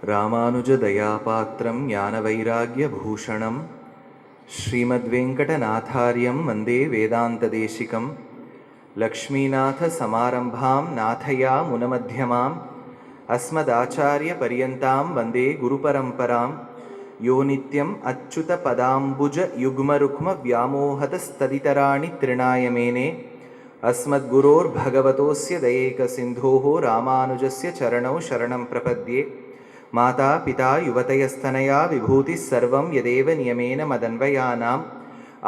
ராமானுஜதயாபாத்திரம் ஞானவைராக்யபூஷணம் ஸ்ரீமத்வேங்கடநாதார்யம் வந்தே வேதாந்ததேசிகம் லக்ஷ்மீநாதசமாரம்பாம் நாதயா முனமத்தியமாம் அஸ்மதாச்சாரியபர்யந்தாம் வந்தே குருபரம்பராம் யோ நித்யம் அச்சுதபதாம்புஜயுக்மருக்மவ்யாமோஹதஸ்ததிதராணி த்ரிணாயமேனே अस्मद्गुरोर्भगवतोस्य दयैकसिन्धोः रामानुजस्य चरणौ शरणं प्रपद्ये माता पिता युवतयस्तनया विभूतिः सर्वं यदेव नियमेन मदन्वयानाम्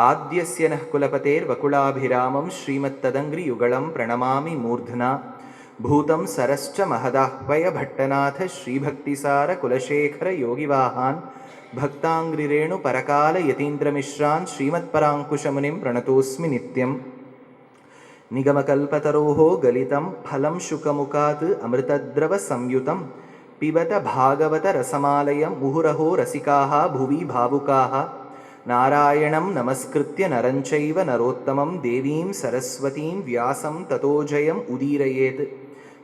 आद्यस्य नः कुलपतेर्वकुलाभिरामं श्रीमत्तदङ्घ्रियुगलं प्रणमामि मूर्ध्ना भूतं सरश्च महदाह्वय भट्टनाथ श्रीभक्तिसारकुलशेखरयोगिवाहान् भक्ताङ्घ्रिरेणुपरकालयतीन्द्रमिश्रान् श्रीमत्पराङ्कुशमुनिं प्रणतोऽस्मि नित्यम् निगमकल्पतरोः गलितं फलं शुकमुखात् अमृतद्रवसंयुतं पिबत भागवतरसमालयं मुहुरहो रसिकाः भुवि भावुकाः नारायणं नमस्कृत्य नरं चैव नरोत्तमं देवीं सरस्वतीं व्यासं ततो जयम् उदीरयेत्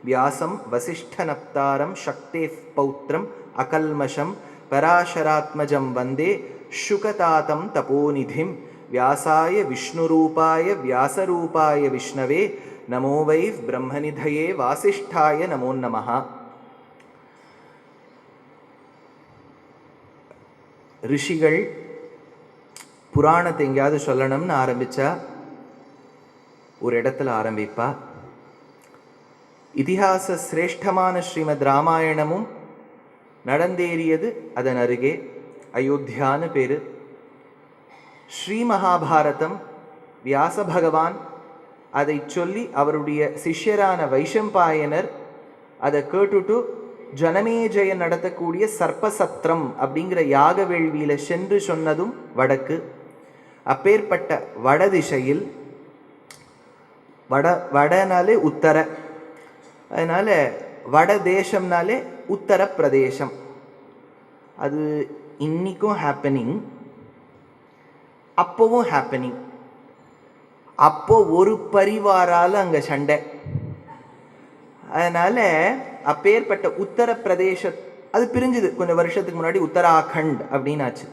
व्यासं वसिष्ठनप्तारं शक्तेः पौत्रम् अकल्मषं पराशरात्मजं वन्दे शुकतातं तपोनिधिं व्यासाय विष्णुरूपाय व्यासरूपाय विष्णवे नमो वै ब्रह्मनिधये वासिष्ठाय नमो नमः. ऋषिகள் புராணத்தை எங்கேயாவது சொல்லணும்னு ஆரம்பித்தா ஒரு இடத்துல ஆரம்பிப்பா. இதிகாச சிரேஷ்டமான ஸ்ரீமத் ராமாயணமும் நடந்தேறியது அதன் அருகே அயோத்தியான்னு பேர். ஸ்ரீ மகாபாரதம் வியாச பகவான் அதை சொல்லி அவருடைய சிஷ்யரான வைஷம்பாயனர் அதை கேட்டுட்டு ஜனமேஜயன் நடத்தக்கூடிய சர்ப்பசத்திரம் அப்படிங்கிற யாக வேள்வியில் சென்று சொன்னதும் வடக்கு. அப்பேற்பட்ட வடதிசையில் வடனாலே உத்தர, அதனால் வட தேசம்னாலே உத்தர பிரதேசம். அது இன்னைக்கும் ஹேப்பனிங், அப்போவும் ஹேப்பனிங். அப்போ ஒரு பரிவாரால் அங்கே சண்டை. அதனால் அப்பேற்பட்ட உத்தரப்பிரதேச அது பிரிஞ்சுது கொஞ்சம் வருஷத்துக்கு முன்னாடி, உத்தராகண்ட் அப்படின்னு ஆச்சு.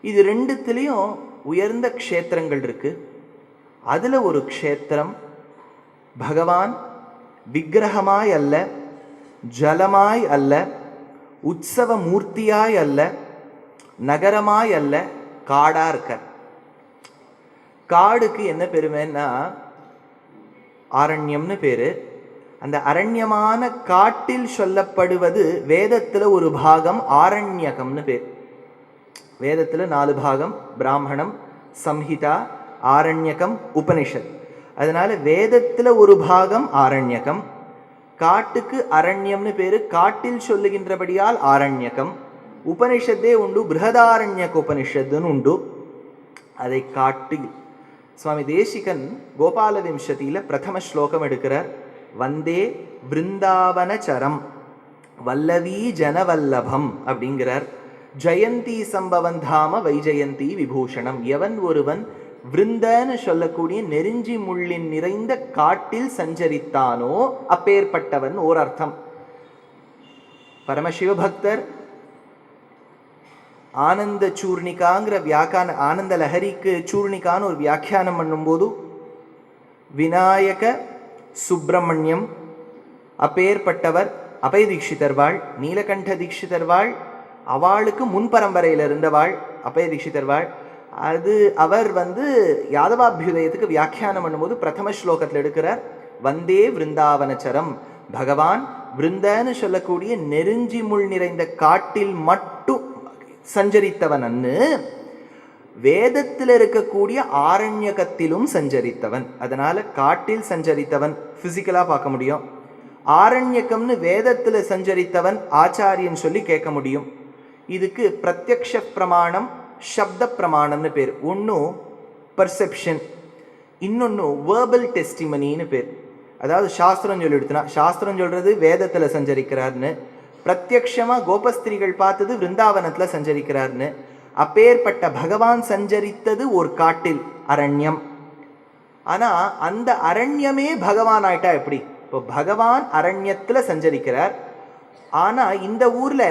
இது ரெண்டுத்துலேயும் உயர்ந்த க்ஷேத்திரங்கள் இருக்குது. அதில் ஒரு க்ஷேத்திரம் பகவான் விக்கிரகமாய் அல்ல, ஜலமாய் அல்ல, உற்சவ மூர்த்தியாய் அல்ல, நகரமாய் அல்ல, காடாக இருக்க. காடுக்கு என்ன பெருமைன்னா ஆரண்யம்னு பேர். அந்த அரண்யமான காட்டில் சொல்லப்படுவது வேதத்தில் ஒரு பாகம் ஆரண்யகம்னு பேர். வேதத்தில் 4 பாகம்: பிராமணம், சம்ஹிதா, ஆரண்யகம், உபனிஷத். அதனால வேதத்தில் ஒரு பாகம் ஆரண்யகம், காட்டுக்கு அரண்யம்னு பேர். காட்டில் சொல்லுகின்றபடியால் ஆரண்யகம். உபனிஷத்தே உண்டு, பிருஹதாரண்யக உபனிஷத்துன்னு உண்டு. அதை காட்டி சுவாமி தேசிகன் கோபால விம்சதியில் பிரதம ஸ்லோகம் எடுக்கிறார். வந்தே பிருந்தாவனச்சரம் வல்லவி ஜனவல்லபம் அப்படிங்கிறார். ஜெயந்தி சம்பவந்தாம வைஜெயந்தி விபூஷணம். எவன் ஒருவன் விருந்தன்னு சொல்லக்கூடிய நெருஞ்சி முள்ளின் நிறைந்த காட்டில் சஞ்சரித்தானோ அப்பேற்பட்டவன் ஓர் அர்த்தம். பரமசிவபக்தர் ஆனந்த சூர்ணிகாங்கிற ஆனந்த லஹரிக்கு சூர்ணிகான்னு ஒரு வியாக்கியானம் பண்ணும்போது விநாயக சுப்பிரமணியம் அப்பேற்பட்டவர் அபய தீட்சிதர்வாள், நீலகண்ட தீட்சிதர்வாள், அவளுக்கு முன்பரம்பரையில் இருந்தவாள் அபய தீட்சிதர்வாள். அது அவர் யாதவாபியுதயத்துக்கு வியாக்கியானம் பண்ணும்போது பிரதம ஸ்லோகத்தில் எடுக்கிறார். வந்தே விருந்தாவனச்சரம். பகவான் விருந்தன்னு சொல்லக்கூடிய நெருஞ்சி முள் நிறைந்த காட்டில் மட்டும் சஞ்சரித்தவன் அன்னு, வேதத்தில் இருக்கக்கூடிய ஆரண்யகத்திலும் சஞ்சரித்தவன். அதனால காட்டில் சஞ்சரித்தவன் பிசிக்கலா பார்க்க முடியும், ஆரண்யகம்னு வேதத்தில் சஞ்சரித்தவன் ஆச்சாரியன் சொல்லி கேட்க முடியும். இதுக்கு பிரத்யக்ஷ பிரமாணம், சப்த பிரமாணம்னு பேர். ஒன்று பர்செப்ஷன், இன்னொன்று வேர்பல் டெஸ்டிமனின்னு பேர். அதாவது சாஸ்திரம் சொல்லி எடுத்துனா, சாஸ்திரம் சொல்றது வேதத்தில் சஞ்சரிக்கிறார்னு, பிரத்யக்ஷமாக கோபஸ்திரிகள் பார்த்தது விருந்தாவனத்தில் சஞ்சரிக்கிறார்னு. அப்பேற்பட்ட பகவான் சஞ்சரித்தது ஒரு காட்டில், அரண்யம். ஆனால் அந்த அரண்யமே பகவான் ஆயிட்டா எப்படி? இப்போ பகவான் அரண்யத்தில் சஞ்சரிக்கிறார், ஆனால் இந்த ஊரில்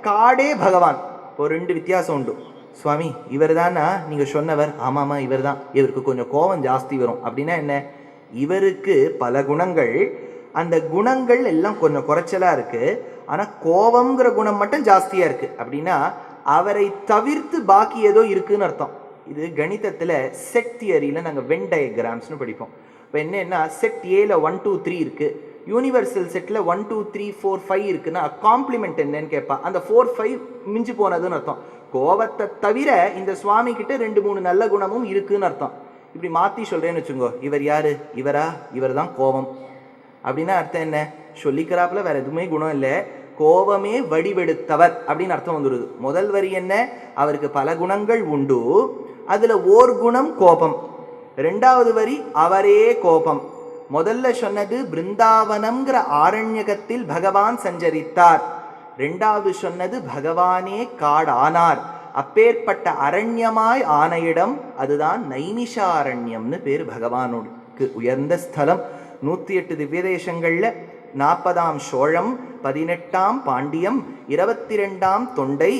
காடே பகவான். இப்போ 2 வித்தியாசம் உண்டு. சுவாமி இவர் தானா நீங்கள் சொன்னவர்? ஆமாம்மா இவர் தான். இவருக்கு கொஞ்சம் கோபம் ஜாஸ்தி வரும். அப்படின்னா என்ன? இவருக்கு பல குணங்கள், அந்த குணங்கள் எல்லாம் கொஞ்சம் குறைச்சலாக இருக்குது, ஆனால் கோபங்கிற குணம் மட்டும் ஜாஸ்தியாக இருக்குது. அப்படின்னா அவரை தவிர்த்து பாக்கி ஏதோ இருக்குன்னு அர்த்தம். இது கணிதத்தில் செட் தியரியில் நாங்கள் வென் டயக்ராம்ஸ்னு படிப்போம். இப்போ என்னன்னா செட் ஏல 1 2 3 இருக்குது, யூனிவர்சல் செட்டில் 1 2 3 4 5 இருக்குன்னா காம்ப்ளிமெண்ட் என்னன்னு கேட்பா. அந்த 4 5 மிஞ்சி போனதுன்னு அர்த்தம். கோபத்தை தவிர இந்த சுவாமி கிட்ட 2 3 நல்ல குணமும் இருக்குன்னு அர்த்தம். இப்படி மாற்றி சொல்கிறேன்னு வச்சுங்கோ, இவர் யாரு? இவரா? இவர் தான் கோபம். அப்படின்னா அர்த்தம் என்ன? சொல்லிக்கிறாப்புல வேற எதுவுமே குணம் இல்லை, கோபமே வடிவெடுத்தவர் அப்படின்னு அர்த்தம் வந்துடுது. முதல் வரி என்ன? அவருக்கு பல குணங்கள் உண்டு, அதில் ஓர் குணம் கோபம். 2வது வரி அவரே கோபம். முதல்ல சொன்னது பிருந்தாவனம்ங்கிற ஆரண்யகத்தில் பகவான் சஞ்சரித்தார். 2வது சொன்னது பகவானே காடானார். அப்பேற்பட்ட அரண்யமாய் ஆன இடம் அதுதான் நைமிஷாரண்யம்னு பேர். பகவானுக்கு உயர்ந்த ஸ்தலம். 108 திவ்ய தேசங்களில் 40ஆம் சோழம், 18ஆம் பாண்டியம், 22ஆம் தொண்டை,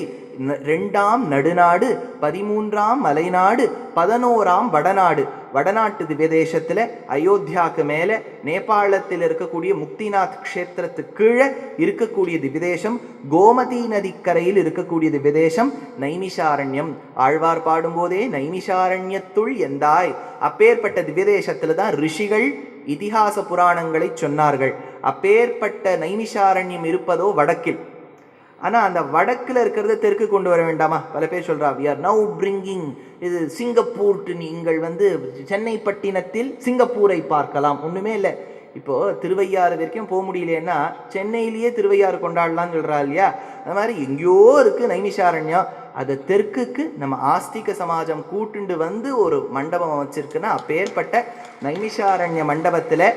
2ஆம் நடுநாடு, 13ஆம் மலைநாடு, 11ஆம் வடநாடு. வடநாட்டு திவ்யதேசத்தில் அயோத்தியாவுக்கு மேலே நேபாளத்தில் இருக்கக்கூடிய முக்திநாத் க்ஷேத்திரத்துக்கு கீழே இருக்கக்கூடிய திவ்யதேசம், கோமதி நதிக்கரையில் இருக்கக்கூடிய திவ்யதேசம் நைமிஷாரண்யம். ஆழ்வார் பாடும்போதே நைமிஷாரண்யத்துள் எந்தாய். அப்பேற்பட்ட திவ்யதேசத்தில் தான் ரிஷிகள் இதிகாச புராணங்களை சொன்னார்கள். அப்பேற்பட்ட நைமிஷாரண்யம் இருப்பதோ வடக்கில். ஆனால் அந்த வடக்கில் இருக்கிறத தெற்கு கொண்டு வர வேண்டாமா? பல பேர் சொல்கிறா, வி ஆர் நவ் பிரிங்கிங் இது சிங்கப்பூர் டு, நீங்கள் சென்னை பட்டினத்தில் சிங்கப்பூரை பார்க்கலாம். ஒன்றுமே இல்லை. இப்போது திருவையாறு வரைக்கும் போக முடியலன்னா சென்னையிலேயே திருவையாறு கொண்டாடலாம்னு சொல்கிறா இல்லையா? அது மாதிரி எங்கேயோ இருக்குது நைமிஷாரண்யம். அதை தெற்குக்கு நம்ம ஆஸ்திக சமாஜம் கூட்டுண்டு ஒரு மண்டபம் வச்சிருக்குன்னா அப்பேற்பட்ட நைமிஷாரண்ய மண்டபத்தில்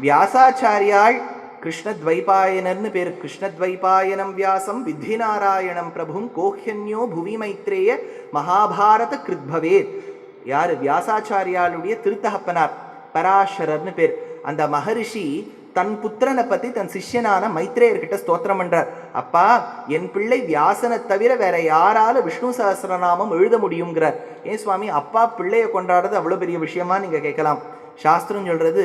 வியாசாச்சாரியாள் கிருஷ்ணத்வைபாயனர்னு பேர். கிருஷ்ணத்வைபாயனம் வியாசம் வித்திநாராயணம் பிரபும் கோஹ்யன்யோ புவி மைத்ரேய மகாபாரத கிருத்பவேத். யார்? வியாசாச்சாரியாளுடைய திருத்தகப்பனார் பராசரர்னு பேர். அந்த மகரிஷி தன் புத்திரனை பற்றி தன் சிஷ்யனான மைத்ரேயர்கிட்ட ஸ்தோத்திரம் பண்றார். அப்பா, என் பிள்ளை வியாசனை தவிர வேற யாரால விஷ்ணு சஹஸ்ரநாமம் எழுத முடியுங்கிறார். ஏன் சுவாமி, அப்பா பிள்ளைய கொண்டாடுறது அவ்வளோ பெரிய விஷயமா நீங்க கேட்கலாம். சாஸ்திரம் சொல்றது,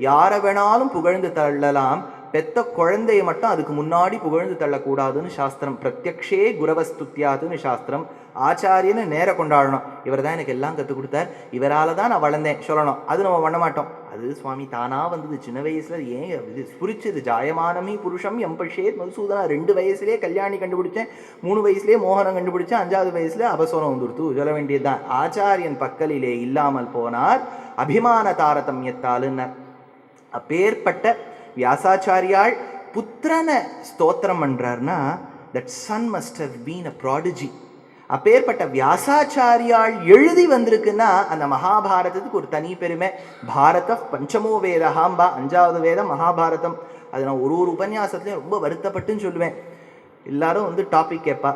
யாரை வேணாலும் புகழ்ந்து தள்ளலாம், பெத்த குழந்தைய மட்டும் அதுக்கு முன்னாடி புகழ்ந்து தள்ளக்கூடாதுன்னு சாஸ்திரம். பிரத்யக்ஷே குரவஸ்துத்யாதுன்னு சாஸ்திரம். ஆச்சாரியன்னு நேர கொண்டாடணும். இவர் தான் எனக்கு எல்லாம் கற்றுக் கொடுத்தார், இவரால் தான் நான் வளர்ந்தேன் சொல்லணும். அது நம்ம பண்ண மாட்டோம். அது சுவாமி தானாக வந்தது சின்ன வயசுல. ஏன் இது புரிச்சது? ஜாயமானமி புருஷம் எம்பஷேத் மதுசூதனா. 2 வயசுலேயே கல்யாணி கண்டுபிடிச்சேன், 3 வயசுலேயே மோகனம் கண்டுபிடிச்சேன், 5வது வயசுல அபசோனம் வந்துடுத்து. சொல்ல வேண்டியதுதான். ஆச்சாரியன் பக்கலிலே இல்லாமல் போனார் அபிமான தாரதமியத்தாலுன்னார். அப்பேற்பட்ட வியாசாச்சாரியால் புத்திரனை ஸ்தோத்திரம் பண்றார்னா that son must have been a prodigy. அப்பேற்பட்ட வியாசாச்சாரியால் எழுதி வந்திருக்குன்னா அந்த மகாபாரதத்துக்கு ஒரு தனி பெருமை. பாரத பஞ்சமோ வேதஹாம்பா, 5வது வேதம் மகாபாரதம். அது நான் ஒரு உபன்யாசத்துலேயும் ரொம்ப வருத்தப்பட்டுன்னு சொல்லுவேன். எல்லாரும் டாபிக் கேட்பா,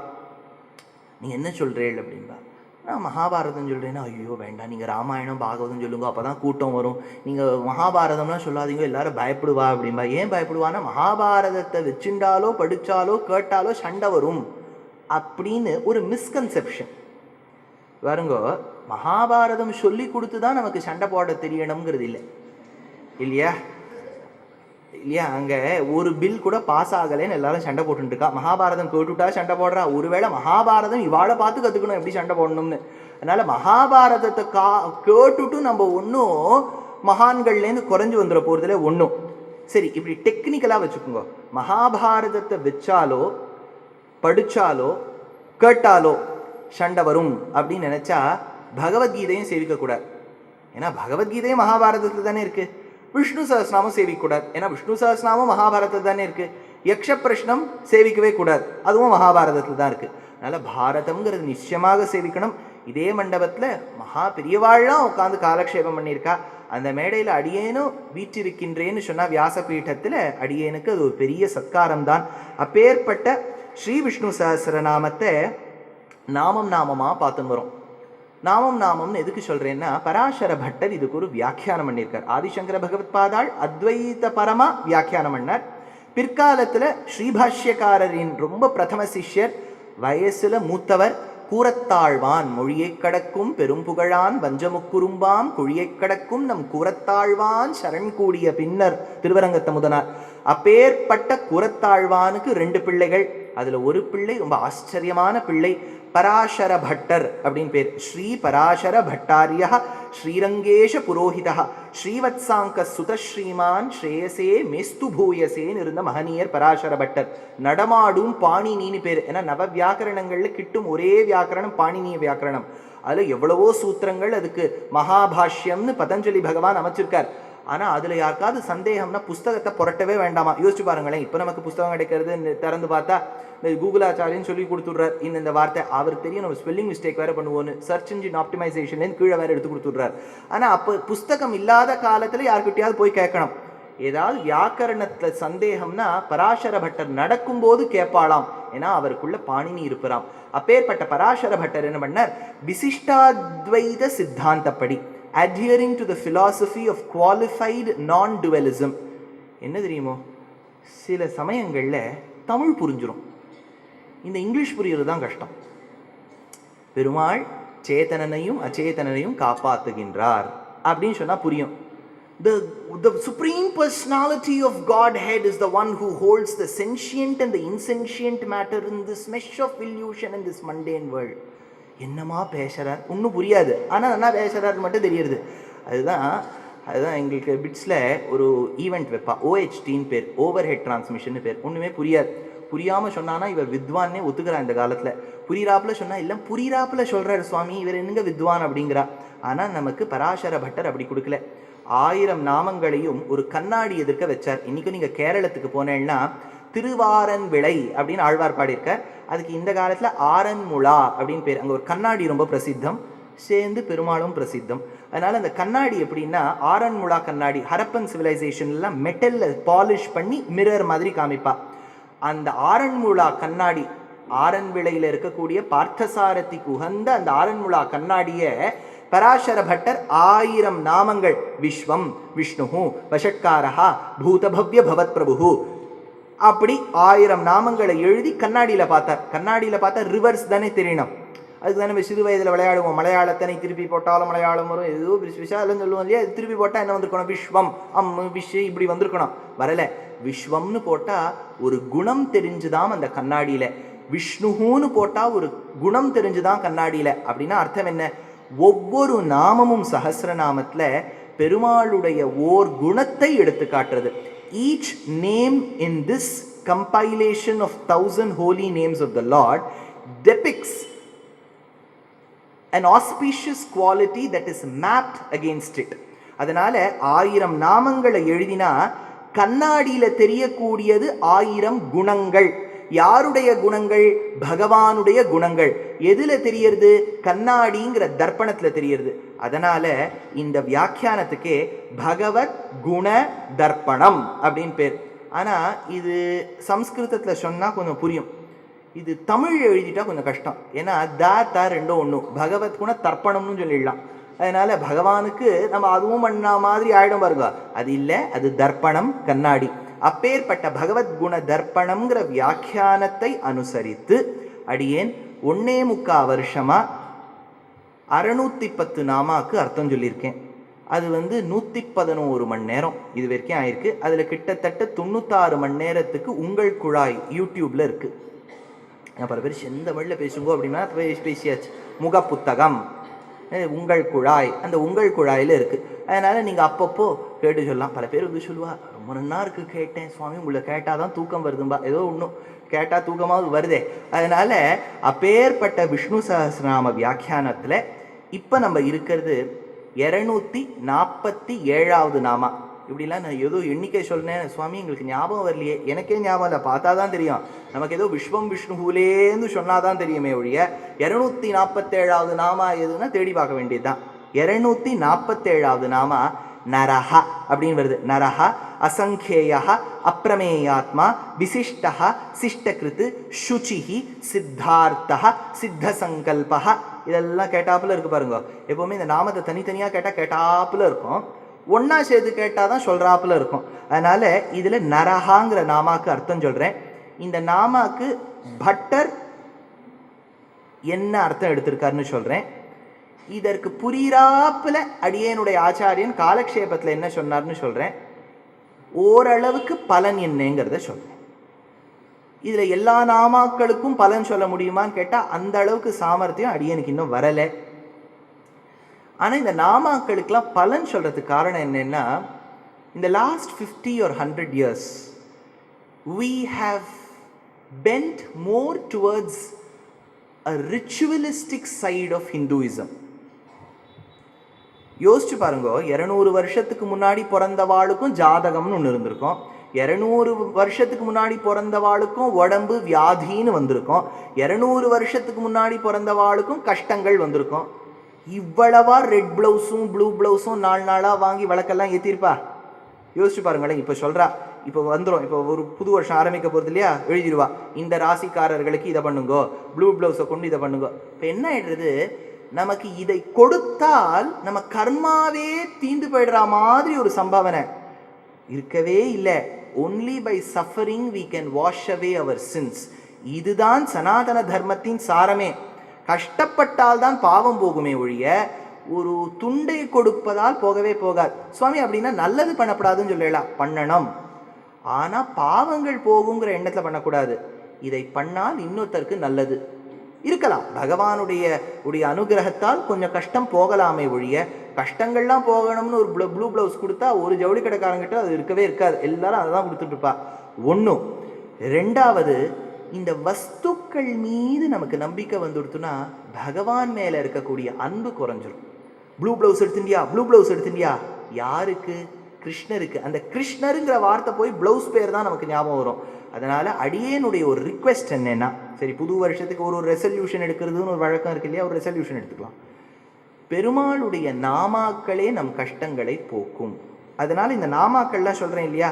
நீ என்ன சொல்கிறேள் அப்படின்பா. நான் மகாபாரதம் சொல்கிறேன்னா, ஐயோ வேண்டாம், நீங்கள் ராமாயணம் பாகவதம் சொல்லுங்க, அப்போ தான் கூட்டம் வரும். நீங்கள் மகாபாரதம்லாம் சொல்லாதீங்க, எல்லாரும் பயப்படுவா அப்படின்பா. ஏன் பயப்படுவான்னா, மகாபாரதத்தை வச்சுண்டாலோ படித்தாலோ கேட்டாலோ சண்டை வரும் அப்படின்னு ஒரு மிஸ்கன்செப்ஷன். பாருங்கோ, மகாபாரதம் சொல்லி கொடுத்து தான் நமக்கு சண்டை போட தெரியணுங்கிறது இல்லை இல்லையா? இல்லையா? அங்கே ஒரு பில் கூட பாஸ் ஆகலைன்னு எல்லாரும் சண்டை போட்டுருக்கா. மகாபாரதம் கேட்டுட்டா சண்டை போடுறா. ஒருவேளை மகாபாரதம் இவாளை பார்த்து கற்றுக்கணும் எப்படி சண்டை போடணும்னு. அதனால மகாபாரதத்தை கேட்டுட்டு நம்ம ஒன்றும் மகான்கள்லேருந்து குறைஞ்சி வந்துட போகிறதுல ஒன்றும். சரி, இப்படி டெக்னிக்கலாக வச்சுக்கோங்க. மகாபாரதத்தை வச்சாலோ படித்தாலோ கேட்டாலோ சண்டை வரும் அப்படின்னு நினச்சா பகவத்கீதையும் சேவிக்கக்கூடாது. ஏன்னா பகவத்கீதையும் மகாபாரதத்தில் தானே இருக்குது. விஷ்ணு சஹஸ்ரநாமம் சேவிக்கக்கூடாது, ஏன்னா விஷ்ணு சஹஸ்ரநாமம் மகாபாரதத்தில் தானே இருக்குது. யக்ஷ பிரஷ்னம் சேவிக்கவே கூடாது, அதுவும் மகாபாரதத்தில் தான் இருக்குது. அதனால் பாரதம்ங்கிறது நிச்சயமாக சேவிக்கணும். இதே மண்டபத்தில் மகா பெரியவாழ்லாம் உட்காந்து காலக்ஷேபம் பண்ணியிருக்கா. அந்த மேடையில் அடியேனும் வீற்றிருக்கின்றேன்னு சொன்னால் வியாசபீட்டத்தில் அடியேனுக்கு அது ஒரு பெரிய சத்காரம்தான். அப்பேற்பட்ட ஸ்ரீ விஷ்ணு சஹஸ்ரநாமத்தை நாமமாக பார்த்துன்னு வரும். நாமம்னு எதுக்கு சொல்கிறேன்னா, பராசர பட்டர் இதுக்கு ஒரு வியாக்கியானம் பண்ணியிருக்கார். ஆதிசங்கர பகவத் பாதாள் அத்வைத பரமா வியாக்கியானம் பண்ணார். பிற்காலத்தில் ஸ்ரீபாஷ்யக்காரரின் ரொம்ப பிரதம சிஷ்யர், வயசுல மூத்தவர், கூரத்தாழ்வான். மொழியை கடக்கும் பெரும்புகழான் வஞ்சமுக்குறும்பாம் குழியை கடக்கும் நம் கூரத்தாழ்வான் சரண் கூடிய பின்னர் திருவரங்கத்த முதனார். அப்பேற்பட்ட கூரத்தாழ்வானுக்கு 2 பிள்ளைகள். அதுல ஒரு பிள்ளை ரொம்ப ஆச்சரியமான பிள்ளை, பராசர பட்டர் அப்படின்னு பேர். ஸ்ரீ பராசர பட்டாரியா ஸ்ரீரங்கேஷ புரோஹிதா ஸ்ரீவத்சாங்க சுத ஸ்ரீமான் ஸ்ரேயசே மேஸ்து பூயசேன்னு இருந்த மகனியர் பராசர பட்டர். நடமாடும் பாணினின்னு பேர். ஏன்னா நவ வியாக்கரணங்கள்ல கிட்டும் ஒரே வியாக்கரணம் பாணினிய வியாக்கரணம். அதுல எவ்வளவோ சூத்திரங்கள், அதுக்கு மகாபாஷ்யம்னு பதஞ்சலி பகவான் அமைச்சிருக்கார். ஆனால் அதில் யாருக்காவது சந்தேகம்னா புஸ்தகத்தை புரட்டவே வேண்டாமா. யோசிச்சு பாருங்களேன், இப்போ நமக்கு புஸ்தகம் கிடைக்கிறது, திறந்து பார்த்தா இந்த கூகுள் ஆச்சாரியன்னு சொல்லி கொடுத்துட்றார் இந்த வார்த்தை. அவருக்கு தெரியும் நம்ம ஸ்பெல்லிங் மிஸ்டேக் வேறு பண்ணுவோன்னு, சர்ச் இன்ஜின் ஆப்டிமைசேஷன்லேருந்து கீழே வேறு எடுத்து கொடுத்துட்றார். ஆனால் அப்போ புஸ்தகம் இல்லாத காலத்தில் யாருக்கிட்டையாவது போய் கேட்கணும். ஏதாவது வியாக்கரணத்தில் சந்தேகம்னா பராசர பட்டர் நடக்கும்போது கேட்பாளாம். ஏன்னா அவருக்குள்ள பாணினி இருப்பாராம். அப்பேற்பட்ட பராசர பட்டர் என்ன பண்ணார், Vishishtadvaita சித்தாந்தப்படி adhering to the philosophy of qualified non-dualism. என்ன தெரியுமோ, சில சமயங்களில் தமிழ் புரிஞ்சிடும், இந்த இங்கிலீஷ் புரிகிறது தான் கஷ்டம். பெருமாள் சேத்தனனையும் அச்சேதனனையும் காப்பாற்றுகின்றார் அப்படின்னு சொன்னால் புரியும். The supreme personality of Godhead is the one who holds the sentient and the insentient matter in this mesh of illusion in this mundane world. என்னமா பேசுகிறார் ஒன்றும் புரியாது, ஆனால் என்ன பேசுகிறார் மட்டும் தெரியுது. அதுதான் எங்களுக்கு பிட்ஸில் ஒரு ஈவெண்ட் வைப்பா, OHTன்னு பேர், ஓவர் ஹெட் டிரான்ஸ்மிஷன் பேர். ஒன்றுமே புரியாது. புரியாமல் சொன்னான்னா இவர் வித்வான்னே ஒத்துக்கிறார் இந்த காலத்தில். புரியிறாப்பில் சொன்னால் இல்லை புரியிறாப்பில் சொல்கிறார் சுவாமி, இவர் என்னங்க வித்வான் அப்படிங்கிறா. ஆனால் நமக்கு பராசர பட்டர் அப்படி கொடுக்கல. 1000 நாமங்களையும் ஒரு கண்ணாடி எதிர்க்க வச்சார். இன்றைக்கும் நீங்கள் கேரளத்துக்கு போனேன்னா திருவாரன் விளை அப்படின்னு ஆழ்வார் பாடியிருக்கார். அதுக்கு இந்த காலத்தில் ஆரன்முளா அப்படின்னு பேர். அங்கே ஒரு கண்ணாடி ரொம்ப பிரசித்தம், சேர்ந்து பெருமாளும் பிரசித்தம். அதனால் அந்த கண்ணாடி எப்படின்னா ஆரன்முளா கண்ணாடி. ஹரப்பன் சிவிலைசேஷன்லாம் மெட்டலில் பாலிஷ் பண்ணி மிரர் மாதிரி காமிப்பா. அந்த ஆரன்முளா கண்ணாடி, ஆரன் விளையில் இருக்கக்கூடிய பார்த்தசாரதிக்கு உகந்த அந்த ஆரன்முளா கண்ணாடியை பராசர பட்டர் 1000 நாமங்கள், விஸ்வம் விஷ்ணு வஷட்காரஹா பூதபவ்ய பவத் பிரபு, அப்படி 1000 நாமங்களை எழுதி கண்ணாடியில் பார்த்தார். கண்ணாடியில் பார்த்தா ரிவர்ஸ் தானே தெரியணும். அதுக்கு தானே சிறு வயதில் விளையாடுவோம், மலையாளத்தனை திருப்பி போட்டாலும் மலையாளம் வரும், ஏதோ விஷாலம் சொல்லுவோம் இல்லையா. இது திருப்பி போட்டால் என்ன வந்திருக்கணும், விஸ்வம் விஷ் இப்படி வந்திருக்கணும். வரலை, விஸ்வம்னு போட்டால் ஒரு குணம் தெரிஞ்சுதான் அந்த கண்ணாடியில், விஷ்ணுன்னு போட்டால் ஒரு குணம் தெரிஞ்சுதான் கண்ணாடியில். அப்படின்னா அர்த்தம் என்ன, ஒவ்வொரு நாமமும் சஹஸ்ரநாமத்தில் பெருமாளுடைய ஓர் குணத்தை எடுத்து காட்டுறது. Each name in this compilation of 1000 holy names of the Lord depicts an auspicious quality that is mapped against it. அதனால 1000 நாமங்களை எழுதினா கண்ணாடியில் தெரியக்கூடியது 1000 குணங்கள். யாருடைய குணங்கள், பகவானுடைய குணங்கள். எதுல தெரியறது, கண்ணாடிங்கிற தர்ப்பணத்தில் தெரியறது. அதனால இந்த வியாக்கியானத்துக்கே பகவத் குண தர்ப்பணம் அப்படின்னு பேர். ஆனால் இது சம்ஸ்கிருதத்தில் சொன்னால் கொஞ்சம் புரியும், இது தமிழ் எழுதிட்டா கொஞ்சம் கஷ்டம். ஏன்னா த ரெண்டும் ஒன்றும், பகவத் குண தர்ப்பணம்னு சொல்லிடலாம். அதனால பகவானுக்கு நம்ம அதுவும் பண்ணா மாதிரி ஆயிடும் பாருங்க, அது இல்லை, அது தர்ப்பணம் கண்ணாடி. அப்பேற்பட்ட பகவத்குண தர்ப்பணம்ங்கிற வியாக்கியானத்தை அனுசரித்து அடியேன் 1.25 வருஷமா 610 நாமாக்கு அர்த்தம் சொல்லியிருக்கேன். அது 111 மணி நேரம் இது வரைக்கும் ஆயிருக்கு. அதில் கிட்டத்தட்ட 96 மணி நேரத்துக்கு உங்கள் குழாய் யூடியூப்ல இருக்கு. பல பேர் செந்தமிழில் பேசுங்கோ அப்படின்னா பேசியாச்சு. முக புத்தகம் உங்கள் குழாய், அந்த உங்கள் குழாயில் இருக்குது. அதனால் நீங்கள் அப்பப்போ கேட்டு சொல்லலாம். பல பேர் சொல்லுவா, ரொம்ப நன்னா இருக்குது கேட்டேன் சுவாமி, உங்களை கேட்டால் தான் தூக்கம் வருதும்பா. ஏதோ ஒன்றும் கேட்டால் தூக்கமாவது வருதே. அதனால் அப்பேற்பட்ட விஷ்ணு சஹஸ்ரநாம வியாக்கியானத்தில் இப்போ நம்ம இருக்கிறது 247வது நாமா. இப்படிலாம் நான் ஏதோ எண்ணிக்கை சொன்னேன் சுவாமி, எங்களுக்கு ஞாபகம் வரலையே. எனக்கே ஞாபகம் இல்லை, பார்த்தா தான் தெரியும். நமக்கு ஏதோ விஸ்வம் விஷ்ணுலேருந்து சொன்னாதான் தெரியுமே ஒழிய 247வது நாமா எதுன்னா தேடி பார்க்க வேண்டியது தான். 247வது நாமா நரஹா அப்படின்னு வருது. நரஹா அசங்கேயா அப்ரமேயாத்மா விசிஷ்டா சிஷ்டகிருத்து சுச்சிஹி சித்தார்த்தா சித்த சங்கல்பா. இதெல்லாம் கேட்டாப்புல இருக்கு பாருங்க. எப்பவுமே இந்த நாமத்தை தனித்தனியாக கேட்டால் கேட்டாப்புல இருக்கும். ஒன்றா சேர்த்து கேட்டால் தான் சொல்கிறாப்புல இருக்கும். அதனால் இதில் நரஹாங்கிற நாமாக்கு அர்த்தம் சொல்கிறேன். இந்த நாமாக்கு பட்டர் என்ன அர்த்தம் எடுத்திருக்காருன்னு சொல்கிறேன். இதற்கு புரியாப்புல அடியேனுடைய ஆச்சாரியன் காலக்ஷேபத்தில் என்ன சொன்னார்னு சொல்கிறேன். ஓரளவுக்கு பலன் என்னங்கிறத சொல்கிறேன். இதில் எல்லா நாமாக்களுக்கும் பலன் சொல்ல முடியுமான்னு கேட்டால் அந்த அளவுக்கு சாமர்த்தியம் அடியனுக்கு இன்னும் வரலை. ஆனால் இந்த நாமாக்களுக்கெல்லாம் பலன் சொல்கிறதுக்கு காரணம் என்னென்னா, இந்த last 50 or 100 years we have bent more towards a ritualistic side of Hinduism. யோசிச்சு பாருங்க, 200 வருஷத்துக்கு முன்னாடி பிறந்தவாளுக்கும் ஜாதகம்னு ஒன்று இருந்திருக்கும், 200 வருஷத்துக்கு முன்னாடி பிறந்தவாளுக்கும் உடம்பு வியாதின்னு வந்திருக்கும், 200 வருஷத்துக்கு முன்னாடி பிறந்தவாளுக்கும் கஷ்டங்கள் வந்திருக்கும். இவ்வளவா ரெட் ப்ளவுஸும் ப்ளூ ப்ளவுஸும் நாளாக வாங்கி வழக்கெல்லாம் ஏற்றிருப்பா? யோசிச்சு பாருங்களேன். இப்போ சொல்கிறா, இப்போ வந்துடும், இப்போ ஒரு புது வருஷம் ஆரம்பிக்க போகிறது இல்லையா, எழுதிடுவா இந்த ராசிக்காரர்களுக்கு இதை பண்ணுங்கோ, ப்ளூ ப்ளவுஸை கொண்டு இதை பண்ணுங்கோ. இப்போ என்ன ஆயிடுறது, நமக்கு இதை கொடுத்தால் நம்ம கர்மாவே தீந்து போயிடுற மாதிரி ஒரு சம்பாவனை இருக்கவே இல்லை. Only by suffering we can wash away our sins. இதுதான் சனாதன தர்மத்தின் சாரமே. கஷ்டப்பட்டால் தான் பாவம் போகுமே ஒழிய ஒரு துண்டை கொடுப்பதால் போகவே போகாது. சுவாமி அப்படின்னா நல்லது பண்ணப்படாதுன்னு சொல்லலாம், பண்ணணும். ஆனால் பாவங்கள் போகுங்கிற எண்ணத்தில் பண்ணக்கூடாது. இதை பண்ணால் இன்னொருத்தருக்கு நல்லது இருக்கலாம். பகவானுடைய அனுகிரகத்தால் கொஞ்சம் கஷ்டம் போகலாமே ஒழிய கஷ்டங்கள்லாம் போகணும்னு ஒரு ப்ளூ ப்ளவுஸ் கொடுத்தா ஒரு ஜவுளி கடைக்காரங்கிட்ட அது இருக்கவே இருக்காது. எல்லாரும் அதை தான் கொடுத்துட்டு இருப்பா. ஒன்றும். ரெண்டாவது, இந்த வஸ்துக்கள் மீது நமக்கு நம்பிக்கை வந்துடுத்துனா பகவான் மேலே இருக்கக்கூடிய அன்பு குறைஞ்சிரும். ப்ளூ ப்ளவுஸ் எடுத்துட்டியா, ப்ளூ ப்ளவுஸ் எடுத்துட்டியா, யாருக்கு? கிருஷ்ணருக்கு. அந்த கிருஷ்ணருங்கிற வார்த்தை போய் ப்ளவுஸ் பேர் தான் நமக்கு ஞாபகம் வரும். அதனால் அடியேனுடைய ஒரு ரிக்வெஸ்ட் என்னென்னா, சரி புது வருஷத்துக்கு ஒரு ரெசல்யூஷன் எடுக்கிறதுன்னு ஒரு வழக்கம் இருக்கு இல்லையா, ஒரு ரெசல்யூஷன் எடுத்துக்கலாம். பெருமாளுடைய நாமாக்களே நம் கஷ்டங்களை போக்கும். அதனால் இந்த நாமாக்கள்லாம் சொல்கிறேன் இல்லையா,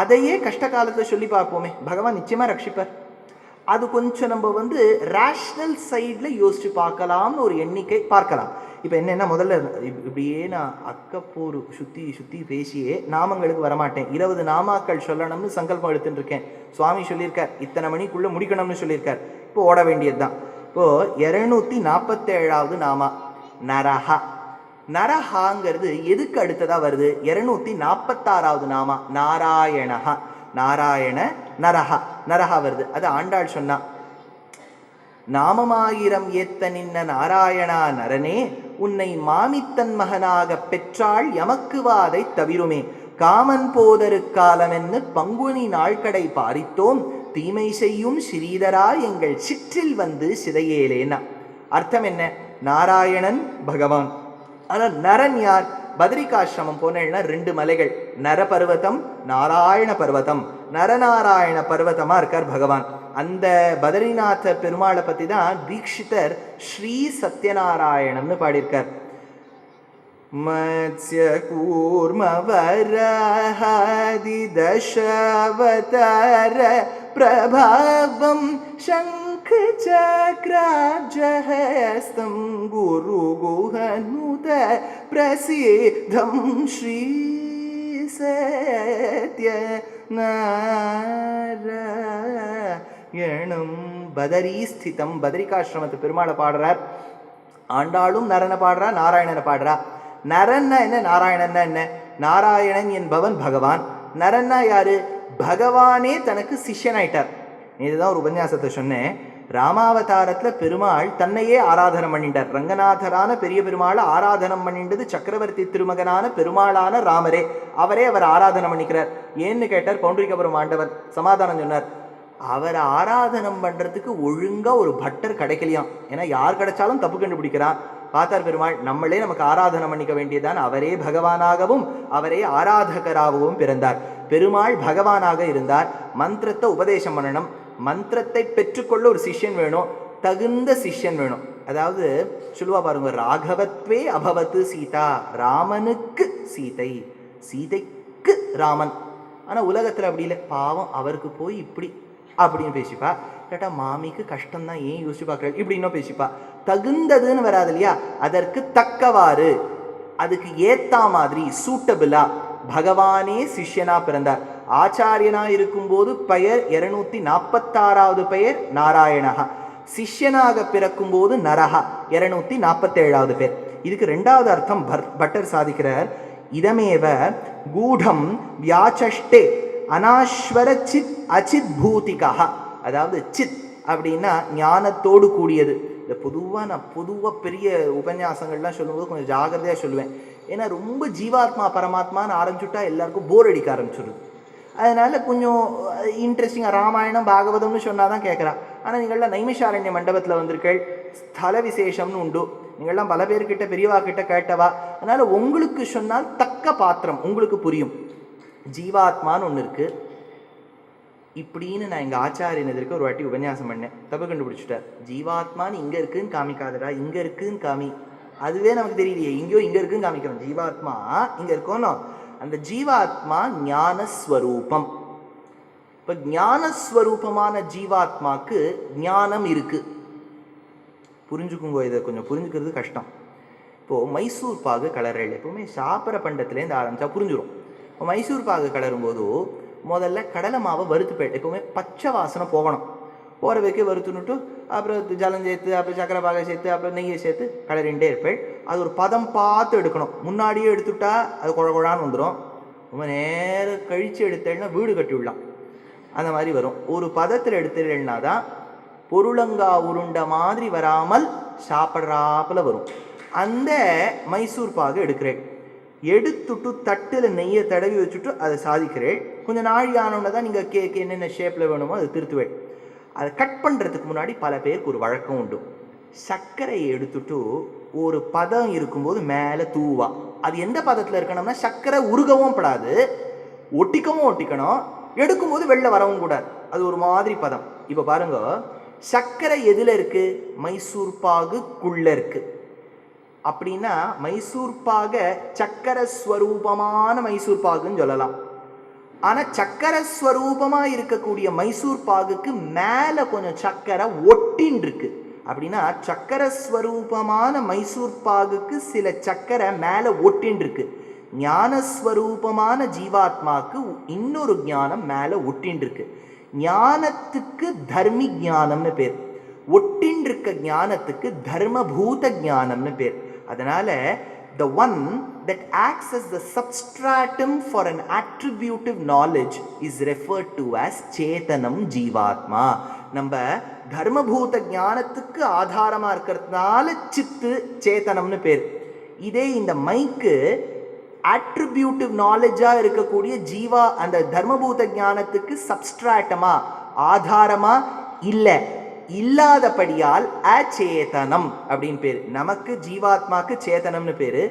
அதையே கஷ்ட காலத்தை சொல்லி பார்ப்போமே, பகவான் நிச்சயமாக ரட்சிப்பார். அது கொஞ்சம் நம்ம ரேஷ்னல் சைடில் யோசித்து பார்க்கலாம்னு ஒரு எண்ணிக்கை பார்க்கலாம். இப்போ என்னென்னா, முதல்ல இப்படியே நான் அக்கப்போர் சுற்றி பேசியே நாமங்களுக்கு வரமாட்டேன். 20 நாமாக்கள் சொல்லணும்னு சங்கல்பம் எடுத்துட்டு இருக்கேன். சுவாமி சொல்லியிருக்கார் இத்தனை மணிக்குள்ளே முடிக்கணும்னு சொல்லியிருக்கார். இப்போ ஓட வேண்டியது தான். இப்போது 247வது நாமா நரஹா. நரஹாங்கிறது எதுக்கு அடுத்ததாக வருது? 246வது நாமா நாராயணஹா. நாராயண நரஹா, நரஹா வருது. அது ஆண்டாள் சொன்னா, நாமமாயிரம் ஏத்த நின்ன நாராயணா நரனே, உன்னை மாமித்தன் மகனாக பெற்றாள் எமக்கு வாதை தவிருமே, காமன் போதரு காலமென்னு பங்குனி நாள்கடை பாரித்தோம், தீமை செய்யும் ஸ்ரீதரா எங்கள் சிற்றில் வந்து சிதையேலேனா. அர்த்தம் என்ன? நாராயணன் பகவான். ஆனால் நரன் யார்? பத்ரிகாசிரமம் போனேன்னா 2 மலைகள், நரபர்வதம் நாராயண பர்வதம். நரநாராயண பர்வதமாக இருக்கார் பகவான். அந்த பத்ரிநாத பெருமாளை பற்றி தான் தீக்ஷிதர் ஸ்ரீ சத்யநாராயணம்னு பாடியிருக்கார். மத்ஸ்ய கூர்ம வரஹாதி தசவதார பிரபாவம் சங்க சக்ராஜஹஸ்தம் குரு குஹனுத பிரசித்தம் ஸ்ரீ சத்யநாராயணம். பதரி ஸ்திதம். பத்ரிகாசிரமத்து பெருமாளை பாடுறார். ஆண்டாளும் நரனை பாடுறா, நாராயணனை பாடுறா. நரன்னா என்ன, நாராயணன்னா என்ன? நாராயணன் என்பவன் பகவான். நரன்னா யாரு? பகவானே தனக்கு சிஷ்யனாயிட்டார். இதுதான் ஒரு உபன்யாசத்தை சொன்னேன். ராமாவதாரத்தில் பெருமாள் தன்னையே ஆராதனம் பண்ணிட்டார். ரங்கநாதரான பெரிய பெருமாளை ஆராதனம் பண்ணிட்டது சக்கரவர்த்தி திருமகனான பெருமாளான ராமரே. அவரே அவர் ஆராதனம் பண்ணிக்கிறார். ஏன்னு கேட்டார் பௌண்டரிகபுரம் ஆண்டவர் சமாதானம் சொன்னார். அவரை ஆராதனம் பண்ணுறதுக்கு ஒழுங்காக ஒரு பட்டர் கிடைக்கலையாம். ஏன்னா யார் கிடைச்சாலும் தப்பு கண்டுபிடிக்கிறான். பார்த்தார் பெருமாள், நம்மளே நமக்கு ஆராதனம் பண்ணிக்க வேண்டியதான். அவரே பகவானாகவும் அவரே ஆராதகராகவும் பிறந்தார். பெருமாள் பகவானாக இருந்தார். மந்திரத்தை உபதேசம் பண்ணணும். மந்திரத்தை பெற்றுக்கொள்ள ஒரு சிஷ்யன் வேணும், தகுந்த சிஷ்யன் வேணும். அதாவது சொல்லுவா பாருங்க, ராகவத்வே அபவத்து சீதா. ராமனுக்கு சீதை, சீதைக்கு ராமன். ஆனால் உலகத்தில் அப்படி இல்லை. பாவம், அவருக்கு போய் இப்படி அப்படின்னு பேசிப்பா. கேட்டால் மாமிக்கு கஷ்டம்தான், ஏன் யோசிச்சு பார்க்குற இப்படி இன்னும் பேசிப்பா. தகுந்ததுன்னு வராது இல்லையா, அதற்கு தக்கவாறு. அதுக்கு ஏத்தா மாதிரி சூட்டபிளா பகவானே சிஷ்யனா பிறந்தார். ஆச்சாரியனா இருக்கும்போது பெயர் 246வது பெயர் நாராயணஹா, சிஷ்யனாக பிறக்கும் போது நரஹா 247வது பேர். இதுக்கு ரெண்டாவது அர்த்தம் பட்டர் சாதிக்கிறார். இதமேவ கூடம் வியாச்சஷ்டே அனாஸ்வர சித் அச்சித் பூதிகா. அதாவது சித் அப்படின்னா ஞானத்தோடு கூடியது. இந்த பொதுவாக பெரிய உபன்யாசங்கள்லாம் சொல்லும்போது கொஞ்சம் ஜாகிரதையாக சொல்லுவேன். ஏன்னா ரொம்ப ஜீவாத்மா பரமாத்மான்னு ஆரம்பிச்சுட்டா எல்லாருக்கும் போர் அடிக்க ஆரம்பிச்சுடுது. அதனால கொஞ்சம் இன்ட்ரெஸ்டிங்காக ராமாயணம் பாகவதம்னு சொன்னால் தான் கேட்குறா. ஆனால் நீங்கள்லாம் நைமிஷாரண்ய மண்டபத்தில் வந்திருக்கள், ஸ்தல விசேஷம்னு உண்டு, நீங்கள்லாம் பல பேர்கிட்ட பெரியவா கிட்ட கேட்டவா. அதனால் உங்களுக்கு சொன்னால் தக்க பாத்திரம் உங்களுக்கு புரியும். ஜீவாத்மான்னு ஒன்று இருக்குது இப்படின்னு நான் எங்கள் ஆச்சாரியன் எதிர்க்க ஒரு வாட்டி உபன்யாசம் பண்ணேன். தப்பு கண்டுபிடிச்சிட்டார். ஜீவாத்மான்னு இங்கே இருக்குன்னு காமிக்காதடா, இங்கே இருக்குன்னு காமி. அதுவே நமக்கு தெரியலையே, இங்கேயோ இங்கே இருக்குன்னு காமிக்கிறோம். ஜீவாத்மா இங்கே இருக்கோனோ, அந்த ஜீவாத்மா ஞானஸ்வரூபம். இப்போ ஞானஸ்வரூபமான ஜீவாத்மாக்கு ஞானம் இருக்கு. புரிஞ்சுக்குங்க, இதை கொஞ்சம் புரிஞ்சுக்கிறது கஷ்டம். இப்போது மைசூர் பாகு கலர்கள் எப்பவுமே சாப்பிட்ற பண்டத்துலேருந்து ஆரம்பித்தா புரிஞ்சிடும். இப்போ மைசூர் பாகு கலரும்போது முதல்ல கடலை மாவை வறுத்து எப்பவுமே பச்சை வாசனை போகணும். போகிற வைக்க வறுத்துன்னுட்டு அப்புறம் ஜலம் சேர்த்து அப்புறம் சக்கரை பாகை சேர்த்து அப்புறம் நெய்யை சேர்த்து கலரிண்டே இருப்பேன். அது ஒரு பதம் பார்த்து எடுக்கணும். முன்னாடியே எடுத்துட்டா அது குழகுழான்னு வந்துடும். ரொம்ப நேரம் கழித்து எடுத்தேன்னா வீடு கட்டி விடலாம், அந்த மாதிரி வரும். ஒரு பதத்தில் எடுத்துடலன்னா தான் பொருளங்கா உருண்டை மாதிரி வராமல் சாப்பிட்றாப்பில் வரும். அந்த மைசூர் பாகு எடுக்கிறேன். எடுத்துட்டு தட்டில் நெய்யை தடவி வச்சுட்டு அதை சாதிக்கிறேன். கொஞ்சம் நாழி ஆனோன்னு தான் நீங்கள் கேக்கு என்னென்ன ஷேப்பில் வேணுமோ அதை திருத்துவேன். அதை கட் பண்ணுறதுக்கு முன்னாடி பல பேருக்கு ஒரு வழக்கம் உண்டு. சர்க்கரையை எடுத்துட்டு ஒரு பதம் இருக்கும்போது மேலே தூவா. அது எந்த பதத்தில் இருக்கணும்னா சர்க்கரை உருகவும் படாது, ஒட்டிக்கவும் ஒட்டிக்கணும், எடுக்கும்போது வெளில வரவும் கூடாது. அது ஒரு மாதிரி பதம். இப்போ பாருங்க, சர்க்கரை எதில் இருக்குது? மைசூர் பாகுக்குள்ளே இருக்குது. அப்படின்னா மைசூர் பாகை சக்கரஸ்வரூபமான மைசூர் பாகுன்னு சொல்லலாம். ஆனால் சக்கரஸ்வரூபமாக இருக்கக்கூடிய மைசூர் பாகுக்கு மேலே கொஞ்சம் சக்கரை ஒட்டின்னு இருக்கு. அப்படின்னா சக்கரஸ்வரூபமான மைசூர் பாகுக்கு சில சக்கரை மேலே ஒட்டின்னு இருக்கு. ஞானஸ்வரூபமான ஜீவாத்மாவுக்கு இன்னொரு ஞானம் மேலே ஒட்டின்னு இருக்கு. ஞானத்துக்கு தர்மி ஞானம்னு பேர், ஒட்டின்னு இருக்க ஞானத்துக்கு தர்மபூத ஞானம்னு பேர். அதனால the one that acts as the substratum for an attributive knowledge is referred to as சேதனம் ஜீவாத்மா. நம்ம தர்மபூத ஞானத்துக்கு ஆதாரமாக இருக்கிறதுனால சித்து சேத்தனம்னு பேர். இதே இந்த மைக்கு அட்ரிபியூட்டிவ் நாலேஜாக இருக்கக்கூடிய ஜீவா அந்த தர்மபூத ஞானத்துக்கு சப்ஸ்ட்ராட்டமா ஆதாரமா இல்லை, இல்லாதபடியால் அச்சேதனம் அப்படின்னு பேர். நமக்கு ஜீவாத்மாக்கு சேதனம்னு பேரு,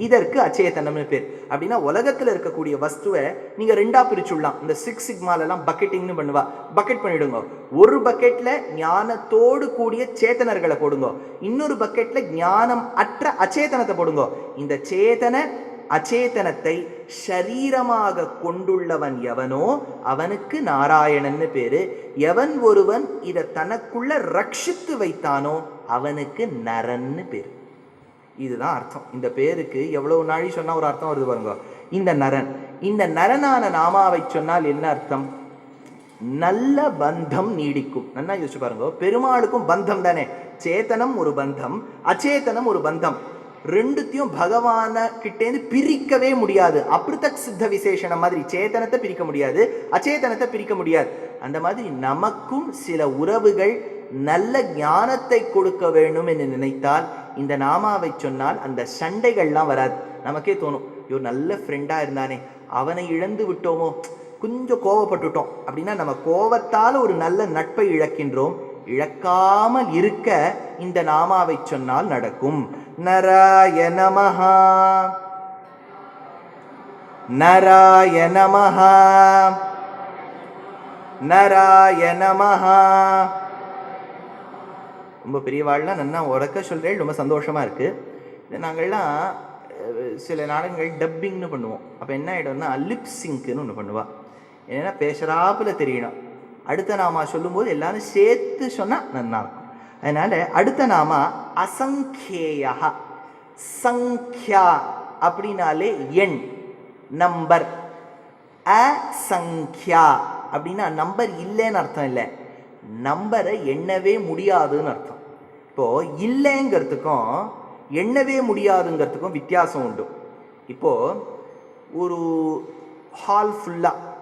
இதற்கு அச்சேதனம்னு பேர். அப்படின்னா உலகத்தில் இருக்கக்கூடிய வஸ்துவை நீங்கள் ரெண்டாக பிரிச்சுடலாம். இந்த 6 சிக்மாலெல்லாம் பக்கெட்டிங்னு பண்ணுவா. பக்கெட் பண்ணிவிடுங்க. ஒரு பக்கெட்டில் ஞானத்தோடு கூடிய சேத்தனர்களை போடுங்க, இன்னொரு பக்கெட்டில் ஞானம் அற்ற அச்சேதனத்தை போடுங்க. இந்த சேதன அச்சேதனத்தை ஷரீரமாக கொண்டுள்ளவன் எவனோ அவனுக்கு நாராயணன்னு பேரு. எவன் ஒருவன் இதை தனக்குள்ள ரட்சித்து வைத்தானோ அவனுக்கு நரன்னு பேரு. இதுதான் அர்த்தம். இந்த பேருக்கு எவ்வளவு நாழி சொன்னா ஒரு அர்த்தம் வருது பாருங்க. இந்த நரன், இந்த நரனான நாமாவை சொன்னால் என்ன அர்த்தம்? நல்ல பந்தம் நீடிக்கும். நல்லா யோசிச்சு பாருங்க. பெருமாளுக்கும் பந்தம் தானே, சேத்தனம் ஒரு பந்தம், அச்சேதனம் ஒரு பந்தம். ரெண்டுத்தையும் பகவான கிட்டேந்து பிரிக்கவே முடியாது. அப்ருதக் சித்த விசேஷனம் மாதிரி சேத்தனத்தை பிரிக்க முடியாது, அச்சேதனத்தை பிரிக்க முடியாது. அந்த மாதிரி நமக்கும் சில உறவுகள் நல்ல ஞானத்தை கொடுக்க வேண்டும் என்று நினைத்தால் இந்த நாமாவை சொன்னால் அந்த சண்டைகள்லாம் வராது. நமக்கே தோணும், இவர் நல்ல ஃப்ரெண்டாக இருந்தானே, அவனை இழந்து விட்டோமோ, கொஞ்சம் கோவப்பட்டுட்டோம் அப்படின்னா நம்ம கோவத்தால் ஒரு நல்ல நட்பை இழக்கின்றோம். இழக்காமல் இருக்க இந்த நாமாவை சொன்னால் நடக்கும். நராய நமஹ, நராய நமஹ, நராய நமஹ. ரொம்ப பெரியவாள்லாம் நன்னா உறக்க சொல்கிறேன், ரொம்ப சந்தோஷமாக இருக்குது. நாங்கள்லாம் சில நாடகங்கள் டப்பிங்னு பண்ணுவோம். அப்போ என்ன ஆகிடும்னா லிப் சிங்க்குன்னு ஒன்று பண்ணுவாள். ஏன்னா பேசுகிறாப்பில் தெரியணும். அடுத்த நாமா சொல்லும்போது எல்லாரும் சேர்த்து சொன்னால் நல்லாயிருக்கும். அதனால் அடுத்த நாமா அசங்கேயா. சங்கியா அப்படின்னாலே எண், நம்பர். அசங்கியா அப்படின்னா நம்பர் இல்லைன்னு அர்த்தம் இல்லை, நம்பரை எண்ணவே முடியாதுன்னு அர்த்தம். இப்போ இல்லைங்கிறதுக்கும் எண்ணவே முடியாதுங்கிறதுக்கும் வித்தியாசம் உண்டு. இப்போ ஒரு ஹால் ஃபுல்லாக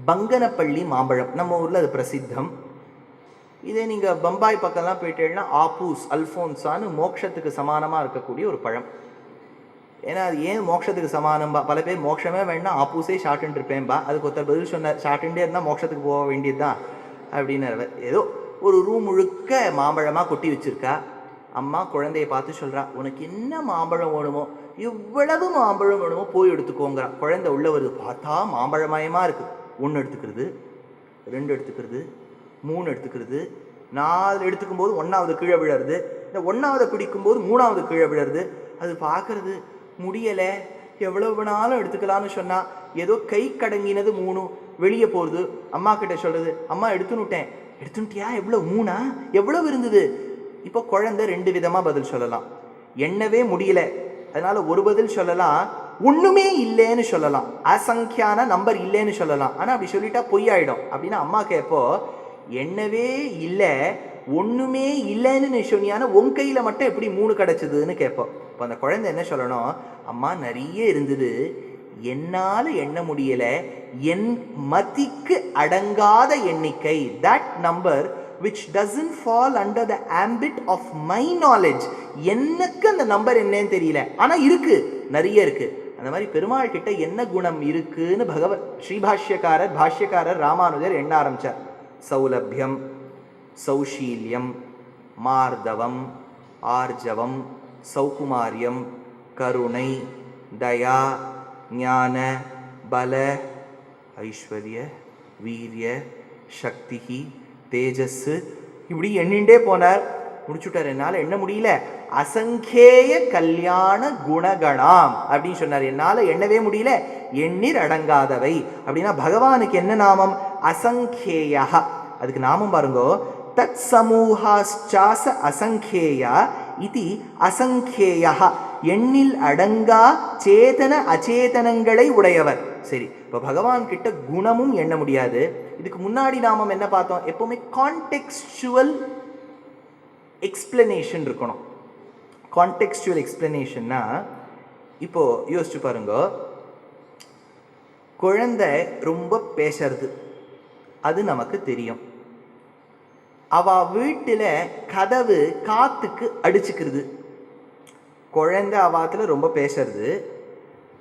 பங்கனப்பள்ளி மாம்பழம், நம்ம ஊரில் அது பிரசித்தம். இதே நீங்கள் பம்பாய் பக்கம்லாம் போயிட்டேன்னா ஆப்பூஸ் அல்ஃபோன்ஸான்னு மோட்சத்துக்கு சமானமாக இருக்கக்கூடிய ஒரு பழம். ஏன்னா அது ஏன் மோட்சத்துக்கு சமானம்பா, பல பேர் மோட்சமே வேணா ஆப்பூஸே ஷார்ட்டுன்னு இருப்பேன்பா. அதுக்கு ஒருத்தர் பதில் சொன்னார், ஷார்ட்டுண்டே இருந்தால் மோட்சத்துக்கு போக வேண்டியது தான் அப்படின்னு. ஏதோ ஒரு ரூம் முழுக்க மாம்பழமாக கொட்டி வச்சுருக்கா. அம்மா குழந்தைய பார்த்து சொல்கிறா, உனக்கு என்ன மாம்பழம் வேணுமோ, எவ்வளவு மாம்பழம் வேணுமோ போய் எடுத்துக்கோங்கிறா. குழந்தை உள்ள வருது, பார்த்தா மாம்பழமயமாக இருக்குது. 1 எடுத்துக்கிறது, 2 எடுத்துக்கிறது, 3 எடுத்துக்கிறது, 4 எடுத்துக்கும் போது 1ஆவது கீழே விழருது. இந்த 1ஆவது பிடிக்கும்போது 3ஆவது கீழே விழருது. அது பார்க்கறது முடியலை, எவ்வளோ வேணாலும் எடுத்துக்கலான்னு சொன்னால் ஏதோ கை கடங்கினது 3 வெளியே போகிறது. அம்மா கிட்ட சொல்கிறது, அம்மா எடுத்துனுட்டேன். எடுத்துட்டியா? எவ்வளோ? 3ஆ? எவ்வளவு இருந்தது? இப்போ குழந்தை 2 விதமாக பதில் சொல்லலாம். எண்ணவே முடியல, அதனால ஒரு பதில் சொல்லலாம், ஒன்றுமே இல்லைன்னு சொல்லலாம், அசங்கியான நம்பர் இல்லைன்னு சொல்லலாம். ஆனால் அப்படி சொல்லிட்டா பொய்யாயிடும். அப்படின்னா அம்மா கேட்போ, எண்ணவே இல்லை, ஒன்றுமே இல்லைன்னு நீ சொன்னியான உன் கையில் மட்டும் எப்படி 3 கிடச்சிதுன்னு கேட்போம். இப்போ அந்த குழந்தை என்ன சொல்லணும், அம்மா நிறைய இருந்தது, என்னால் எண்ண முடியலை, என் மதிக்கு அடங்காத எண்ணிக்கை, that number which doesn't fall under the ambit of my knowledge. எனக்கு அந்த நம்பர் என்னன்னு தெரியல, ஆனால் இருக்கு, நிறைய இருக்கு. அந்த மாதிரி பெருமாள் கிட்ட என்ன குணம் இருக்குன்னு பாஷ்யக்காரர் ராமானுஜர் எண்ண ஆரம்பிச்சார். சௌலபியம், சௌஷீல்யம், மார்தவம், ஆர்ஜவம், சௌகுமாரியம், கருணை, தயா, ஞான, பல, ஐஸ்வர்ய, வீரிய, சக்தி, தேஜஸ், இப்படி எண்ணிண்டே போனார். முடிச்சுட்டார். என்னால் எண்ண முடியல. அசங்கேய கல்யாண குணகணாம் அப்படின்னு சொன்னார். என்னால் எண்ணவே முடியல, எண்ணிர் அடங்காதவை. அப்படின்னா பகவானுக்கு என்ன நாமம்? அசங்கேயா. அதுக்கு நாமம் பாருங்கோ, தத் சமூகாச்சாச அசங்கேயா இது அசங்கேயா, எண்ணில் அடங்கா சேதன அச்சேதனங்களை உடையவர். சரி, இப்போ பகவான் கிட்ட குணமும் எண்ண முடியாது. இதுக்கு முன்னாடி நாமம் என்ன பார்த்தோம்? எப்பவுமே கான்டெக்ஸ்டுவல் எக்ஸ்பிளனேஷன் இருக்கணும். கான்டெக்ஸ்டுவல் எக்ஸ்பிளனேஷன்னா, இப்போ யோசிச்சு பாருங்க, குழந்தை ரொம்ப பேசுறது அது நமக்கு தெரியும். அவ வீட்டில் கதவு காத்துக்கு அடிச்சுக்கிறது. குழந்தை அவாத்துல ரொம்ப பேசுறது,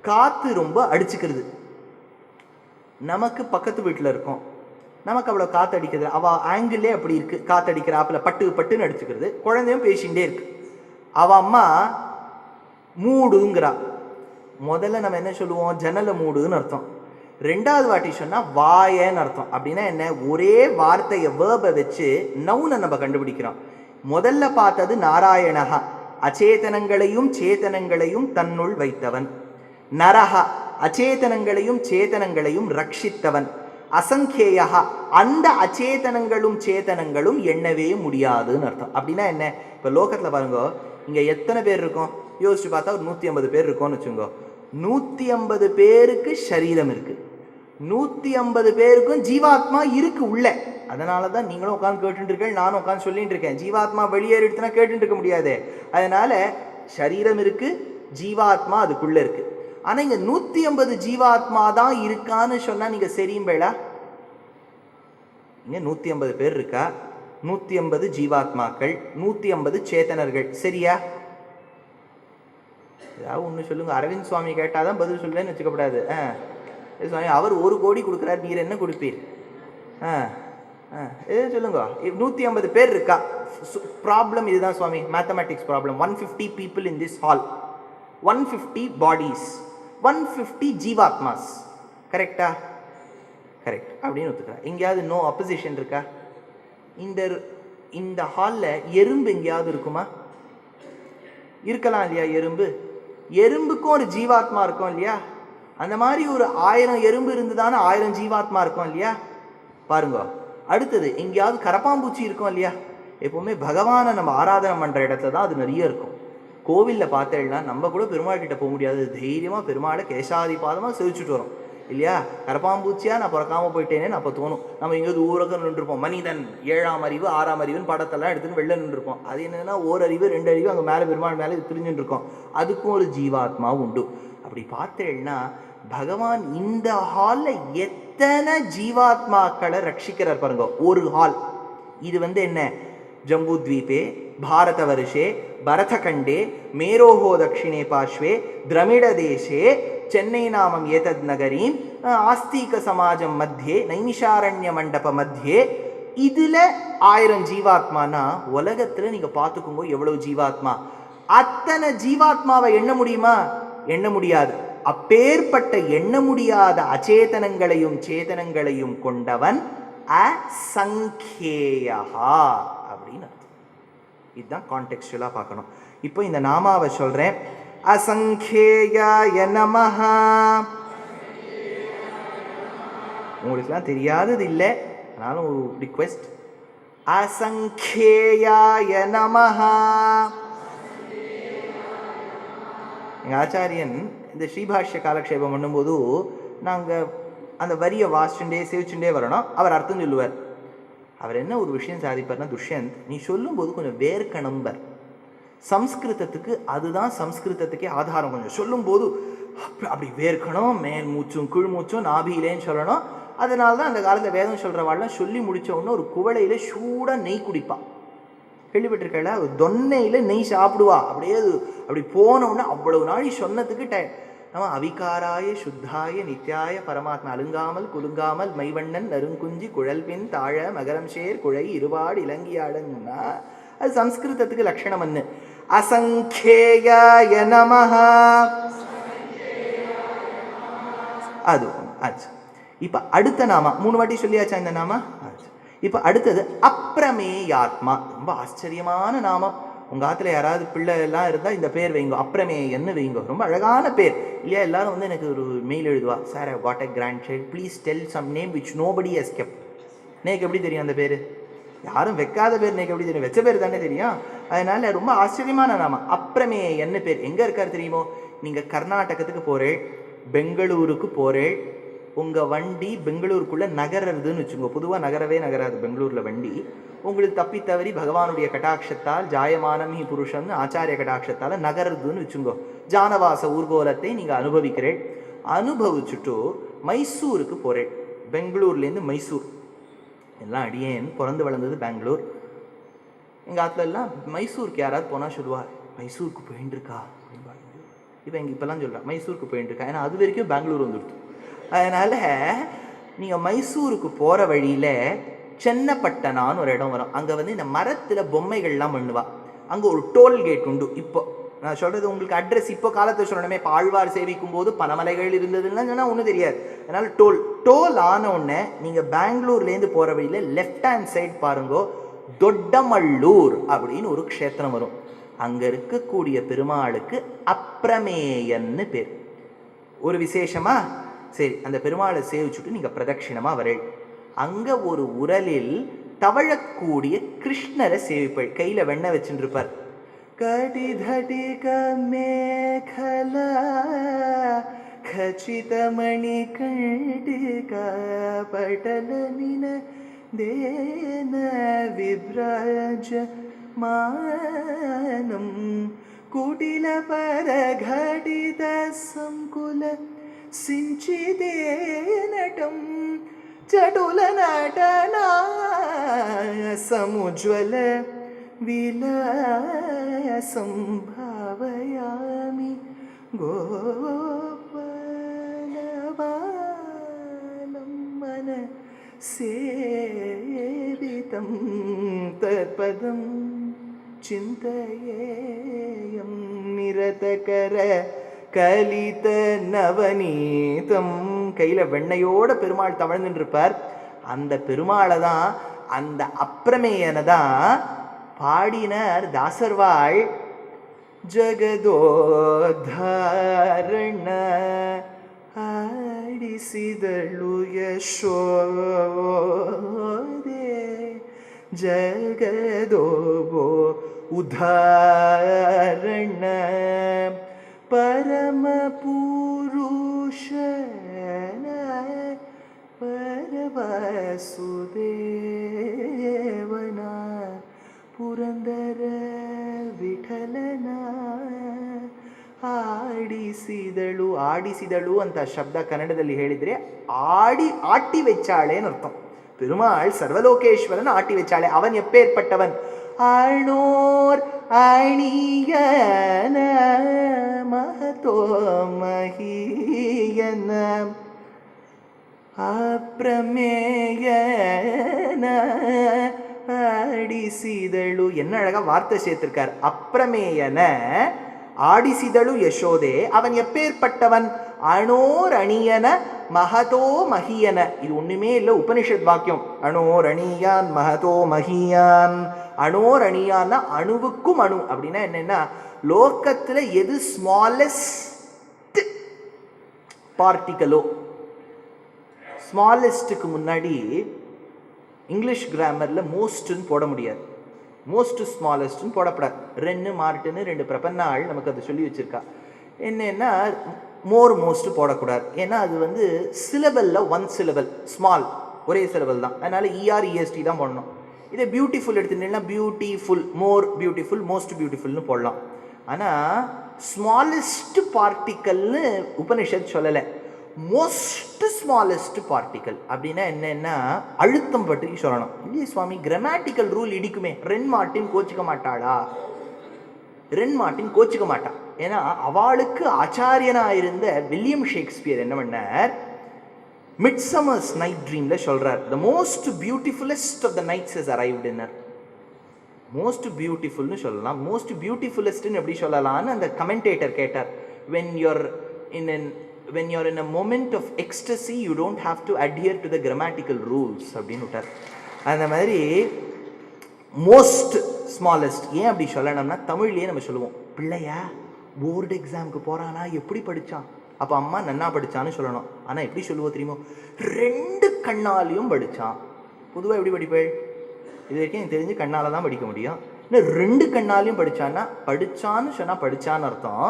காத்து ரொம்ப அடிச்சுக்கிறது. நமக்கு பக்கத்து வீட்டில் இருக்கோம், நமக்கு அவ்வளோ காற்று அடிக்கிறது, அவள் ஆங்கிளே அப்படி இருக்குது, காற்று அடிக்கிற ஆப்பில் பட்டு பட்டுன்னு அடிச்சுக்கிறது. குழந்தையும் பேசிகிட்டே இருக்கு. அவள் அம்மா மூடுங்கிறா. முதல்ல நம்ம என்ன சொல்லுவோம்? ஜன்னலை மூடுன்னு அர்த்தம். 2வது வாட்டி சொன்னால் வாயன்னு அர்த்தம். அப்படின்னா என்ன? ஒரே வார்த்தையை வேர்பை வச்சு நவுனை நம்ம கண்டுபிடிக்கிறோம். முதல்ல பார்த்தது நாராயணஹா, அச்சேதனங்களையும் சேத்தனங்களையும் தன்னுள் வைத்தவன். நரஹா, அச்சேதனங்களையும் சேத்தனங்களையும் ரட்சித்தவன். அசங்கேயா, அந்த அச்சேதனங்களும் சேத்தனங்களும் எண்ணவே முடியாதுன்னு அர்த்தம். அப்படின்னா என்ன? இப்போ லோகத்தில் பாருங்க, இங்கே எத்தனை பேர் இருக்கோம்? யோசிச்சு பார்த்தா ஒரு 150 பேர் இருக்கோம்னு வச்சுக்கோ. 150 பேருக்கு சரீரம் இருக்கு, 150 பேருக்கும் ஜீவாத்மா இருக்கு உள்ள. அதனால தான் நீங்களும் உட்காந்து கேட்டுட்டு இருக்கேன், நானும் உட்காந்து சொல்லிட்டு இருக்கேன். ஜீவாத்மா வெளியேறிடுத்துனா கேட்டுட்டு இருக்க முடியாது. அதனால சரீரம் இருக்கு, ஜீவாத்மா அதுக்குள்ள இருக்கு. ஆனால் இங்கே 150 ஜீவாத்மா தான் இருக்கான்னு சொன்னால் நீங்கள் சரியும்பேளா? இங்கே 150 பேர் இருக்கா, 150 ஜீவாத்மாக்கள், 150 சேத்தனர்கள், சரியா? ஏதாவது ஒன்று சொல்லுங்க. அரவிந்த் சுவாமி கேட்டால் தான் பதில் சொல்லுன்னு வச்சுக்கப்படாது. சுவாமி அவர் 1 கோடி கொடுக்குறார், நீர் என்ன கொடுப்பீர்? எது சொல்லுங்க. 150 பேர் இருக்கா. ப்ராப்ளம் இதுதான் சுவாமி, mathematics problem. 150 people in this hall, 150 bodies, 150 ஜீவாத்மாஸ். கரெக்டா? கரெக்ட் அப்படின்னு ஒத்துக்கிறேன். எங்கேயாவது நோ அப்போசிஷன் இருக்கா? இந்த ஹாலில் எறும்பு எங்கேயாவது இருக்குமா? இருக்கலாம் இல்லையா? எறும்புக்கும் ஒரு ஜீவாத்மா இருக்கும் இல்லையா? அந்த மாதிரி ஒரு 1000 எறும்பு இருந்துதானே 1000 ஜீவாத்மா இருக்கும் இல்லையா? பாருங்க. அடுத்தது எங்கேயாவது கரப்பாம்பூச்சி இருக்கும் இல்லையா? எப்பவுமே பகவானை நம்ம ஆராதனை பண்ணுற இடத்துல தான் அது நிறைய இருக்கும். கோவிலில் பார்த்தேன்னா நம்ம கூட பெருமாள் கிட்ட போக முடியாது, தைரியமாக பெருமாளை கேசாதிபாதமாக சேவிச்சுட்டு வரோம் இல்லையா. கரப்பாம்பூச்சியாக நான் பிறக்காமல் போயிட்டேனேன்னு அப்போ தோணும். நம்ம எங்கேயாவது ஊரகம் நின்றுருப்போம், மனிதன் 7ஆம் அறிவு 6ஆம் அறிவுன்னு படத்தெல்லாம் எடுத்துன்னு வெளில நின்றுருப்போம். அது என்னென்னா ஓரறிவு 2 அறிவு அங்கே மேலே பெருமாள் மேலே திரிஞ்சுட்டு இருக்கோம். அதுக்கும் ஒரு ஜீவாத்மா உண்டு. அப்படி பார்த்தேன்னா பகவான் இந்த ஹாலில் எத்தனை ஜீவாத்மாக்களை ரட்சிக்கிறார் பாருங்க. ஒரு ஹால் இது என்ன, ஜம்பூத்வீபே, பாரத வருஷே, பரதகண்டே, மேரோஹோ தட்சிணே பார்ஷ்வே, திரமிட தேசே, சென்னை நாமம் ஏதத் நகரீம், ஆஸ்தீக சமாஜம் மத்தியே, நைமிஷாரண்ய மண்டப மத்தியே. இதுல 1000 ஜீவாத்மானா உலகத்துல நீங்க பார்த்துக்கோங்க எவ்வளவு ஜீவாத்மா. அத்தனை ஜீவாத்மாவை எண்ண முடியுமா? எண்ண முடியாது. அப்பேற்பட்ட எண்ண முடியாத அச்சேதனங்களையும் சேதனங்களையும் கொண்டவன் அசங்கேயா அப்படின்னு அர்த்தம். இதுதான் கான்டெக்ஸ்டுவலா பார்க்கணும். இப்போ இந்த நாமாவை சொல்றேன். அசங்கேயாய நமஹ. உங்களுக்குலாம் தெரியாதது இல்லை, ஆனாலும் ஒரு ரிக்வெஸ்ட். அசங்கேயாய நமஹ. எங்கள் ஆச்சாரியன் இந்த ஸ்ரீபாஷ்ய காலக்ஷேபம் பண்ணும்போது நாங்கள் அந்த வரியை வாசிச்சுட்டே சேவிச்சுட்டே வரணும். அவர் அர்த்தம் சொல்லுவார். அவர் என்ன ஒரு விஷயம் சாதிப்பார்னா, துஷ்யந்த் நீ சொல்லும்போது கொஞ்சம் வேர்க்கணம்பர். சம்ஸ்கிருதத்துக்கு அதுதான் சம்ஸ்கிருதத்துக்கே ஆதாரம். கொஞ்சம் சொல்லும்போது அப்படி வேர்க்கணும், மேல் மூச்சும் கீழ் மூச்சும் நாபியிலேன்னு சொல்லணும். அதனால தான் அந்த காலத்தில் வேதம் சொல்கிறவாள்லாம் சொல்லி முடித்த உடனே ஒரு குவளையில் சூடாக நெய் குடிப்பாள். கேள்விப்பட்டிருக்கல, தொன்னையில் நெய் சாப்பிடுவா. அப்படியே அது அப்படி போன உடனே அவ்வளவு நாளி சொன்னதுக்கு நம்ம அவிகாராய சுத்தாய நித்யாய பரமாத்மா, அழுங்காமல் குலுங்காமல் மைவண்ணன் நறுங்குஞ்சி குழல்பின் தாழ மகரம் சேர் குழை இருவாடு இலங்கியாடுன்னா அது சம்ஸ்கிருதத்துக்கு லட்சணம். என்ன அசங்கேயாய நமஹ. அது ஆச்சு. இப்ப அடுத்த நாமா 3 வாட்டி சொல்லியாச்சா இந்த நாமா? இப்ப அடுத்தது அப்ரமேயாத்மா. ரொம்ப ஆச்சரியமான நாமம். உங்க ஆத்துல யாராவது பிள்ளை எல்லாம் இருந்தா இந்த பேர் வைங்க, அப்ரமேயன்னு வைங்க. ரொம்ப அழகான பேர் இல்லையா? எல்லாரும் எனக்கு ஒரு மெயில் எழுதுவா, sir I got a grandchild, please tell some name which nobody has kept. எனக்கு எப்படி தெரியும் அந்த பேர்? யாரும் வைக்காத பேர் எனக்கு எப்படி தெரியும்? வச்ச பேர் தானே தெரியும். அதனால ரொம்ப ஆச்சரியமான நாம அப்ரமேயன்னு பேர். எங்க இருக்காரு தெரியுமோ? நீங்க கர்நாடகத்துக்கு போறேன், பெங்களூருக்கு போறேன், உங்கள் வண்டி பெங்களூருக்குள்ளே நகர்றதுன்னு வச்சுக்கோங்க. பொதுவாக நகரவே நகராது பெங்களூரில் வண்டி. உங்களுக்கு தப்பி தவறி பகவானுடைய கடாட்சத்தால் ஜாயமானமி புருஷம்னு ஆச்சாரிய கடாட்சத்தால் நகருதுன்னு வச்சுங்கோ. ஜானவாச ஊர்கோலத்தை நீங்கள் அனுபவிக்கிறேன். அனுபவிச்சுட்டு மைசூருக்கு போகிறேன். பெங்களூர்லேருந்து மைசூர். எல்லாம் அடியேன் பிறந்து வளர்ந்தது பெங்களூர். எங்கள் ஆத்துல எல்லாம் மைசூருக்கு யாராவது போனால் சொல்லுவார், மைசூருக்கு போயின்ட்டுருக்கா. இப்போ எங்கள் இப்போல்லாம் சொல்கிறேன் மைசூருக்கு போயின்ட்டுருக்கா. ஏன்னா அது வரைக்கும் பெங்களூர் வந்துடுது. அதனால் நீங்கள் மைசூருக்கு போகிற வழியில் சென்னப்பட்டனான்னு ஒரு இடம் வரும். அங்கே இந்த மரத்தில் பொம்மைகள்லாம் பண்ணுவா. அங்கே ஒரு டோல்கேட் உண்டு. இப்போ நான் சொல்கிறது உங்களுக்கு அட்ரஸ் இப்போ காலத்தை சொல்லணுமே. இப்போ ஆழ்வார் சேவிக்கும் போது பனமலைகள் இருந்ததுன்னா சொன்னால் ஒன்றும் தெரியாது. அதனால் டோல் ஆன உடனே நீங்கள் பெங்களூர்லேருந்து போகிற வழியில் லெஃப்ட் ஹேண்ட் சைட் பாருங்கோ, தொட்டமல்லூர் அப்படின்னு ஒரு க்ஷேத்திரம் வரும். அங்கே இருக்கக்கூடிய பெருமாளுக்கு அப்ரமேயன்னு பேர். ஒரு விசேஷமா சரி, அந்த பெருமாளை சேவிச்சுட்டு நீங்கள் பிரதட்சிணமாக வரேள். அங்கே ஒரு உரலில் தவழக்கூடிய கிருஷ்ணரை சேவிப்பள். கையில் வெண்ணெய் வச்சுட்டு இருப்பார். கடிதடிக மேகல கச்சிதமணி கண்டிக படலனின தேன விப்ராஜ மானம் குடில பரகடித சங்குல சிஞ்சிதே நடம் ಚಟುಲ ನಟನ ಸಮುಜ್ವಲ ವಿಲಾಸಂ ಭಾವಯಾಮಿ ಗೋಪಾಲಬಾಲಂ ಮನ ಸೇವಿತಂ ತತ್ಪದಂ ಚಿಂತಯೇಯಂ ನಿರತಕರ கலித நவநீதம். கையில் வெண்ணையோட பெருமாள் தவழ்ந்துட்டு இருப்பார். அந்த பெருமாளை தான், அந்த அப்ரமேயனை தான் பாடினார் தாசர்வாள். ஜகதோத்தாரண ஆடிசிதಳು ಯಶೋದೆ ಜಗದೋಬೋ உதாரண பரம புருஷ ಪರವಸುದೇವನ ಪುರಂದರ ವಿಠಲನ ಆಡಿಸಿದಳು. ಆಡಿಸಿದಳು ಅಂತ ಶಬ್ದ ಕನ್ನಡದಲ್ಲಿ ಹೇಳಿದರೆ ಆಟಿ ವೆಚ್ಚಾಳೆ ಅರ್ಥ. பெருமாள் சர்வலோகேஸ்வரன் ஆட்டி வச்சாளே, அவன் எப்பேற்பட்டவன்? ஆணோர் அணியன மகதோ மகியன அப்ரமேயன ஆடிசிதழு. என்ன அழகா வார்த்தை சேர்த்திருக்கார். அப்ரமேயன ஆடிசிதழு யசோதே, அவன் எப்பேற்பட்டவன்? அணோர் அணியன மகதோ மகியன. இது ஒண்ணுமே இல்லை, உபனிஷத் வாக்கியம். அணோர் அணியான் மகதோ மகியான். அணோர் அணியான்னா அணுவுக்கும் அணு. அப்படின்னா என்னன்னா, லோகத்துல எது ஸ்மாலஸ்ட் பார்ட்டிக்கலோ, ஸ்மாலஸ்டுக்கு முன்னாடி இங்கிலீஷ் கிராமர்ல மோஸ்ட்னு போட முடியாது, மோஸ்ட் ஸ்மாலஸ்ட்னு போடப்படாது. ரெண்டு மார்ட்டுன்னு ரெண்டு பிரபன்னாள் நமக்கு அதை சொல்லி வச்சிருக்கா. என்னன்னா மோர் மோஸ்ட் போடக்கூடாது. ஏன்னா அது வந்து சிலபல்ல ஒன் சிலபல், ஸ்மால் ஒரே சிலபல் தான். அதனால ER EST தான் போடணும். இதே பியூட்டிஃபுல் எடுத்துட்டீங்கன்னா பியூட்டிஃபுல், மோர் பியூட்டிஃபுல், மோஸ்ட் பியூட்டிஃபுல்னு போடலாம். ஆனால் ஸ்மாலஸ்ட் பார்ட்டிக்கல்னு உபனிஷத் சொல்லலை, மோஸ்ட் ஸ்மாலஸ்ட் பார்ட்டிக்கல். அப்படின்னா என்னன்னா அழுத்தம் பற்றி சொல்லணும். இல்லையே சுவாமி, கிராமட்டிக்கல் ரூல் இடிக்குமே. ரென் மார்ட்டின் கோச்சிக்க மாட்டாளா? ரென் மார்ட்டின் கோச்சிக்க மாட்டான். ஏன்னா அவளுக்கு ஆச்சாரியனா இருந்த வில்லியம் ஷேக்ஸ்பியர் என்ன பண்ணார், மிட்சமர்ஸ் நைட் ட்ரீம்ல சொல்றார், the most beautifulest of the nights has arrived in her. Most பியூட்டிஃபுல்னு சொல்லலாம், மோஸ்ட் பியூட்டிஃபுல்லஸ்ட்னு எப்படி சொல்லலாம்னு அந்த கமெண்டேட்டர் கேட்டார். when you're in a moment of ecstasy you don't have to adhere to the grammatical rules அப்படின்னு விட்டார். அந்த மாதிரி மோஸ்ட் ஸ்மாலஸ்ட் ஏன் அப்படி சொல்லணும்னா, தமிழ்லேயே நம்ம சொல்லுவோம், பிள்ளையா போர்டு எக்ஸாமுக்கு போகிறானா எப்படி படித்தான், அப்போ அம்மா நன்னா படித்தான்னு சொல்லணும். ஆனால் எப்படி சொல்லுவோம் தெரியுமோ, ரெண்டு கண்ணாலையும் படித்தான். பொதுவாக எப்படி படிப்பேள்? இது வரைக்கும் எனக்கு தெரிஞ்சு கண்ணால் தான் படிக்க முடியும். இன்னும் ரெண்டு கண்ணாலையும் படித்தான்னா, படித்தான்னு சொன்னால் படித்தான்னு அர்த்தம்.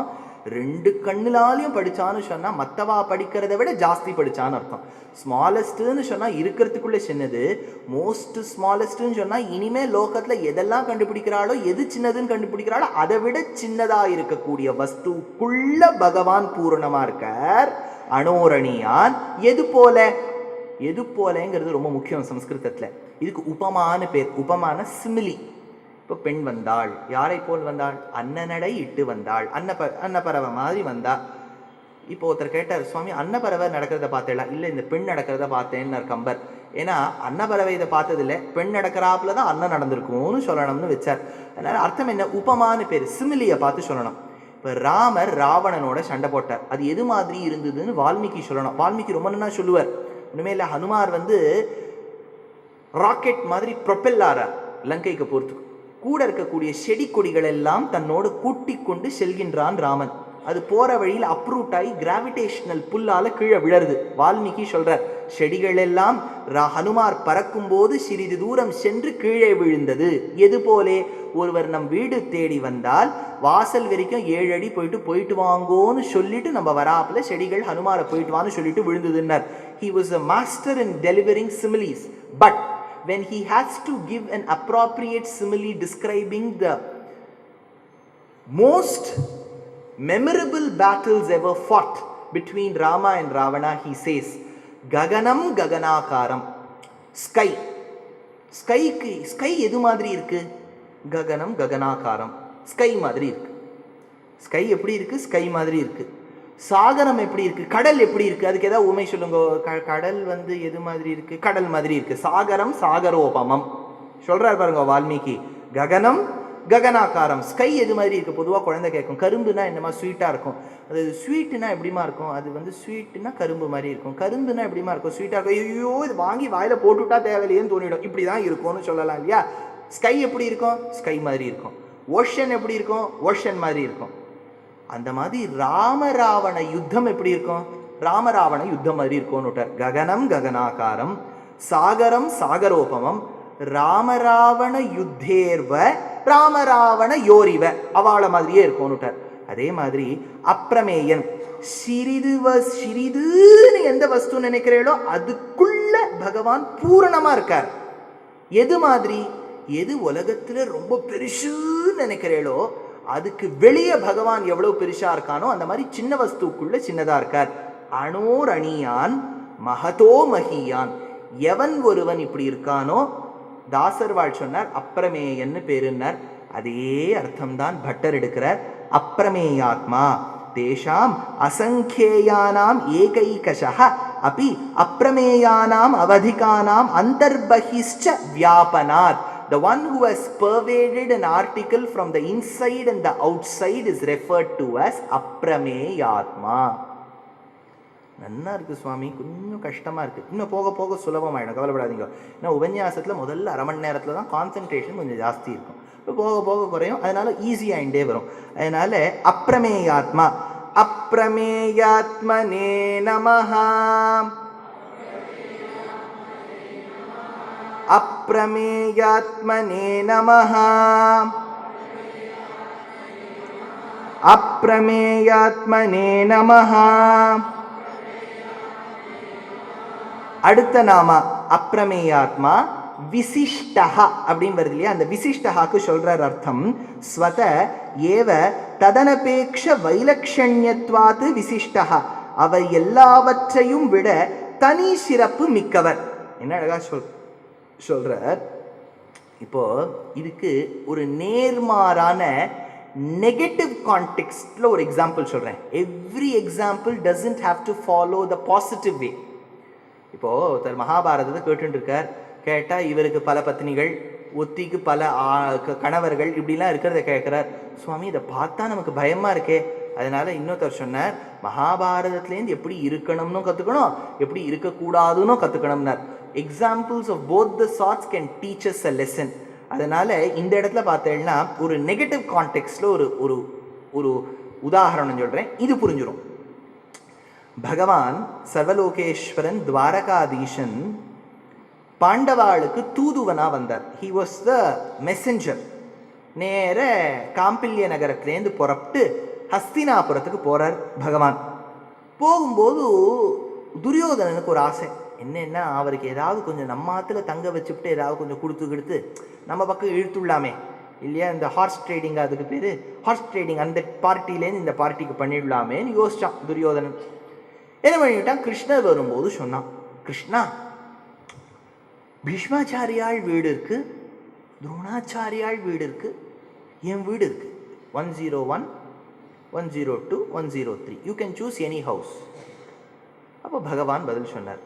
ரெண்டு கண்ணுலாலையும் படித்தான்னு சொன்னால் மற்றவா படிக்கிறத விட ஜாஸ்தி படித்தான்னு அர்த்தம். ஸ்மாலஸ்ட்டுன்னு சொன்னால் இருக்கிறதுக்குள்ளே சின்னது, மோஸ்ட் ஸ்மாலஸ்ட்டுன்னு சொன்னால் இனிமேல் லோகத்தில் எதெல்லாம் கண்டுபிடிக்கிறாளோ, எது சின்னதுன்னு கண்டுபிடிக்கிறாளோ அதை விட சின்னதாக இருக்கக்கூடிய வஸ்துக்குள்ள பகவான் பூரணமாக இருக்கார். அனோரணியான். எது போல? எது போலங்கிறது ரொம்ப முக்கியம் சம்ஸ்கிருதத்தில். இதுக்கு உபமான பேர். உபமான சிமிலி. இப்போ பெண் வந்தாள், யாரை போல் வந்தாள்? அன்னநடை இட்டு வந்தாள், அன்னப்பறவை மாதிரி வந்தா. இப்போ ஒருத்தர் கேட்டார், சுவாமி அன்னப்பறவை நடக்கிறத பார்த்தேடா? இல்லை, இந்த பெண் நடக்கிறத பார்த்தேன்னார் கம்பர். ஏன்னா அன்னப்பறவை இதை பார்த்ததில்லை, பெண் நடக்கிறாப்புல தான் அன்னம் நடந்திருக்கும்னு சொல்லணும்னு வச்சார். அதனால அர்த்தம் என்ன? உபமான பேர், சிமிலியை பார்த்து சொல்லணும். இப்போ ராமர் ராவணனோட சண்டை போட்டார், அது எது மாதிரி இருந்ததுன்னு வால்மீகி சொல்லணும். வால்மீகி ரொம்ப நல்லா சொல்லுவார். ஒன்றுமே இல்லை, ஹனுமார் வந்து ராக்கெட் மாதிரி ப்ரொப்பெல் ஆறார் லங்கைக்கு போகிறதுக்கு. கூட இருக்கக்கூடிய செடி கொடிகள் எல்லாம் தன்னோடு கூட்டி கொண்டு செல்கின்றான் ராமன். அது போற வழியில் அப்ரூட் ஆகி கிராவிடேஷனல் புல்லால கீழே விழருது. வால்மீகி சொல்றார், செடிகள் எல்லாம் ஹனுமார் பறக்கும் போது சிறிது தூரம் சென்று கீழே விழுந்தது. எது போலே? ஒருவர் நம் வீடு தேடி வந்தால் வாசல் வரைக்கும் 7 அடி போயிட்டு வாங்கோன்னு சொல்லிட்டு நம்ம வராப்புல செடிகள் ஹனுமாரை போயிட்டு வான்னு சொல்லிட்டு விழுந்ததுன்னார். He was a master in delivering similes, but when he has to give an appropriate simile describing the most memorable battles ever fought between Rama and Ravana, he says, Gaganam Gaganakaram. Sky. Sky எது மாதிரி இருக்கு? ககனம் ககனாகாரம். Sky மாதிரி இருக்கு. Sky எப்படி இருக்கு? Sky மாதிரி இருக்கு. சாகரம் எப்படி இருக்கு? கடல் எப்படி இருக்கு? அதுக்கு ஏதாவது உண்மை சொல்லுங்க. கடல் வந்து எது மாதிரி இருக்கு? கடல் மாதிரி இருக்கு. சாகரம் சாகரோபமம் சொல்றாரு பாருங்க வால்மீகி. ககனம் ககனாகாரம். ஸ்கை எது மாதிரி இருக்கு? பொதுவாக குழந்தை கேட்கும், கரும்புனா என்னமா ஸ்வீட்டா இருக்கும். அது ஸ்வீட்டுனா எப்படிமா இருக்கும்? அது வந்து ஸ்வீட்டுனா கரும்பு மாதிரி இருக்கும். கரும்புனா எப்படிமா இருக்கும்? ஸ்வீட்டா இருக்கும். ஐயோ, இது வாங்கி வாயில போட்டுவிட்டா தேவையில்லையேன்னு தோணிடும். இப்படிதான் இருக்கும்னு சொல்லலாம் இல்லையா? ஸ்கை எப்படி இருக்கும்? ஸ்கை மாதிரி இருக்கும். ஓஷன் எப்படி இருக்கும்? ஓஷன் மாதிரி இருக்கும். அந்த மாதிரி ராமராவண யுத்தம் எப்படி இருக்கும்? ராமராவண யுத்தம் மாதிரி இருக்கும்னு. ககனம் ககனாகாரம், சாகரம் சாகரோபமம், ராமராவண யுத்தேர்வ ராமராவண யோரிவ அவளை மாதிரியே இருக்கும்னுட்டார். அதே மாதிரி அப்பிரமேயன், சிறிதுன்னு எந்த வஸ்து நினைக்கிறீங்களோ அதுக்குள்ள பகவான் பூரணமா இருக்கார். எது மாதிரி? எது உலகத்துல ரொம்ப பெருசுன்னு நினைக்கிறீங்களோ அதுக்கு வெளியே பகவான் எவ்வளவு பெருசா இருக்கானோ அந்த மாதிரி சின்ன வஸ்துக்குள்ள சின்னதா இருக்கார். அணோர் அணியான் மகதோ மகியான், எவன் ஒருவன் இப்படி இருக்கானோ தாசர்வாள் சொன்னார் அப்பிரமேயன்னு பேருன்னார். அதே அர்த்தம்தான் பட்டர் எடுக்கிறார். அப்பிரமேயாத்மா தேஷாம் அசங்கேயானாம் ஏகைகஷஹ அபி அப்பிரமேயானாம் அவதிகானாம் அந்தர்பஹிஷ்ச வியாபனாத். The one who has pervaded an article from the inside and the outside is referred to as அப்பிரமேயாத்மா. நல்லா இருக்குது சுவாமி, கொஞ்சம் கஷ்டமாக இருக்குது, இன்னும் போக போக சுலபமாயிடும், கவலைப்படாதீங்க. ஏன்னா உபன்யாசத்தில் முதல்ல அரை மணி நேரத்தில் தான் கான்சன்ட்ரேஷன் கொஞ்சம் ஜாஸ்தி இருக்கும், இப்போ போக போக குறையும், அதனால ஈஸியாகிட்டே வரும். அதனால அப்பிரமேயாத்மா. அப்பிரமேயாத்மனே நமஹ, அப்பிரமேயாத்மனே நமஹ, அப்பிரமேயாத்மனே நமஹ. அடுத்த நாம அப்பிரமேயாத்மா விசிஷ்டஹா அப்படின்னு வருது இல்லையா, அந்த விசிஷ்டஹாக்கு சொல்றார் அர்த்தம் ஸ்வத ஏவ ததனபேக்ஷ வைலக்ஷண்யத்வாத்து விசிஷ்டஹா, அவர் எல்லாவற்றையும் விட தனி சிறப்பு மிக்கவர். என்ன அழகா சொல்றார். இப்போ இதுக்கு ஒரு நேர்மாறான நெகட்டிவ் கான்டெக்ஸ்ட்ல ஒரு எக்ஸாம்பிள் சொல்றேன். Every example doesn't have to follow the positive way. இப்போ ஒருத்தர் மகாபாரதத்தை கேட்டுட்டு இருக்கார், கேட்டா இவருக்கு பல பத்னிகள், ஒத்திக்கு பல கணவர்கள், இப்படிலாம் இருக்கிறத கேட்கிறார். சுவாமி இதை பார்த்தா நமக்கு பயமா இருக்கே. அதனால இன்னொருத்தர் சொன்னார், மகாபாரதத்துலேருந்து எப்படி இருக்கணும்னு கற்றுக்கணும், எப்படி இருக்கக்கூடாதுன்னு கற்றுக்கணும்னார். Examples of both the charts can teach us a lesson. அதனால இந்த இடத்துல பார்த்தேன்னா ஒரு நெகட்டிவ் கான்டெக்ட்ல ஒரு ஒரு உதாரணம் சொல்கிறேன், இது புரிஞ்சிடும். பகவான் சர்வலோகேஸ்வரன் துவாரகாதீசன் பாண்டவாளுக்கு தூதுவனா வந்தார். He was the messenger. நேர காம்பில்ய நகரத்திலேருந்து புறப்பட்டு ஹஸ்தினாபுரத்துக்கு போறார் பகவான். போகும்போது துரியோதனனுக்கு ஒரு ஆசை, என்னன்னா அவருக்கு ஏதாவது கொஞ்சம் நம்ம ஆத்துல தங்க வச்சுட்டு ஏதாவது கொஞ்சம் கொடுத்து நம்ம பக்கம் இழுத்துள்ளாமே இல்லையா, இந்த ஹார்ஸ் ட்ரேடிங், அதுக்கு பேர் ஹார்ஸ் ட்ரேடிங், அந்த பார்ட்டிலேருந்து இந்த பார்ட்டிக்கு பண்ணிடலாமேன்னு யோசிச்சான் துரியோதனன். என்ன பண்ணிவிட்டான், கிருஷ்ணர் வரும்போது சொன்னான், கிருஷ்ணா பீஷ்மாச்சாரியாள் வீடு இருக்கு, துரோணாச்சாரியாள் வீடு இருக்கு, என் வீடு இருக்கு, 101, 102, 103, you can choose any house. அப்போ பகவான் பதில் சொன்னார்,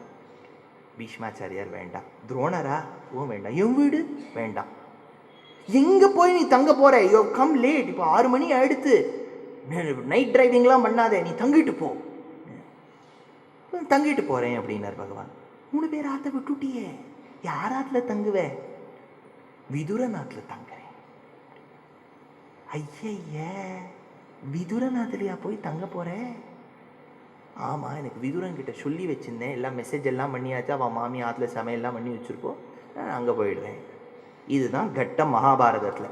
பீஷ்மாச்சாரியார் வேண்டாம், துரோணரா ஓ வேண்டாம், என் வீடு வேண்டாம். எங்க போய் நீ தங்க போற, யூ கம் லேட், இப்போ 6 மணி ஆயிடுத்து, நைட் டிரைவிங்லாம் பண்ணாதே, நீ தங்கிட்டு போ. தங்கிட்டு போறேன் அப்படின்னார் பகவான். 3 பேர் ஆத்த விட்டுட்டியே, யார் ஆத்துல தங்குவே? விதுரநாத்துல தங்குறேன். ஐய விதுரநாத்திலையா போய் தங்க போற? ஆமா, எனக்கு விதுரன் கிட்ட சொல்லி வச்சிருந்தேன், எல்லாம் மெசேஜ் எல்லாம் பண்ணியாச்சு, அவன் மாமி ஆத்துல சமையல்லாம் பண்ணி வச்சிருப்போம், நான் அங்க போயிடுவேன். இதுதான் கட்டம் மகாபாரதத்துல.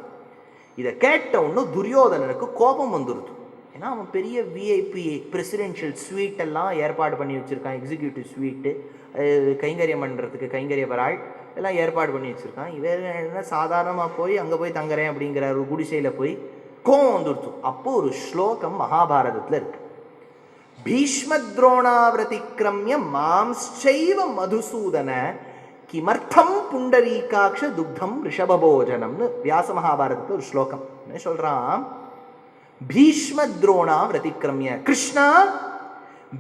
இதை கேட்ட ஒன்னும் துரியோதனனுக்கு கோபம் வந்துருது. ஏன்னா அவன் பெரிய விஐபி பிரசிடென்ஷியல் ஸ்வீட் எல்லாம் ஏற்பாடு பண்ணி வச்சுருக்கான், எக்ஸிக்யூட்டிவ் ஸ்வீட்டு, கைங்கரியம் பண்ணுறதுக்கு கைங்கரியவராள் எல்லாம் ஏற்பாடு பண்ணி வச்சுருக்கான். இவர் என்ன சாதாரணமாக போய் அங்கே போய் தங்குறேன் அப்படிங்கிற ஒரு குடிசையில் போய் கோபம் வந்துடுச்சு. அப்போ ஒரு ஸ்லோகம் மகாபாரதத்தில் இருக்கு, பீஷ்மத்ரோணாவிரதிக்ரமிய மாம்சைவ மதுசூதன கிமர்த்தம் புண்டரீகாட்ச துக்தம் ரிஷபபோஜனம்னு வியாச மகாபாரதத்தில் ஒரு ஸ்லோகம். என்ன சொல்கிறான், பீஷ்மத்ரோணா விரதிக்ரமிய, கிருஷ்ணா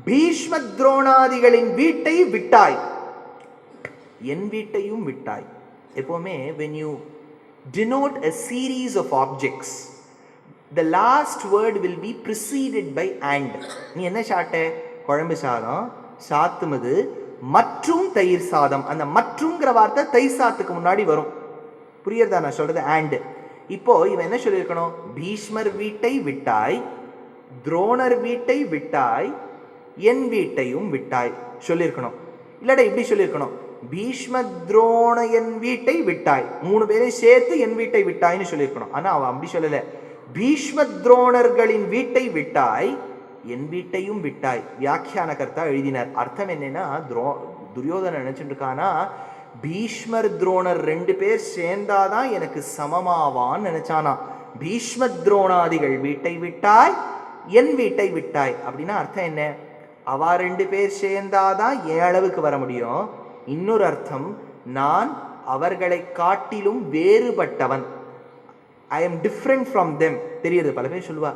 பீஷ்மத்ரோணாதிகளின் வீட்டை விட்டாய், என் வீட்டையும் விட்டாய். எப்பவுமே when you denote a series of objects, the last word will be preceded by and. நீ என்ன சாப்பிட்ட? குழம்பு சாதம், சாத்துமது மற்றும் தயிர் சாதம். அந்த மற்றும்ங்கிற வார்த்தை தயிர் சாதத்துக்கு முன்னாடி வரும். புரியுறதா நான் சொல்றது? and. இப்போ இவன் என்ன சொல்லியிருக்கணும், பீஷ்மர் வீட்டை விட்டாய், துரோணர் வீட்டை விட்டாய், என் வீட்டையும் விட்டாய் சொல்லியிருக்கணும். இல்லடா இப்படி சொல்லியிருக்கணும், பீஷ்ம துரோண என் வீட்டை விட்டாய், 3 பேரையும் சேர்த்து என் வீட்டை விட்டாய்னு சொல்லியிருக்கணும். ஆனா அவன் அப்படி சொல்லல, பீஷ்ம துரோணர்களின் வீட்டை விட்டாய், என் வீட்டையும் விட்டாய். வியாக்கியானகர்த்தா எழுதினார். அர்த்தம் என்னன்னா, துரியோதனன் நினைச்சுட்டு இருக்கானா, பீஷ்மர் துரோணர் 2 பேர் சேர்ந்தாதான் எனக்கு சமமாவான்னு நினைச்சானா. பீஷ்ம துரோணாதிகள் வீட்டை விட்டாய், என் வீட்டை விட்டாய் அப்படின்னா அர்த்தம் என்ன? அவா 2 பேர் சேர்ந்தாதான் என் அளவுக்கு வர முடியும். இன்னொரு அர்த்தம், நான் அவர்களை காட்டிலும் வேறுபட்டவன். I am different from them. தெரியுது, பல பேர் சொல்லுவா,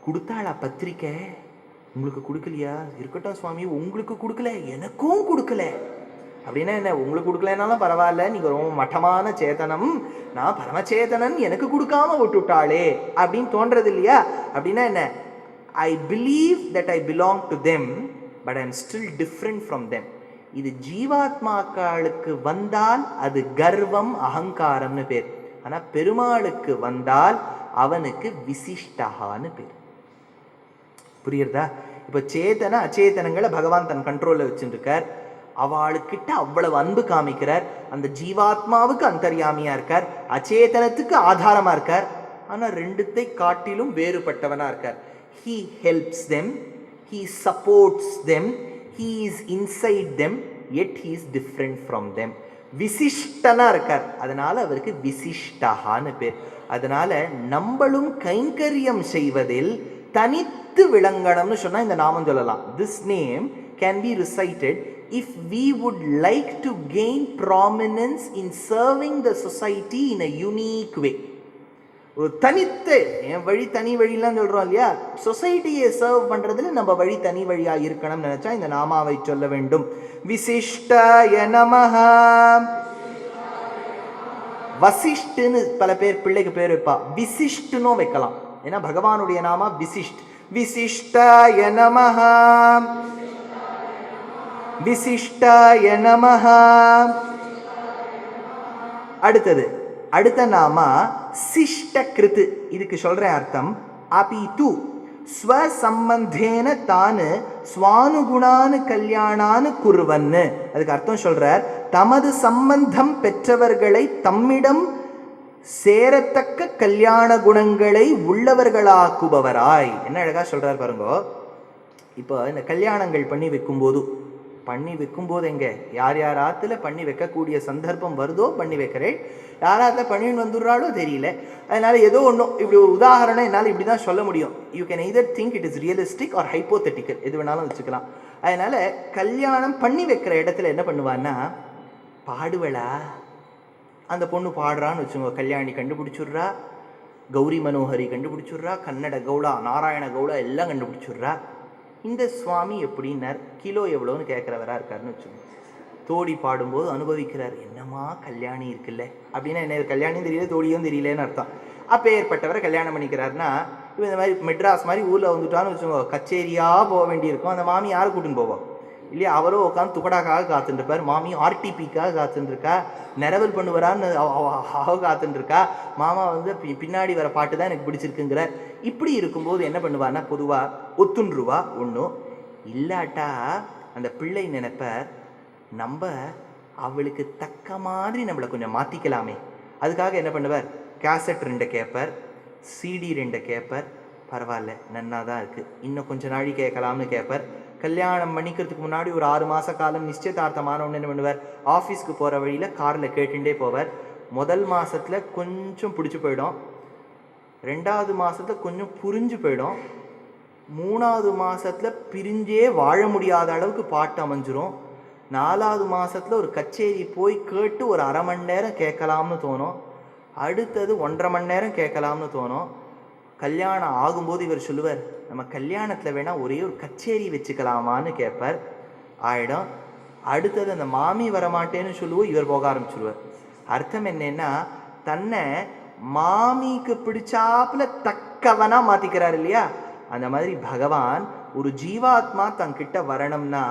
கொடுத்தாளா பத்திரிக்கை, உங்களுக்கு கொடுக்கலையா? இருக்கட்டும் சுவாமி, உங்களுக்கு கொடுக்கல எனக்கும் கொடுக்கல அப்படின்னா என்ன? உங்களுக்கு கொடுக்கலனாலும் பரவாயில்ல, நீங்க ரொம்ப மட்டமான சேத்தனம், நான் பரமச்சேதனன், எனக்கு கொடுக்காம விட்டுட்டாளே அப்படின்னு தோன்றது இல்லையா? அப்படின்னா என்ன? I believe that I belong to them but I am still different from them. இது ஜீவாத்மாக்களுக்கு வந்தால் அது கர்வம், அகங்காரம்னு பேர். ஆனா பெருமாளுக்கு வந்தால் அவனுக்கு விசிஷ்டகான்னு பேர். புரியுறதா? இப்ப சேதன அச்சேதனங்களை பகவான் தன் கண்ட்ரோல்ல வச்சுருக்கார். அவளுக்கிட்ட அவ்வளவு அன்பு காமிக்கிறார். அந்த ஜீவாத்மாவுக்கு அந்தர்யாமியா இருக்கார், அச்சேதனத்துக்கு ஆதாரமா இருக்கார். ஆனா 2த்தை காட்டிலும் வேறுபட்டவனா இருக்கார். He helps them, he supports them, he is inside them, yet he is different from them. விசிஷ்டனா இருக்கார், அதனால அவருக்கு விசிஷ்டகான்னு பேர். அதனால நம்மளும் கைங்கரியம் செய்வதில் தனித்து விளங்கணும்னு சொன்னா இந்த நாமம் சொல்லலாம். This name can be recited if we would like to gain prominence in serving the society in a unique way. ஒரு தனித்து, என் வழி தனி வழிலாம் சொல்றோம் இல்லையா, சொசைட்டியை சர்வ் பண்றதுல நம்ம வழி தனி வழியா இருக்கணும்னு நினைச்சா இந்த நாமாவை சொல்ல வேண்டும். விசிஷ்டாய நமஹ. வசிஷ்டுன்னு பல பேர் பிள்ளைக்கு பேர் வைப்பா, விசிஷ்டுன்னு வைக்கலாம். ஏன்னா பகவானுடைய நாமா விசிஷ்ட். விசிஷ்டாய நமஹ, விசிஷ்டாய நமஹ. அடுத்த நாமா சிஷ்ட கிருத்து. இதுக்கு சொல்றேன் அர்த்தம். அபிது ஸ்வசம்பந்தேன தானு ஸ்வானுகுணானு கல்யாணானு குருவன்னு. அதுக்கு அர்த்தம் சொல்றார், தமது சம்பந்தம் பெற்றவர்களை தம்மிடம் சேரத்தக்க கல்யாண குணங்களை உள்ளவர்களாக்குபவராய். என்ன அழகா சொல்றார் பாருங்கோ. இப்போ இந்த கல்யாணங்கள் பண்ணி வைக்கும்போது எங்க யார் யாராத்துல பண்ணி வைக்கக்கூடிய சந்தர்ப்பம் வருதோ பண்ணி வைக்கிறேன், யாராத்துல பண்ணின்னு வந்துடுறாளோ தெரியல. அதனால ஏதோ ஒன்றும் இப்படி ஒரு உதாரணம் என்னால் இப்படி தான் சொல்ல முடியும். You can either think it is realistic or hypothetical, எது வேணாலும் வச்சுக்கலாம். அதனால கல்யாணம் பண்ணி வைக்கிற இடத்துல என்ன பண்ணுவான்னா, பாடுவளா அந்த பொண்ணு பாடுறான்னு வச்சுக்கோங்க, கல்யாணி கண்டுபிடிச்சுட்றா, கௌரி மனோஹரி கண்டுபிடிச்சுட்றா, கன்னட கவுளா, நாராயண கவுளா எல்லாம் கண்டுபிடிச்சுட்றா. இந்த சுவாமி எப்படின்னார், கிலோ எவ்வளோன்னு கேட்குறவரா இருக்காருன்னு வச்சுக்கோங்க. தோடி பாடும்போது அனுபவிக்கிறார், என்னம்மா கல்யாணி இருக்குல்ல அப்படின்னா என்ன, கல்யாணியும் தெரியல தோடியும் தெரியலன்னு அர்த்தம். அப்போ ஏற்பட்டவரை கல்யாணம் பண்ணிக்கிறாருன்னா, இப்போ இந்த மாதிரி மெட்ராஸ் மாதிரி ஊரில் வந்துட்டான்னு வச்சுக்கோங்க, கச்சேரியாக போக வேண்டியிருக்கும். அந்த மாமி யாரை கூட்டின்னு போவோம் இல்லையா? அவரோ உட்காந்து துக்கடாக்காக காத்துட்டுருப்பார், மாமி ஆர்டிபிக்காக காத்துட்டுருக்கா, நிரவல் பண்ணுவாரான்னு அவ காத்துட்டுருக்கா, மாமா வந்து பின்னாடி வர பாட்டு தான் எனக்கு பிடிச்சிருக்குங்கிற. இப்படி இருக்கும்போது என்ன பண்ணுவான்னா, பொதுவாக ஒத்துன்றுவா ஒன்றும் இல்லாட்டா அந்த பிள்ளை நினைப்பார், நம்ம அவளுக்கு தக்க மாதிரி நம்மளை கொஞ்சம் மாற்றிக்கலாமே. அதுக்காக என்ன பண்ணுவார், கேசட் 2 கேட்பார், சிடி 2 கேட்பார், பரவாயில்ல நன்னா தான் இருக்குது, இன்னும் கொஞ்சம் நாளை கேட்கலாம்னு கேட்பார். கல்யாணம் பண்ணிக்கிறதுக்கு முன்னாடி ஒரு 6 மாத காலம் நிச்சயதார்த்தமான ஒன்று என்ன பண்ணுவார், ஆஃபீஸ்க்கு போகிற வழியில் காரில் கேட்டுட்டே போவார். முதல் மாதத்தில் கொஞ்சம் பிடிச்சி போயிடும், 2வது மாதத்தில் கொஞ்சம் புரிஞ்சு போயிடும், 3வது மாதத்தில் பிரிஞ்சே வாழ முடியாத அளவுக்கு பாட்டு அமைஞ்சிரும், 4வது மாதத்தில் ஒரு கச்சேரி போய் கேட்டு ஒரு 1/2 மணி நேரம் கேட்கலாம்னு தோணும், அடுத்தது 1.5 மணி நேரம் கேட்கலாம்னு தோணும். கல்யாணம் ஆகும்போது இவர் சொல்லுவார், நம்ம கல்யாணத்தில் வேணால் ஒரே ஒரு கச்சேரி வச்சுக்கலாமான்னு கேட்பார், ஆயிடும். அடுத்தது அந்த மாமி வரமாட்டேன்னு சொல்லுவோம், இவர் போக ஆரம்பிச்சுடுவார். அர்த்தம் என்னன்னா, தன்னை மாமிக்கு பிடிச்சாப்புல தக்கவனா மாற்றிக்கிறார் இல்லையா? அந்த மாதிரி பகவான் ஒரு ஜீவாத்மா தன்கிட்ட வரணும்னா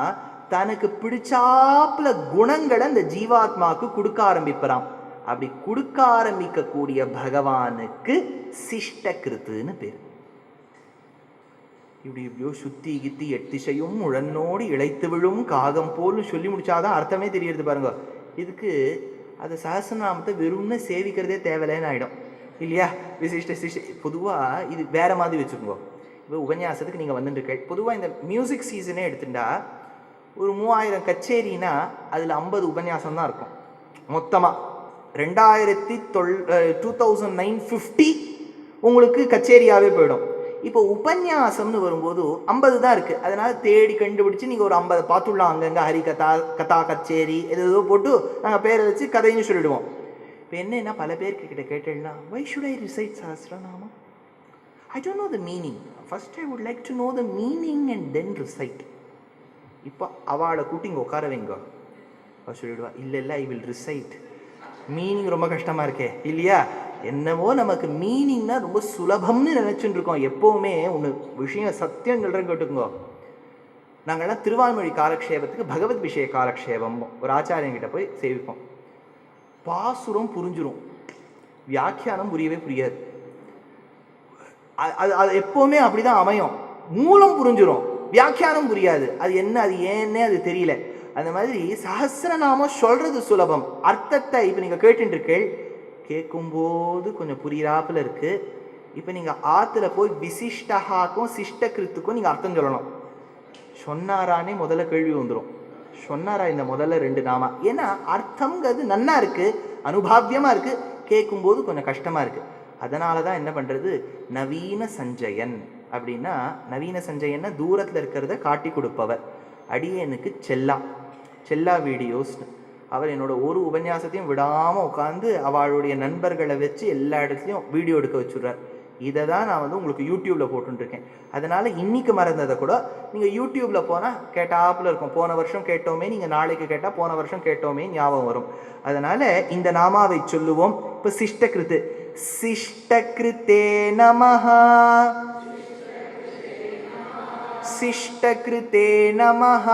தனக்கு பிடிச்சாப்புல குணங்களை அந்த ஜீவாத்மாவுக்கு கொடுக்க ஆரம்பிப்பறான். அப்படி கொடுக்க ஆரம்பிக்கக்கூடிய பகவானுக்கு சிஷ்ட கிருத்துன்னு பேர். இப்படி இப்படியோ சுத்தி கித்தி எட்டிசையும் முழன்னோடு இழைத்து விழும் காகம் போல்னு சொல்லி முடிச்சாதான் அர்த்தமே தெரியறது பாருங்க. இதுக்கு அது சஹஸ்ரநாமத்தை வெறும்னு சேவிக்கிறதே தேவையில்லைன்னு ஆகிடும் இல்லையா? விசிஷ்ட சிஷ்ட பொதுவாக இது வேற மாதிரி வச்சுக்கோங்க. இப்போ உபன்யாசத்துக்கு நீங்கள் வந்துட்டு பொதுவாக இந்த மியூசிக் சீசனே எடுத்துட்டா ஒரு 3000 கச்சேரினா அதில் 50 உபன்யாசம் தான் இருக்கும் மொத்தமாக. 2009-50 உங்களுக்கு கச்சேரியாகவே போயிடும். இப்போ உபன்யாசம்னு வரும்போது 50 தான் இருக்குது. அதனால் தேடி கண்டுபிடிச்சி நீங்கள் ஒரு 50 பார்த்துடலாம். அங்கங்கே ஹரி கதா கதா கச்சேரி ஏதோ போட்டு நாங்கள் பேரை வச்சு கதைன்னு சொல்லிவிடுவோம். இப்போ என்னென்னா பல பேருக்கு கிட்ட கேட்டேன்னா, வை ஷுட் ஐ ரிசைட் சஹஸ்ரநாமம்? I don't know the meaning. First I would like to know the meaning and then recite. இப்போ அவளை கூட்டி இங்கே உட்கார வைங்க. அவள் சொல்லிவிடுவா, இல்லை ஐ வில் ரிசைட். மீனிங் ரொம்ப கஷ்டமாக இருக்கே இல்லையா? என்னவோ நமக்கு மீனிங்னா ரொம்ப சுலபம்னு நினச்சிட்டு இருக்கோம். எப்போவுமே ஒன்று விஷயம் சத்தியம் சொல்கிறேன்னு கேட்டுக்கோங்க. நாங்கள்லாம் திருவாய்மொழி காலக்ஷேபத்துக்கு பகவத் விஷய காலக்ஷேபம் ஒரு ஆச்சாரியங்கிட்ட போய் சேவிப்போம். பாசுரம் புரிஞ்சிடும், வியாக்கியானம் புரியவே புரியாது. அது எப்போவுமே அப்படி தான் அமையும். மூலம் புரிஞ்சிடும், வியாக்கியானம் புரியாது. அது என்ன, அது ஏன்னே அது தெரியல. அந்த மாதிரி சஹஸ்ரநாமம் சொல்கிறது சுலபம். அர்த்தத்தை இப்போ நீங்கள் கேட்டுருக்கீள், கேட்கும்போது கொஞ்சம் புரியாப்புல இருக்குது. இப்போ நீங்கள் ஆற்றுல போய் விசிஷ்டஹாக்கும் சிஷ்டகிருத்துக்கும் நீங்கள் அர்த்தம் சொல்லணும். சொன்னாரானே முதல்ல கேள்வி வந்துடும். சொன்னாரா இந்த முதல்ல 2 நாமா? ஏன்னா அர்த்தங்கிறது நன்னா இருக்குது, அனுபாவியமாக இருக்குது, கேட்கும்போது கொஞ்சம் கஷ்டமாக இருக்குது. அதனால தான் என்ன பண்ணுறது, நவீன சஞ்சயன் அப்படின்னா, நவீன சஞ்சயன்னா தூரத்தில் இருக்கிறத காட்டி கொடுப்பவர். அடியனுக்கு செல்லா வீடியோஸ், அவர் என்னோட ஒரு உபன்யாசத்தையும் விடாமல் உட்காந்து அவளுடைய நண்பர்களை வச்சு எல்லா இடத்துலையும் வீடியோ எடுக்க வச்சுடுறார். இதை தான் நான் உங்களுக்கு யூடியூப்பில் போட்டுருக்கேன். அதனால் இன்றைக்கி மறந்ததை கூட நீங்கள் யூடியூப்பில் போனால் கேட்டாப்பில் இருக்கும். போன வருஷம் கேட்டோமே, நீங்கள் நாளைக்கு கேட்டால் போன வருஷம் கேட்டோமே ஞாபகம் வரும். அதனால் இந்த நாமாவை சொல்லுவோம். இப்போ சிஷ்டகிருத்து, சிஷ்டகிருத்தே நமஹ, சிஷ்டகிருத்தே நமஹ.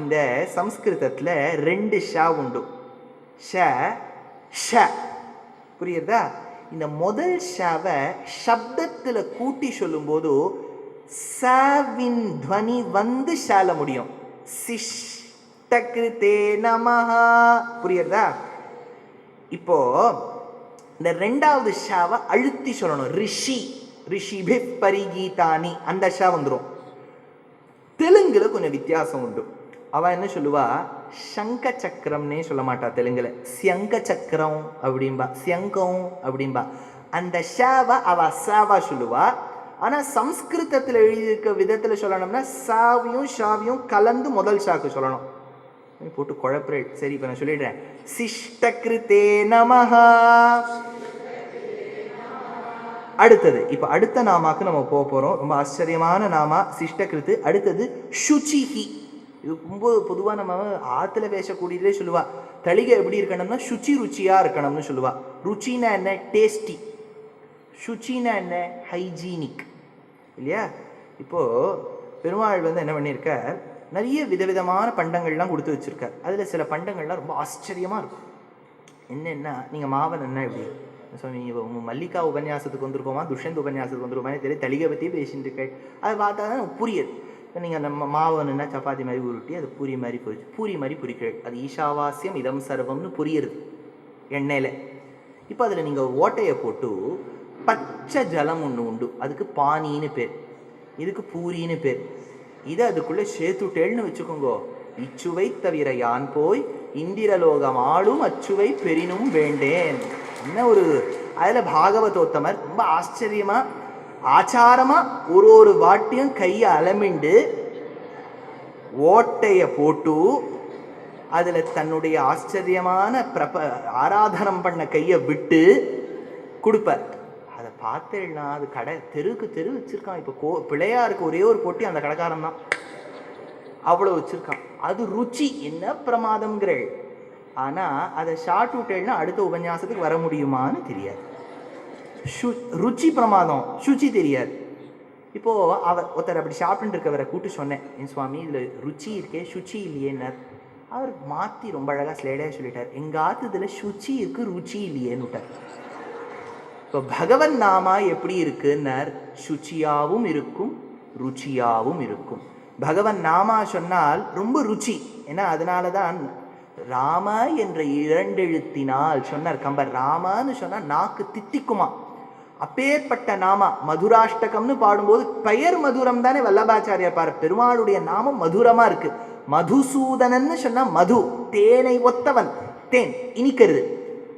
இந்த சம்ஸ்கிருதத்தில் 2 ஷா உண்டு. ஷ ஷ புரியுறதா? இந்த முதல் ஷாவை சப்தத்தில் கூட்டி சொல்லும்போது சவின் துவனி வந்து ஷால முடியும். சிஷ்டகிருத்தே நமஹ, புரியுறதா? இப்போ இந்த 2வது ஷாவை அழுத்தி சொல்லணும். ரிஷி, ரிஷிபி பரிகீதானி, அந்த ஷா வந்துடும். தெலுங்குல கொஞ்சம் வித்தியாசம் உண்டு. அவள் என்ன சொல்லுவா, சங்க சக்கரம்னே சொல்ல மாட்டா தெலுங்குல, சியங்க சக்கரம் அப்படின்பா, சியங்கம் அப்படின்பா. அந்த ஷாவை அவ சாவா சொல்லுவா. ஆனால் சம்ஸ்கிருதத்தில் எழுதியிருக்க விதத்தில் சொல்லணும்னா சாவியும் ஷாவியும் கலந்து முதல் ஷாக்கு சொல்லணும். போட்டு குழப்பறேன். சரி, இப்போ நான் சொல்லிடுறேன். சிஷ்டகிருத்தே நமஹ. அடுத்தது, இப்போ அடுத்த நாமாக்கு நம்ம போக போகிறோம். ரொம்ப ஆச்சரியமான நாமா சிஷ்டகிருத்து. அடுத்தது சுச்சிஹி. இது ரொம்ப பொதுவாக நம்ம ஆற்றுல பேசக்கூடியதே சொல்லுவா. தளிகை எப்படி இருக்கணும்னா சுச்சி ருச்சியாக இருக்கணும்னு சொல்லுவா. ருச்சினா என்ன, டேஸ்டி. சுச்சினா என்ன, ஹைஜீனிக் இல்லையா? இப்போது பெருமாள் என்ன பண்ணியிருக்கார், நிறைய விதவிதமான பண்டங்கள்லாம் கொடுத்து வச்சுருக்கார். அதில் சில பண்டங்கள்லாம் ரொம்ப ஆச்சரியமாக இருக்கும். என்னென்னா, நீங்கள் மாவன் என்ன எப்படி சுவாமி மல்லிகா உபன்யாசத்துக்கு வந்துருக்கோமா, துஷ்யந்த் உபன்யாசத்துக்கு வந்துருக்கோமா தெரியல, தளிகை பற்றியே பேசிட்டு இருக்கேன். அதை பார்த்தா தான் புரியுது. நீங்கள் நம்ம மாவனுன்னா சப்பாத்தி மாதிரி உருட்டி அது பூரி மாதிரி பொரிச்சு, பூரி மாதிரி பொரிக்கிறது. அது ஈஷாவாஸ்யம் இதம் சர்வம்னு புரியுறது எண்ணெயில். இப்போ அதில் நீங்கள் ஓட்டையை போட்டு பச்சை ஜலம் ஒன்று உண்டு, அதுக்கு பானின்னு பேர், இதுக்கு பூரின்னு பேர். இதை அதுக்குள்ளே சேர்த்துட்டேன்னு வச்சுக்கோங்க. இச்சுவை தவிர யான் போய் இந்திரலோகம் ஆளும் அச்சுவை பெரினும் வேண்டேன். என்ன ஒரு அதில் பாகவதோத்தமர் ரொம்ப ஆச்சரியமாக ஆச்சாரமாக ஒரு வாட்டியும் கையை அலமிண்டு ஓட்டையை போட்டு அதில் தன்னுடைய ஆச்சரியமான ஆராதனம் பண்ண கையை விட்டு கொடுப்பார். அதை பார்த்தேன்னா அது கடை தெருக்கு தெரு வச்சுருக்கான். இப்போ பிள்ளையாருக்கு ஒரே ஒரு போட்டி அந்த கடைக்காரன் தான், அவ்வளோ வச்சுருக்கான். அது ருச்சி, என்ன பிரமாதம்ங்கிறள். ஆனால் அதை ஷார்ட் விட்டேன்னா அடுத்த உபன்யாசத்துக்கு வர முடியுமான்னு தெரியாது. ருச்சி பிரமாதம், சுச்சி தெரியாது. இப்போது ஒருத்தர் அப்படி சாப்பிட்டு இருக்கவரை கூட்டு சொன்னேன், என் சுவாமி இதில் ருச்சி இருக்கே சுச்சி இல்லையேன்னார். அவர் மாற்றி ரொம்ப அழகாக ஸ்லேடாக சொல்லிட்டார், எங்கள் ஆத்து இதில் சுச்சி இருக்குது ருச்சி இல்லையேன்னு விட்டார். இப்போ பகவன் நாமா எப்படி இருக்குன்னார், சுச்சியாவும் இருக்கும் ருச்சியாவும் இருக்கும். பகவன் நாமா சொன்னால் ரொம்ப ருச்சி. ஏன்னா அதனால தான் ராம என்ற 2 எழுத்தினால் சொன்னார் கம்பர். ராமன்னு சொன்னால் நாக்கு தித்திக்குமா. அப்பேற்பட்ட நாமா. மதுராஷ்டகம்னு பாடும்போது பெயர் மதுரம் தானே வல்லபாச்சாரியார் பாரு. பெருமாளுடைய நாமம் மதுரமா இருக்கு. மதுசூதனன்னு சொன்னா மது, தேனை ஒத்தவன், தேன் இனிக்கிறது.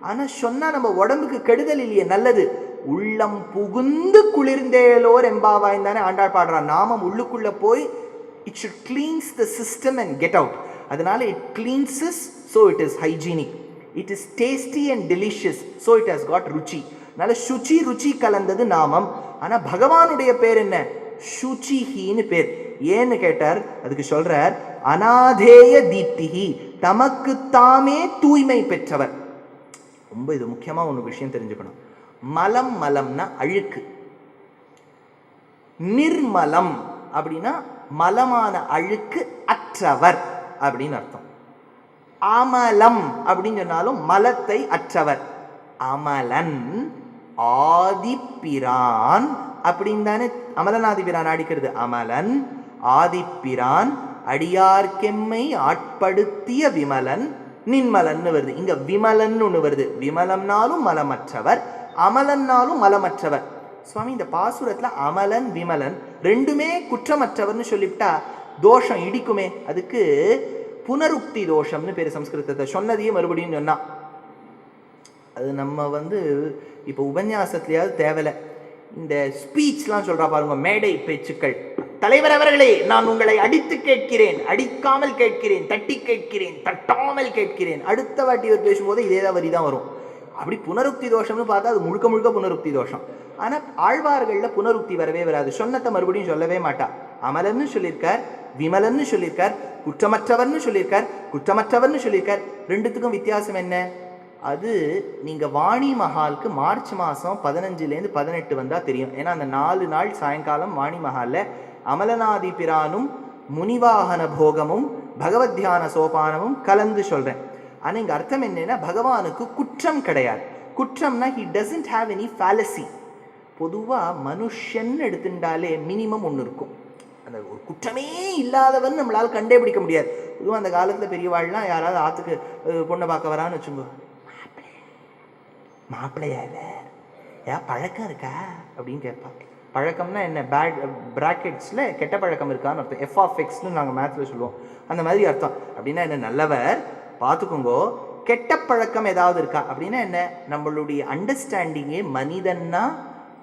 ஆனா சொன்னா நம்ம உடம்புக்கு கெடுதல் இல்லையே, நல்லது. உள்ளம் புகுந்து குளிர்ந்தேலோர் எம்பாவாய் தானே ஆண்டாள் பாடுறான். நாமம் உள்ளுக்குள்ள போய் it should cleanse the system and get out. அதனால it cleanses, so it is hygienic. It is tasty and delicious, so it has got ருச்சி. அதனால சுச்சி ருச்சி கலந்தது நாமம். ஆனா பகவானுடைய பேர் என்ன? சுச்சிஹின்னு பேர். ஏன்னு கேட்டார், அதுக்கு சொல்றார் அநாதேய தீப்திஹி, தமக்கு தாமே தூய்மை பெற்றவர். ரொம்ப இது முக்கியமா ஒரு விஷயம் தெரிஞ்சுக்கணும். மலம், மலம்னா அழுக்கு. நிர்மலம் அப்படின்னா மலமான அழுக்கு அற்றவர் அப்படின்னு அர்த்தம். அமலம் அப்படின்னு சொன்னாலும் மலத்தை அற்றவர். அமலன் ஆதிப்பிரான் அப்படின்னு தானே அமலனாதிபிரான் அடிக்கிறது. அமலன் ஆதிப்பிரான் அடியார்க்கெம்மை ஆட்படுத்திய விமலன் நின்மலன்னு வருது. இங்க விமலன் ஒண்ணு வருது. விமலம்னாலும் மலமற்றவர், அமலன்னாலும் மலமற்றவர். சுவாமி இந்த பாசுரத்துல அமலன் விமலன் ரெண்டுமே குற்றமற்றவர்னு சொல்லிவிட்டா தோஷம் இடிக்குமே. அதுக்கு புனருக்தி தோஷம்னு பேரு. சம்ஸ்கிருதத்தை சொன்னதையும் மறுபடியும் சொன்னா அது நம்ம இப்போ உபன்யாசத்துலயாவது தேவையில்லை. இந்த ஸ்பீச்லாம் சொல்றா பாருங்க, மேடை பேச்சுக்கள். தலைவர் அவர்களே, நான் உங்களை அடித்து கேட்கிறேன், அடிக்காமல் கேட்கிறேன், தட்டி கேட்கிறேன், தட்டாமல் கேட்கிறேன். அடுத்த வாட்டி இவர் பேசும்போது இதேதான் வரி தான் வரும். அப்படி புனருக்தி தோஷம்னு பார்த்தா அது முழுக்க முழுக்க புனருக்தி தோஷம். ஆனா ஆழ்வார்கள்ல புனருக்தி வரவே வராது. சொன்னத்தை மறுபடியும் சொல்லவே மாட்டா. அமலன்னு சொல்லியிருக்கார், விமலன்னு சொல்லியிருக்கார், குற்றமற்றவர்னு சொல்லியிருக்கார், குற்றமற்றவர்னு சொல்லியிருக்கார். ரெண்டுத்துக்கும் வித்தியாசம் என்ன? அது நீங்க வாணி மஹாலுக்கு மார்ச் மாசம் 15லேருந்து 18 வந்தா தெரியும். ஏன்னா அந்த 4 நாள் சாயங்காலம் வாணி மஹால்ல அமலநாதி பிரானும் முனிவாகன போகமும் பகவத் தியான சோபானமும் கலந்து சொல்றேன். ஆனா இங்க அர்த்தம் என்னன்னா, பகவானுக்கு குற்றம் கிடையாது. குற்றம்னா he doesn't have any fallacy. பொதுவா மனுஷன் எடுத்துட்டாலே மினிமம் ஒன்று இருக்கும். அந்த ஒரு குற்றமே இல்லாதவன் நம்மளால கண்டே பிடிக்க முடியாது. பொதுவாக அந்த காலத்துல பெரியவாள்லாம் யாராவது ஆத்துக்கு பொண்ணை பார்க்க வரான்னு வச்சுக்கோ, மாப்பிள்ளையா ஏன் பழக்கம் இருக்கா அப்படின்னு கேட்பாங்க. பழக்கம்னா என்ன? பேட் பிராக்கெட்ஸ்ல கெட்ட பழக்கம் இருக்கான்னு அர்த்தம். f(x)ன்னு நாங்கள் மேத்ஸ்ல சொல்லுவோம். அந்த மாதிரி அர்த்தம். அப்படின்னா என்ன? நல்லவர் பார்த்துக்கோங்கோ. கெட்ட பழக்கம் ஏதாவது இருக்கா அப்படின்னா என்ன? நம்மளுடைய அண்டர்ஸ்டாண்டிங்கே மனிதன்னா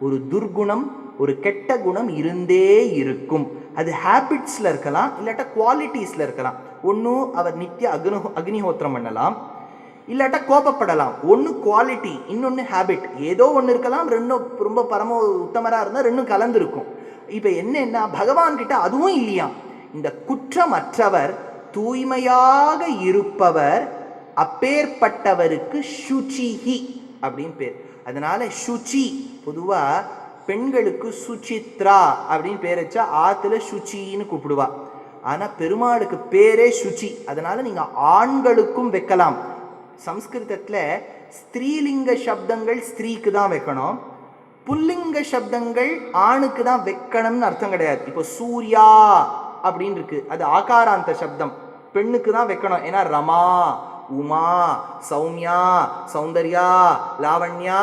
ஒரு துர்குணம், ஒரு கெட்ட குணம் இருந்தே இருக்கும். அது ஹேபிட்ஸ்ல இருக்கலாம், இல்லாட்டா குவாலிட்டிஸ்ல இருக்கலாம். ஒன்னும் அவர் நித்திய அக்னிஹோத்திரம் பண்ணலாம், இல்லாட்டா கோபப்படலாம். ஒன்று குவாலிட்டி, இன்னொன்று ஹேபிட். ஏதோ ஒன்று இருக்கலாம். ரெண்டும் ரொம்ப பரம உத்தமராக இருந்தால் ரெண்டும் கலந்துருக்கும். இப்போ என்னன்னா, பகவான் கிட்ட அதுவும் இல்லையா. இந்த குற்றமற்றவர், தூய்மையாக இருப்பவர், அப்பேற்பட்டவருக்கு சுச்சிஹி அப்படின்னு பேர். அதனால சுச்சி, பொதுவா பெண்களுக்கு சுச்சித்ரா அப்படின்னு பேர் வச்சா ஆத்துல சுச்சின்னு கூப்பிடுவா. ஆனா பெருமாளுக்கு பேரே சுச்சி. அதனால நீங்க ஆண்களுக்கும் வைக்கலாம். சம்ஸ்கிருதத்துல ஸ்திரீலிங்க சப்தங்கள் ஸ்திரீக்கு தான் வைக்கணும், புல்லிங்க சப்தங்கள் ஆணுக்கு தான் வைக்கணும்னு அர்த்தம் கிடையாது. இப்போ சூர்யா அப்படின்னு இருக்கு, அது ஆகாராந்த சப்தம், பெண்ணுக்கு தான் வைக்கணும். ஏன்னா ரமா, உமா, சௌமியா, சௌந்தர்யா, லாவண்யா,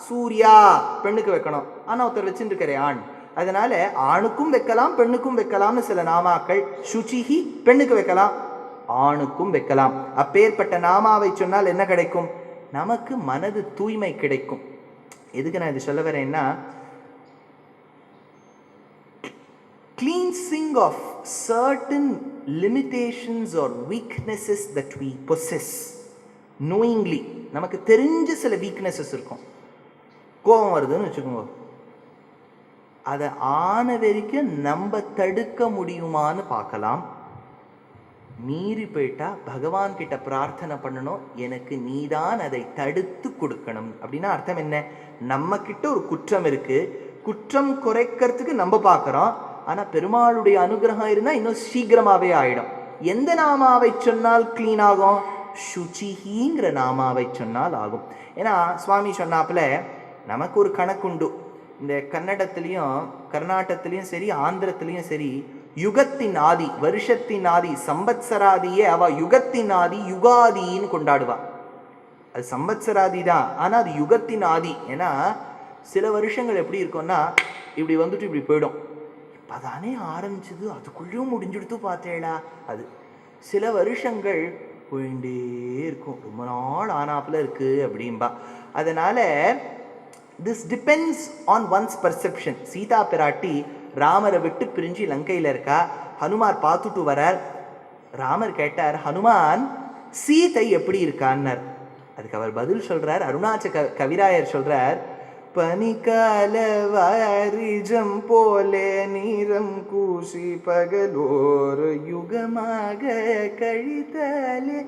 சூர்யா பெண்ணுக்கு வைக்கணும். ஆனா ஒருத்தர் வச்சுட்டு இருக்கிறே ஆண். அதனால ஆணுக்கும் வைக்கலாம், பெண்ணுக்கும் வைக்கலாம்னு சில நாமாக்கள். சுச்சிஹி பெண்ணுக்கு வைக்கலாம், ஆணுக்கும் வைக்கலாம். அப்பேற்பட்ட நாமாவை சொன்னால் என்ன கிடைக்கும்? நமக்கு மனது தூய்மை கிடைக்கும். எதுக்கு நான் இது சொல்ல வரேன்னா, cleansing of certain limitations or weaknesses that we possess knowingly. நமக்கு தெரிஞ்ச சில வீக்னஸஸ் இருக்கும். கோபம் வருதுன்னு வச்சுக்கோங்க, அதை ஆன வரைக்கும் நம்ம தடுக்க முடியுமான்னு பார்க்கலாம். மீறி போயிட்டா பகவான் கிட்ட பிரார்த்தனை பண்ணணும், எனக்கு நீதான் அதை தடுத்து கொடுக்கணும். அப்படின்னா அர்த்தம் என்ன? நம்ம கிட்ட ஒரு குற்றம் இருக்கு, குற்றம் குறைக்கிறதுக்கு நம்ம பார்க்கிறோம். ஆனா பெருமாளுடைய அனுகிரகம் இருந்தா இன்னும் சீக்கிரமாவே ஆயிடும். எந்த நாமாவை சொன்னால் கிளீன் ஆகும்? சுச்சிஹிங்கிற நாமாவை சொன்னால் ஆகும். ஏன்னா சுவாமி சொன்னாப்புல, நமக்கு ஒரு கணக்குண்டு. இந்த கன்னடத்துலேயும் கர்நாடகத்துலேயும் சரி, ஆந்திரத்துலேயும் சரி, யுகத்தின் ஆதி, வருஷத்தின் ஆதி, சம்பத்சராதியே அவ யுகத்தின் ஆதி யுகாதின்னு கொண்டாடுவா. அது சம்பத்சராதி தான், ஆனால் அது யுகத்தின் ஆதி. ஏன்னா சில வருஷங்கள் எப்படி இருக்கும்னா இப்படி வந்துட்டு இப்படி போயிடும். இப்போ தானே ஆரம்பிச்சது, அதுக்குள்ளேயும் முடிஞ்சுடுத்து பார்த்தேடா. அது சில வருஷங்கள் போயிட்டே இருக்கும், ரொம்ப நாள் ஆனாப்புல இருக்கு அப்படின்பா. அதனால this depends on one's perception. Sita பிராட்டி ராமரை விட்டு பிரிஞ்சு லங்கையில் இருக்கா. ஹனுமார் பார்த்துட்டு வரார். ராமர் கேட்டார், ஹனுமான் சீதை எப்படி இருக்கான்னார். அதுக்கு அவர் பதில் சொல்றார். அருணாச்ச கவிராயர் சொல்றார், பனிக்கால வாரிஜம் போலே நீரம் கூசி பகலோர் யுகமாக கழித்தாலே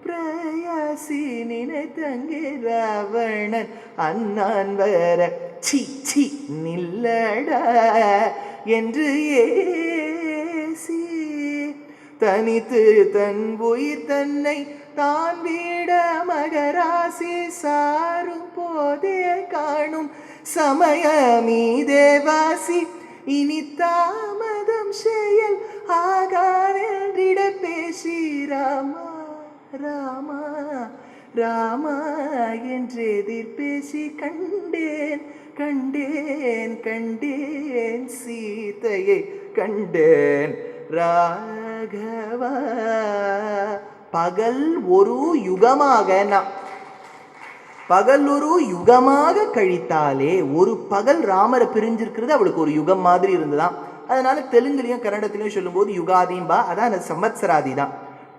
பிரயாசி நினைத்தங்கே ராவணன் அண்ணான் வர சி சி நில்லடா என்று ஏசி தனித்து தன் உயிர் தன்னை தான் வீட மகராசி சாரும் போதே காணும் சமயமீதேவாசி இனி தாமதம் செயல் ஆகாதென்றிட பேசி ராமா ராமா ராமா என்றெதிர் பேசி கண்டேன் கண்டேன் கண்டேன் சீதையை கண்டேன் ராகவா. பகல் ஒரு யுகமாக, பகல் ஒரு யுகமாக கழித்தாலே, ஒரு பகல் ராமரை பிரிஞ்சிருக்கிறது அவளுக்கு ஒரு யுகம் மாதிரி இருந்துதான். அதனால தெலுங்குலையும் கன்னடத்திலையும் சொல்லும்போது யுகாதிம்பா. அதான் அந்த சம்பத்சராதி தான்.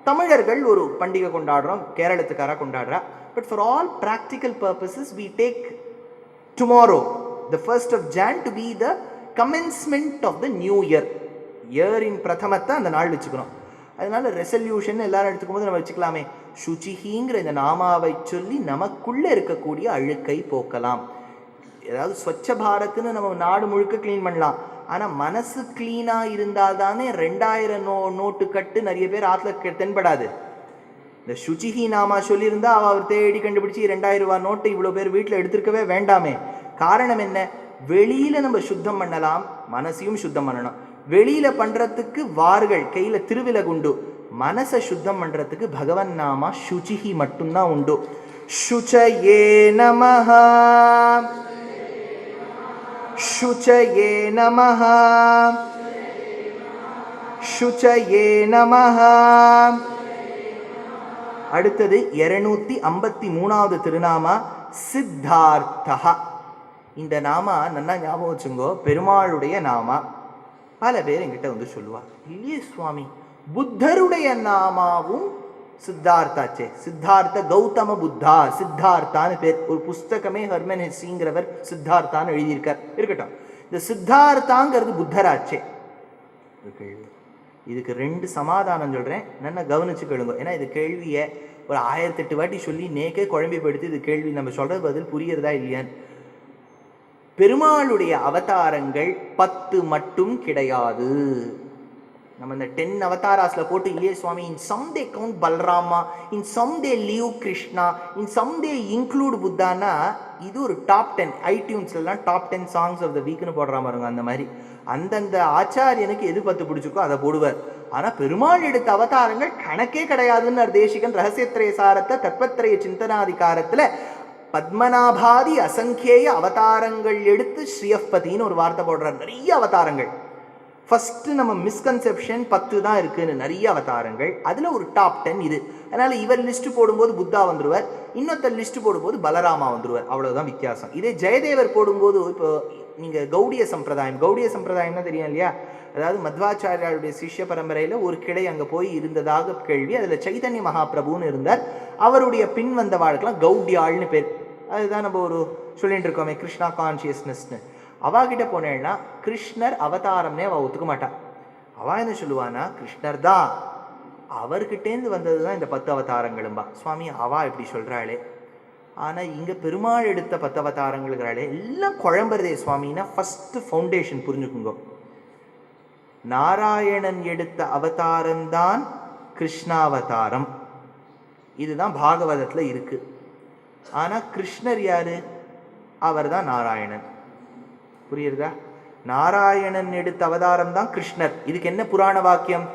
தமிழர்கள் ஒரு பண்டிகை கொண்டாடுறோம், கேரளத்துக்காரா கொண்டாடுறா. But for all practical purposes we take tomorrow the 1st of Jan to be the commencement of the new year. இயரின் பிரதமத்தை அந்த நாள் வச்சுக்கிறோம். அதனால ரெசல்யூஷன் எல்லாரும் எடுத்துக்கும் போது நம்ம வச்சுக்கலாமே, சுச்சிஹிங்கிற இந்த நாமாவை சொல்லி நமக்குள்ளே இருக்கக்கூடிய அழுக்கை போக்கலாம். ஏதாவது ஸ்வச்ச பாரத்னு நம்ம நாடு முழுக்க க்ளீன் பண்ணலாம். ஆனால் மனசு க்ளீனாக இருந்தால் தானே 2000 நோட்டு கட்டு நிறைய பேர் ஆற்றுல தென்படாது. இந்த சுச்சிஹி நாமா சொல்லியிருந்தா அவர் தேடி கண்டுபிடிச்சி 2000 ரூபா நோட்டு இவ்வளோ பேர் வீட்டில் எடுத்துருக்கவே வேண்டாமே. காரணம் என்ன? வெளியில் நம்ம சுத்தம் பண்ணலாம், மனசையும் சுத்தம் பண்ணணும். வெளியில் பண்ணுறதுக்கு வார்கள் கையில் திருவிலகுண்டு, மனசை சுத்தம் பண்ணுறதுக்கு பகவன் நாமா சுச்சிஹி மட்டும்தான் உண்டு. சுச்சயே நமஹ சுச்சயே நமஹ சுச்சயே நமஹ. அடுத்தது 253வது திருநாமா சித்தார்த்தா. இந்த நாமா நல்லா ஞாபகம் வச்சுங்கோ, பெருமாளுடைய நாமா. பல பேர் என்கிட்ட வந்து சொல்லுவா, இல்லையே சுவாமி புத்தருடைய நாமாவும் சித்தார்த்தாச்சே. சித்தார்த்த கௌதம புத்தா, சித்தார்த்தான்னு பேர். ஒரு புஸ்தகமே ஹெர்மன் ஹெஸ்ஸிங்கிறவர் சித்தார்த்தான்னு எழுதியிருக்கார். இருக்கட்டும், இந்த சித்தார்த்தாங்கிறது புத்தராச்சே. இதுக்கு 2 சமாதானம் சொல்கிறேன், நல்லா கவனிச்சு கேளுங்க. ஏன்னா இது கேள்வியை ஒரு 1008 வாட்டி சொல்லி நேக்கே குழம்பி படுத்து இது கேள்வி நம்ம சொல்கிறது பதில் புரியறதா இல்லையான்னு. பெருமாளுடைய அவதாரங்கள் 10 மட்டும் கிடையாது. நம்ம இந்த 10 அவதாராஸில் போட்டு, இல்லையே சுவாமி in some they count Balarama, in some they leave Krishna, in some they include புத்தானா, இது ஒரு டாப் 10. ஐடியூன்ஸ்லாம் டாப் 10 சாங்ஸ் ஆஃப் த வீக்னு போடுறா பாருங்க. அந்த மாதிரி அந்தந்த ஆச்சாரியனுக்கு எது 10 பிடிச்சிக்கோ அதை போடுவார். ஆனால் பெருமாள் எடுத்த அவதாரங்கள் கணக்கே கிடையாதுன்னு தேசிகன் ரகசியத்திரய சாரத்தை தத்வத்திரய சிந்தனாதிகாரத்தில் பத்மநாபாதி அசங்கேய அவதாரங்கள் எடுத்து ஸ்ரீயப்பதின்னு ஒரு வார்த்தை போடுறார். நிறைய அவதாரங்கள். ஃபஸ்ட்டு நம்ம மிஸ்கன்செப்ஷன் 10 தான் இருக்குன்னு, நிறைய அவதாரங்கள். அதில் ஒரு டாப் 10 இது. அதனால் இவர் லிஸ்ட்டு போடும்போது புத்தா வந்துடுவார், இன்னொருத்தர் லிஸ்ட்டு போடும்போது பலராமா வந்துடுவார். அவ்வளோதான் வித்தியாசம். இதே ஜெயதேவர் போடும்போது, இப்போ நீங்கள் கௌடிய சம்பிரதாயம், கௌடிய சம்பிரதாயம்னா தெரியும் இல்லையா? அதாவது மத்வாச்சாரியாருடைய சிஷ்ய பரம்பரையில் ஒரு கிளை அங்கே போய் இருந்ததாக கேள்வி. அதில் சைதன்ய மகாபிரபுன்னு இருந்தார். அவருடைய பின் வந்த வாழ்க்கெல்லாம் கௌடியாள்னு பேர். அதுதான் நம்ம ஒரு சொல்லிட்டு இருக்கோமே, கிருஷ்ணா கான்சியஸ்னஸ்னு. அவாகிட்ட போனேன்னா கிருஷ்ணர் அவதாரம்னே அவள் ஒத்துக்க மாட்டான். அவள் என்ன சொல்லுவானா, கிருஷ்ணர் தான், அவர்கிட்டேருந்து வந்தது தான் இந்த 10 அவதாரங்களும்பா. சுவாமி அவா இப்படி சொல்கிறாளே, ஆனால் இங்கே பெருமாள் எடுத்த 10 அவதாரங்களுங்கிறாளே, எல்லாம் குழம்புறதே சுவாமின்னா. ஃபஸ்ட்டு ஃபவுண்டேஷன் புரிஞ்சுக்குங்க. நாராயணன் எடுத்த அவதாரம்தான் கிருஷ்ணாவதாரம். இதுதான் பாகவதத்தில் இருக்குது. ஆனால் கிருஷ்ணர் யாரு? அவர் தான் நாராயணன். புரியுறதா? நாராயணன் எடுத்த அவதாரம் தான் கிருஷ்ணர். இதுக்கு என்ன புராண வாக்கியம்?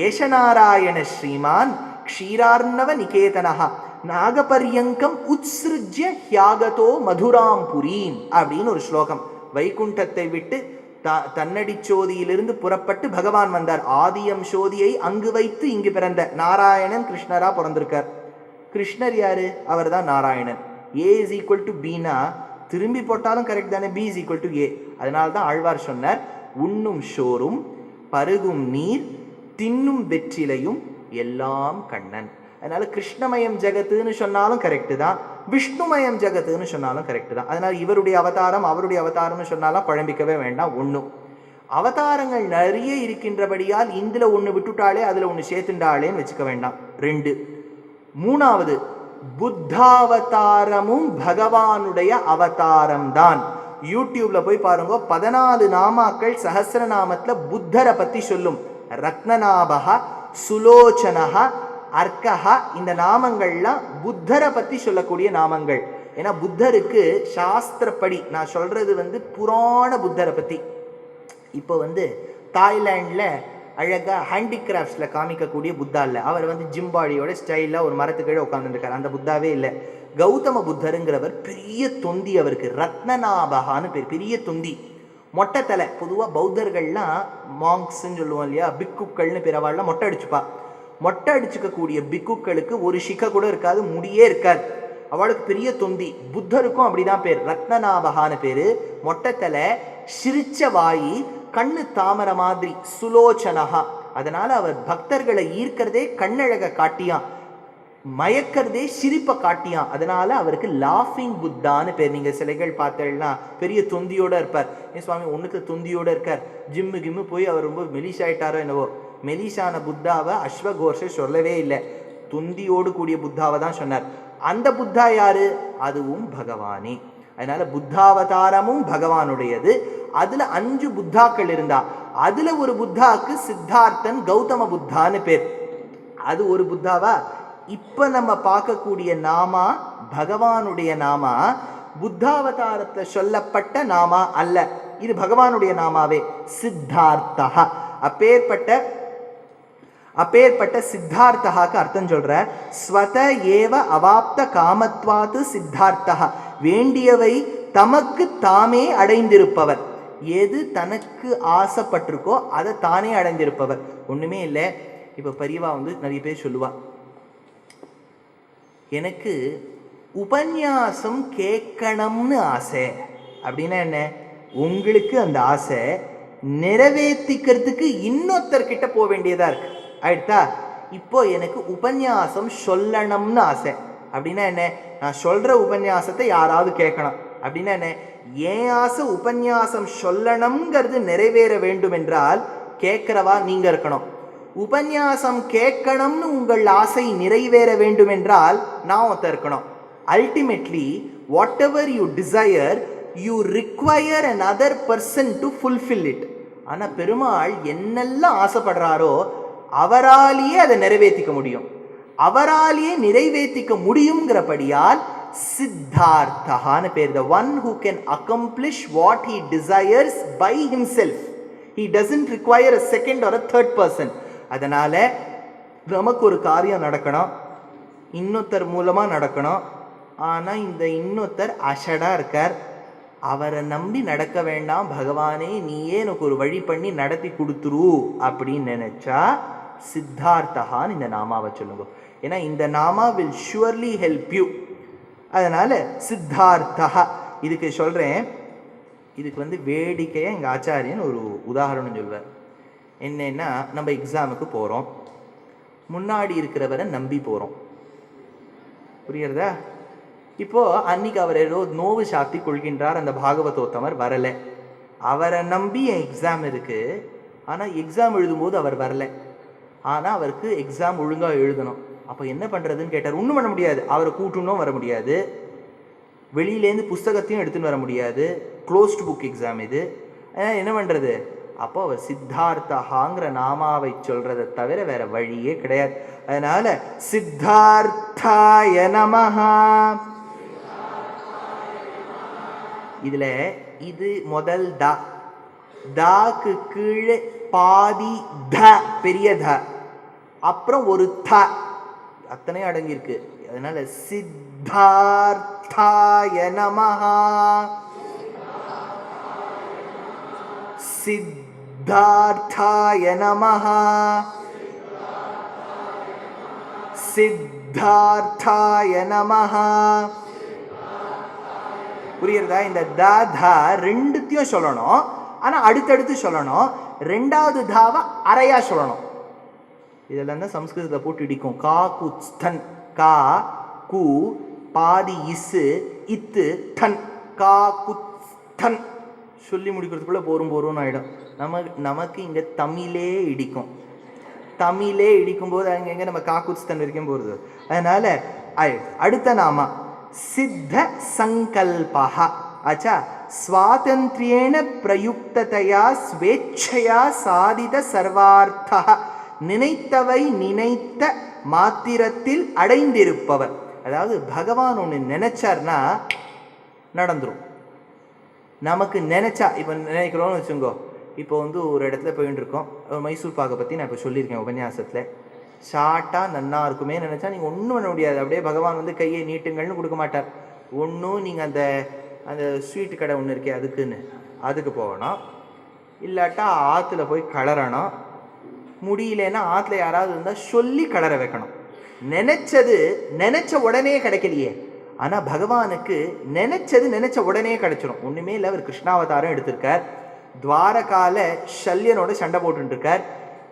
ஏஷ நாராயண ஸ்ரீமான் க்ஷீரார்ணவ நிகேதனஹா நாகபர்யங்கம் உத்ஸ்ருஜ்ய ஹ்யாகதோ மதுராம் புரீம் அப்படின்னு ஒரு ஸ்லோகம். வைகுண்டத்தை விட்டு தன்னடி சோதியிலிருந்து புறப்பட்டு பகவான் வந்தார். ஆதியம் சோதியை அங்கு வைத்து இங்கு பிறந்த நாராயணன் கிருஷ்ணரா பிறந்திருக்கார். கிருஷ்ணர் யாரு? அவர் தான் நாராயணன். ஏ இஸ் ஈக்குவல் டு பீனா திரும்பி போட்டாலும் கரெக்ட் தானே? பி இஸ் ஈக்குவல் டு ஏ. அதனால தான் ஆழ்வார் சொன்னார், உண்ணும் ஷோரும் பருகும் நீர் தின்னும் வெற்றிலையும் எல்லாம் கண்ணன். அதனால கிருஷ்ணமயம் ஜெகத்துன்னு சொன்னாலும் கரெக்டு தான், விஷ்ணுமயம் ஜெகத்துன்னு சொன்னாலும் கரெக்டு தான். அதனால இவருடைய அவதாரம் அவருடைய அவதாரம்னு சொன்னாலும் குழம்பிக்கவே வேண்டாம். ஒன்றும் அவதாரங்கள் நிறைய இருக்கின்றபடியால் இதில் ஒன்று விட்டுட்டாலே அதில் ஒன்று சேர்த்துண்டாளேன்னு வச்சுக்க வேண்டாம். 2. 3வது, புத்தாவதாரமும் பகவானுடைய அவதாரம் தான். யூடியூப்ல போய் பாருங்க, 14 நாமாக்கள் சஹஸ்ரநாமத்துல புத்தரை பத்தி சொல்லும். ரத்னநாபஹா, சுலோச்சனஹா, அர்க்கஹா, இந்த நாமங்கள்லாம் புத்தரை பத்தி சொல்லக்கூடிய நாமங்கள். ஏன்னா புத்தருக்கு சாஸ்திரப்படி, நான் சொல்றது புராண புத்தரை பத்தி. இப்போ தாய்லாண்டில் அழகாக ஹேண்டிகிராஃப்ட்ஸில் காமிக்கக்கூடிய புத்தா இல்லை. அவர் ஜிம்பாடியோட ஸ்டைலாக ஒரு மரத்துக்கீழே உட்காந்துருக்கார். அந்த புத்தாவே இல்லை. கௌதம புத்தருங்கிறவர் பெரிய தொந்தி. அவருக்கு ரத்னநாபகான்னு பேர். பெரிய தொந்தி, மொட்டை தலை. பொதுவாக பௌத்தர்கள்லாம் மாங்க்ஸ்ன்னு சொல்லுவோம் இல்லையா, பிக்குக்கள்னு பிறவாள்லாம் மொட்டை அடிச்சுப்பா. மொட்டை அடிச்சுக்கக்கூடிய பிக்குக்களுக்கு ஒரு சிக்க கூட இருக்காது, முடியே இருக்காது. அவளுக்கு பெரிய தொந்தி. புத்தருக்கும் அப்படிதான் பேர், ரத்னநாபகான்னு பேரு. மொட்டை தலை, சிரிச்ச வாயி, கண்ணு தாமரை மாதிரி, சுலோச்சனஹா. அதனால அவர் பக்தர்களை ஈர்க்கிறதே கண்ணழக காட்டியான், மயக்கிறதே சிரிப்பை காட்டியான். அதனால அவருக்கு லாஃபிங் புத்தான்னு பேர். நீங்க சிலைகள் பார்த்தேன்னா பெரிய தொந்தியோட இருப்பார். ஏன் சுவாமி ஒண்ணுக்கு தொந்தியோட இருக்கார்? ஜிம்மு கிம்மு போய் அவர் ரொம்ப மெலிஷாயிட்டாரோ என்னவோ. மெலிஷான புத்தாவை அஸ்வகோஷ சொல்லவே இல்லை, தொந்தியோடு கூடிய புத்தாவை தான் சொன்னார். அந்த புத்தா யாரு? அதுவும் பகவானே. அதனால புத்தாவதாரமும் பகவானுடையது. அதுல 5 புத்தாக்கள் இருந்தா, அதுல ஒரு புத்தாக்கு சித்தார்த்தன் கௌதம புத்தான்னு பேர். அது ஒரு புத்தாவா? இப்ப நம்ம பார்க்கக்கூடிய நாமா பகவானுடைய நாமா, புத்தாவதாரத்தை சொல்லப்பட்ட நாமா அல்ல. இது பகவானுடைய நாமாவே, சித்தார்த்தா. அப்பேற்பட்ட சித்தார்த்தகாக்கு அர்த்தம் சொல்ற, ஸ்வத ஏவ அவாப்த காமத்வாத்து சித்தார்த்தா. வேண்டியவை தமக்கு தாமே அடைந்திருப்பவர். எது தனக்கு ஆசைப்பட்டிருக்கோ அதை தானே அடைந்திருப்பவர். ஒண்ணுமே இல்லை. இப்ப பரிவா நிறைய பேர் சொல்லுவா, எனக்கு உபன்யாசம் கேட்கணும்னு ஆசை. அப்படின்னா என்ன? உங்களுக்கு அந்த ஆசை நிறைவேற்றிக்கிறதுக்கு இன்னொருத்தர்கிட்ட போக வேண்டியதா இருக்கு. ஆயிடுதா? இப்போ எனக்கு உபன்யாசம் சொல்லணும்னு ஆசை. அப்படின்னா என்ன? நான் சொல்ற உபன்யாசத்தை யாராவது கேட்கணும். அப்படின்னா என்ன? ஏன் ஆசை உபன்யாசம் சொல்லணுங்கிறது நிறைவேற வேண்டும் என்றால் கேட்கிறவா நீங்க இருக்கணும். உபன்யாசம் கேட்கணும்னு உங்கள் ஆசை நிறைவேற வேண்டும் என்றால் நான் ஒருத்தர் இருக்கணும். Ultimately whatever you desire you require another person to fulfill it. ஆனா பெருமாள் என்னெல்லாம் ஆசைப்படுறாரோ அவராலேயே அதை நிறைவேற்றிக்க முடியும். அவராலேயே நிறைவேற்றிக்க முடியுங்கிறபடியால் சித்தார்த்தகான்னு பேர். The one who can accomplish what he desires by himself. He doesn't require a second or a third person. அதனால நமக்கு ஒரு காரியம் நடக்கணும், இன்னொருத்தர் மூலமா நடக்கணும். ஆனா இந்த இன்னொருத்தர் அஷடா இருக்கார், அவரை நம்பி நடக்க வேண்டாம், பகவானே நீயே எனக்கு ஒரு வழி பண்ணி நடத்தி கொடுத்துரு அப்படின்னு நினைச்சா சித்தார்த்தகான்னு இந்த நாமாவை சொல்லுங்க. ஏன்னா இந்த நாமா வில் ஷுவர்லி ஹெல்ப் யூ. அதனால சித்தார்த்தகா. இதுக்கு சொல்றேன், இதுக்கு வேடிக்கையா எங்க ஆச்சாரியன் ஒரு உதாரணம் சொல்வார். என்னன்னா, நம்ம எக்ஸாமுக்கு போறோம், முன்னாடி இருக்கிறவரை நம்பி போறோம். புரியுறதா? இப்போ அன்னைக்கு அவர் ஏதோ நோவு சாத்தி கொள்கின்றார், அந்த பாகவதோத்தமர் வரல. அவரை நம்பி என் எக்ஸாம் இருக்கு, ஆனா எக்ஸாம் எழுதும்போது அவர் வரல. ஆனா அவருக்கு எக்ஸாம் ஒழுங்கா எழுதணும். அப்ப என்ன பண்றதுன்னு கேட்டார். ஒன்றும் பண்ண முடியாது, அவரை கூட்டணும் வர முடியாது, வெளியிலேருந்து புஸ்தகத்தையும் எடுத்துன்னு வர முடியாது, க்ளோஸ்டு புக் எக்ஸாம் இது. என்ன பண்றது? அப்போ அவர் சித்தார்த்தகாங்கிற நாமாவை சொல்றதை தவிர வேற வழியே கிடையாது. அதனால சித்தார்த்தாய நமஹ, இதுல இது முதல் த, தாக்கு கீழே பாதி த, பெரிய த, அப்புறம் ஒரு த, அத்தனை அடங்கியிருக்கு. அதனால சித்தார்த்தாய நமஹா, சித்தார்த்தாய நமஹா, சித்தார்த்தாய நமஹா. புரியுறதா? இந்த த த ரெண்டுத்தையும் சொல்லணும், ஆனா அடுத்தடுத்து சொல்லணும். ரெண்டாவது தாவை அரையா சொல்லணும். இதெல்லாம் தான் சம்ஸ்கிருதத்தை போட்டு இடிக்கும். கா குஸ்தன், கா கு பாதி இசு இத்து தன், கா குஸ்தன் சொல்லி முடிக்கிறதுக்குள்ள போரும் ஆயிடும். நமக்கு இங்க தமிழே இடிக்கும். தமிழே இடிக்கும் போது அங்கங்க நம்ம காக்குஸ்தன் வரைக்கும் போறது. அதனால அடுத்த நாமா சித்த சங்கல்பஹ. ஆச்சா, ஸ்வாதந்திரியேன பிரயுக்ததையா ஸ்வேச்சையா சாதித சர்வார்த்தா, நினைத்தவை நினைத்த மாத்திரத்தில் அடைந்திருப்பவர். அதாவது பகவான் ஒன்று நினைச்சார்னா நடந்துரும். நமக்கு நினைச்சா, இப்போ நினைக்கிறோம்னு வச்சுங்கோ, இப்போ ஒரு இடத்துல போயிட்டு இருக்கோம். மைசூர் பாக்கை பற்றி நான் இப்போ சொல்லியிருக்கேன் உபன்யாசத்தில். ஷார்ட்டாக நன்னா இருக்குமே நினச்சா நீங்கள் ஒன்றும் பண்ண முடியாது. அப்படியே பகவான் கையை நீட்டுங்கள்னு கொடுக்க மாட்டார். ஒன்றும் நீங்கள் அந்த அந்த ஸ்வீட்டு கடை ஒன்று இருக்கே அதுக்கு போகணும், இல்லாட்டா ஆற்றுல போய் கலரணும். முடியலன்னா ஆற்றுல யாராவது இருந்தால் சொல்லி கலர வைக்கணும். நினைச்ச உடனே கிடைக்கலையே. ஆனால் பகவானுக்கு நினைச்ச உடனே கிடைச்சிடும். ஒன்றுமே இல்லை, அவர் கிருஷ்ணாவதாரம் எடுத்திருக்கார். துவாரகால சல்யனோட சண்டை போட்டுருக்கார்.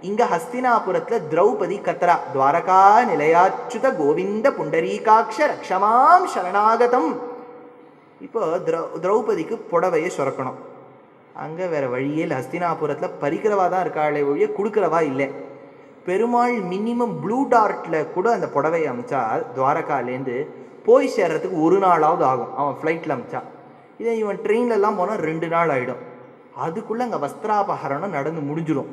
இங்க ஹஸ்தினாபுரத்தில் திரௌபதி கத்ரா, துவாரகா நிலையாச்சுத கோவிந்த புண்டரீகாட்ச ரக்ஷமாம் சரணாகதம். இப்போ திரௌபதிக்கு புடவையை சுரக்கணும். அங்கே வேற வழியே இல்லை. ஹஸ்தினாபுரத்தில் பறிக்கிறவா தான் இருக்காளே ஒழிய கொடுக்குறவா இல்லை. பெருமாள் மினிமம் ப்ளூ டார்ட்ல கூட அந்த புடவையை அமிச்சா துவாரகாலேருந்து போய் சேர்றதுக்கு ஒரு நாளாவது ஆகும். அவன் ஃப்ளைட்டில் அமிச்சா. இதே இவன் ட்ரெயின்லலாம் போனால் 2 நாள் ஆகிடும். அதுக்குள்ளே அங்கே வஸ்திராபகரணம் நடந்து முடிஞ்சிடும்.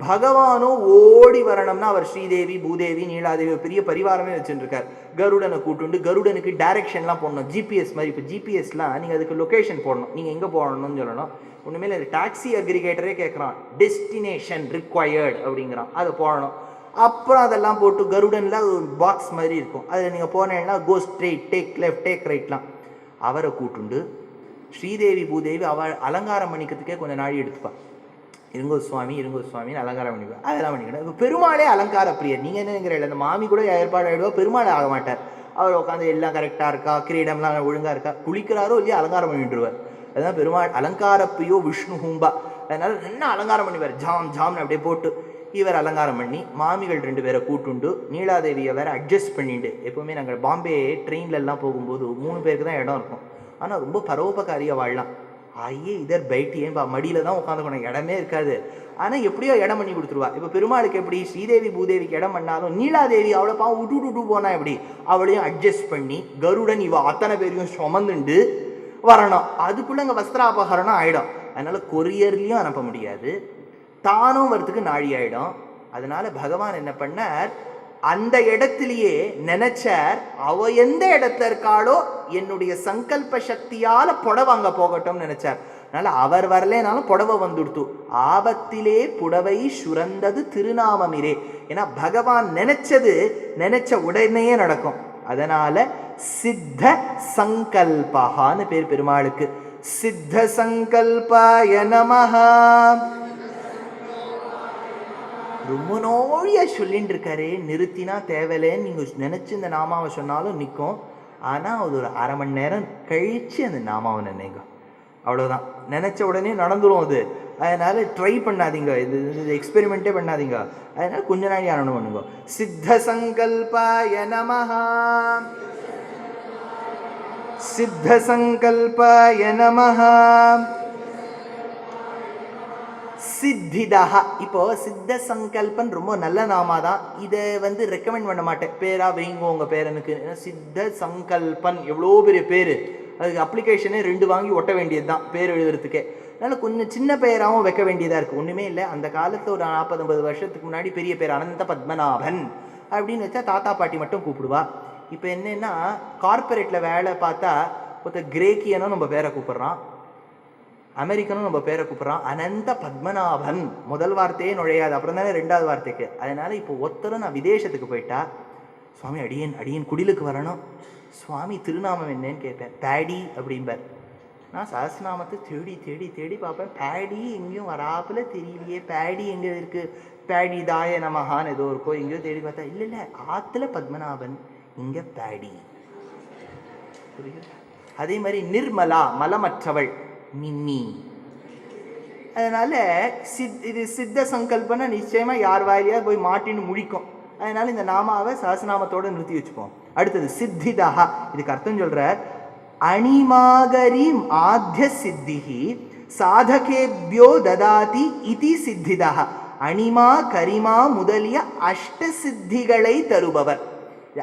பகவானும் ஓடி வரணும்னா அவர் ஸ்ரீதேவி பூதேவி நீலாதேவி பெரிய பரிவாரமே வச்சுருக்கார். கருடனை கூட்டுண்டு கருடனுக்கு டைரக்ஷன்லாம் போடணும். ஜிபிஎஸ் மாதிரி. இப்போ ஜிபிஎஸ்லாம் நீங்கள் அதுக்கு லொக்கேஷன் போடணும், நீங்கள் எங்கே போகணும்னு சொல்லணும். ஒன்றுமேல டாக்ஸி அக்ரிகேட்டரே கேட்குறான், டெஸ்டினேஷன் ரிக்வயர்டு அப்படிங்கிறான். அதை போடணும். அப்புறம் அதெல்லாம் போட்டு கருடனில் ஒரு பாக்ஸ் மாதிரி இருக்கும். அதில் நீங்கள் போனேன்னா go straight, take left, take ரைட்லாம். அவரை கூட்டுண்டு ஸ்ரீதேவி பூதேவி அவள் அலங்காரம் பண்ணிக்கிறதுக்கே கொஞ்சம் நாழி எடுத்துப்பாள். இருங்கோ சுவாமின்னு அலங்காரம் பண்ணிக்குவேன். அதெல்லாம் பண்ணிக்கணும். இப்போ பெருமாளே அலங்கார பிரியர். நீங்கள் என்னங்கிற இல்லை, அந்த மாமி கூட ஏற்பாடு ஆகிடுவா, பெருமாள் ஆக மாட்டார். அவர் உட்காந்து எல்லாம் கரெக்டாக இருக்கா, கிரீடம்லாம் ஒழுங்காக இருக்கா, குளிக்கிறாரோ இல்லையா அலங்காரம் பண்ணிட்டுருவார். அதுதான் பெருமாள் அலங்கார பிரியோ விஷ்ணு ஹூம்பா. அதனால என்ன அலங்காரம் பண்ணிவார், ஜாம்னு அப்படியே போட்டு இவர் அலங்காரம் பண்ணி மாமிகள் 2 பேரை கூட்டுண்டு நீலாதேவியை வேற அட்ஜஸ்ட் பண்ணிட்டு. எப்போவுமே நாங்கள் பாம்பே ட்ரெயின்லலாம் போகும்போது 3 பேருக்கு தான் இடம் இருக்கும். ஆனால் ரொம்ப பரோபகாரியாக வாழலாம். ஐயே இதர் பைட்டியேன்பா, மடியில் தான் உட்காந்துக்கணும், இடமே இருக்காது. ஆனால் எப்படியோ இடம் பண்ணி கொடுத்துருவா. இப்போ பெருமாளுக்கு எப்படி ஸ்ரீதேவி பூதேவிக்கு இடம் பண்ணாலும் நீலாதேவி அவளை விட்டு போனால் எப்படி அவளையும் அட்ஜஸ்ட் பண்ணி கருடன் இவ அத்தனை பேரையும் சுமந்துண்டு வரணும். அதுக்குள்ளே அங்கே வஸ்திராபகரணம் ஆகிடும். அதனால் கொரியர்லேயும் அனுப்ப முடியாது, தானும் வரத்துக்கு நாழி ஆகிடும். அதனால பகவான் என்ன பண்ணார், அந்த இடத்துலையே நினைச்சார், அவ எந்த இடத்துல இருக்காளோ என்னுடைய சங்கல்ப சக்தியால புடவை அங்க போகட்டும் நினைச்சார். அதனால அவர் வரலேனாலும் புடவை வந்துடுத்து. ஆபத்திலே புடவை சுரந்தது திருநாமமிரே. ஏன்னா பகவான் நினைச்ச உடனேயே நடக்கும். அதனால சித்த சங்கல்பஹான்னு பேர் பெருமாளுக்கு. சித்த சங்கல்பாய நமஹ. ரொம்ப நோழியா சொல்லிட்டு இருக்காரு, நிறுத்தினா தேவையில்லைன்னு நீங்கள் நினச்சி இந்த நாமாவை சொன்னாலும் நிற்கும். ஆனால் அது ஒரு அரை மணி நேரம் கழித்து அந்த நாமாவை நினைங்க, அவ்வளோதான். நினச்ச உடனே நடந்துடும் அது. அதனால் ட்ரை பண்ணாதீங்க, இது எக்ஸ்பெரிமெண்ட்டே பண்ணாதீங்க. அதனால் கொஞ்ச நாள் யாரும் பண்ணுங்க. சித்த சங்கல்பாய நமஹ, சித்த சங்கல்பாய நமஹ. சித்திதா. இப்போ சித்த சங்கல்பன் ரொம்ப நல்ல நாமா தான். இதை ரெக்கமெண்ட் பண்ண மாட்டேன், பேரா வைங்கோ உங்கள் பேரனுக்கு. சித்த சங்கல்பன் எவ்வளோ பெரிய பேர், அதுக்கு அப்ளிகேஷனே 2 வாங்கி ஒட்ட வேண்டியது தான் பேர் எழுதுறதுக்கே. அதனால் கொஞ்சம் சின்ன பெயராகவும் வைக்க வேண்டியதாக இருக்குது. ஒன்றுமே இல்லை, அந்த காலத்தில் ஒரு 40-50 வருஷத்துக்கு முன்னாடி பெரிய பேர் அனந்த பத்மநாபன் அப்படின்னு வச்சா தாத்தா பாட்டி மட்டும் கூப்பிடுவா. இப்போ என்னென்னா கார்பரேட்டில் வேலை பார்த்தா ஒருத்தர் கிரேக்கியனும் நம்ம பேரை கூப்பிடுறான், அமெரிக்கனும் நம்ம பேரை கூப்பிடுறான். அனந்த பத்மநாபன் முதல் வார்த்தையே நுழையாது, அப்புறம் தானே ரெண்டாவது வார்த்தைக்கு. அதனால இப்போ ஒருத்தரும் நான் விதேசத்துக்கு போயிட்டா, சுவாமி அடியன் குடிலுக்கு வரணும், சுவாமி திருநாமம் என்னன்னு கேட்பேன். பேடி அப்படிம்பார். நான் சஹஸ்ரநாமத்தை தேடி தேடி தேடி பார்ப்பேன், பேடி எங்கேயும் வராப்புல தெரியலையே, பேடி எங்கே இருக்கு, பேடி தாய நமஹான் ஏதோ இருக்கோ, எங்கேயோ தேடி பார்த்தா இல்லை இல்லை, ஆத்துல பத்மநாபன், இங்க பேடி. புரியுது? அதே மாதிரி நிர்மலா மலமற்றவள், மின்னி. அதனால இது சித்த சங்கல்பனை நிச்சயமா யார் வாரியா போய் மாட்டின்னு முழிக்கும். அதனால இந்த நாமாவை சஹஸ்ரநாமத்தோட நிறுத்தி வச்சுப்போம். அடுத்தது சித்திதா, இதுக்கு அர்த்தம் சொல்ற, அணிமாகரி ஆத்ய சித்திஹி சாதகேபியோ ததாதி இதி சித்திதா. அணிமா கரிமா முதலிய அஷ்ட சித்திகளை தருபவர்.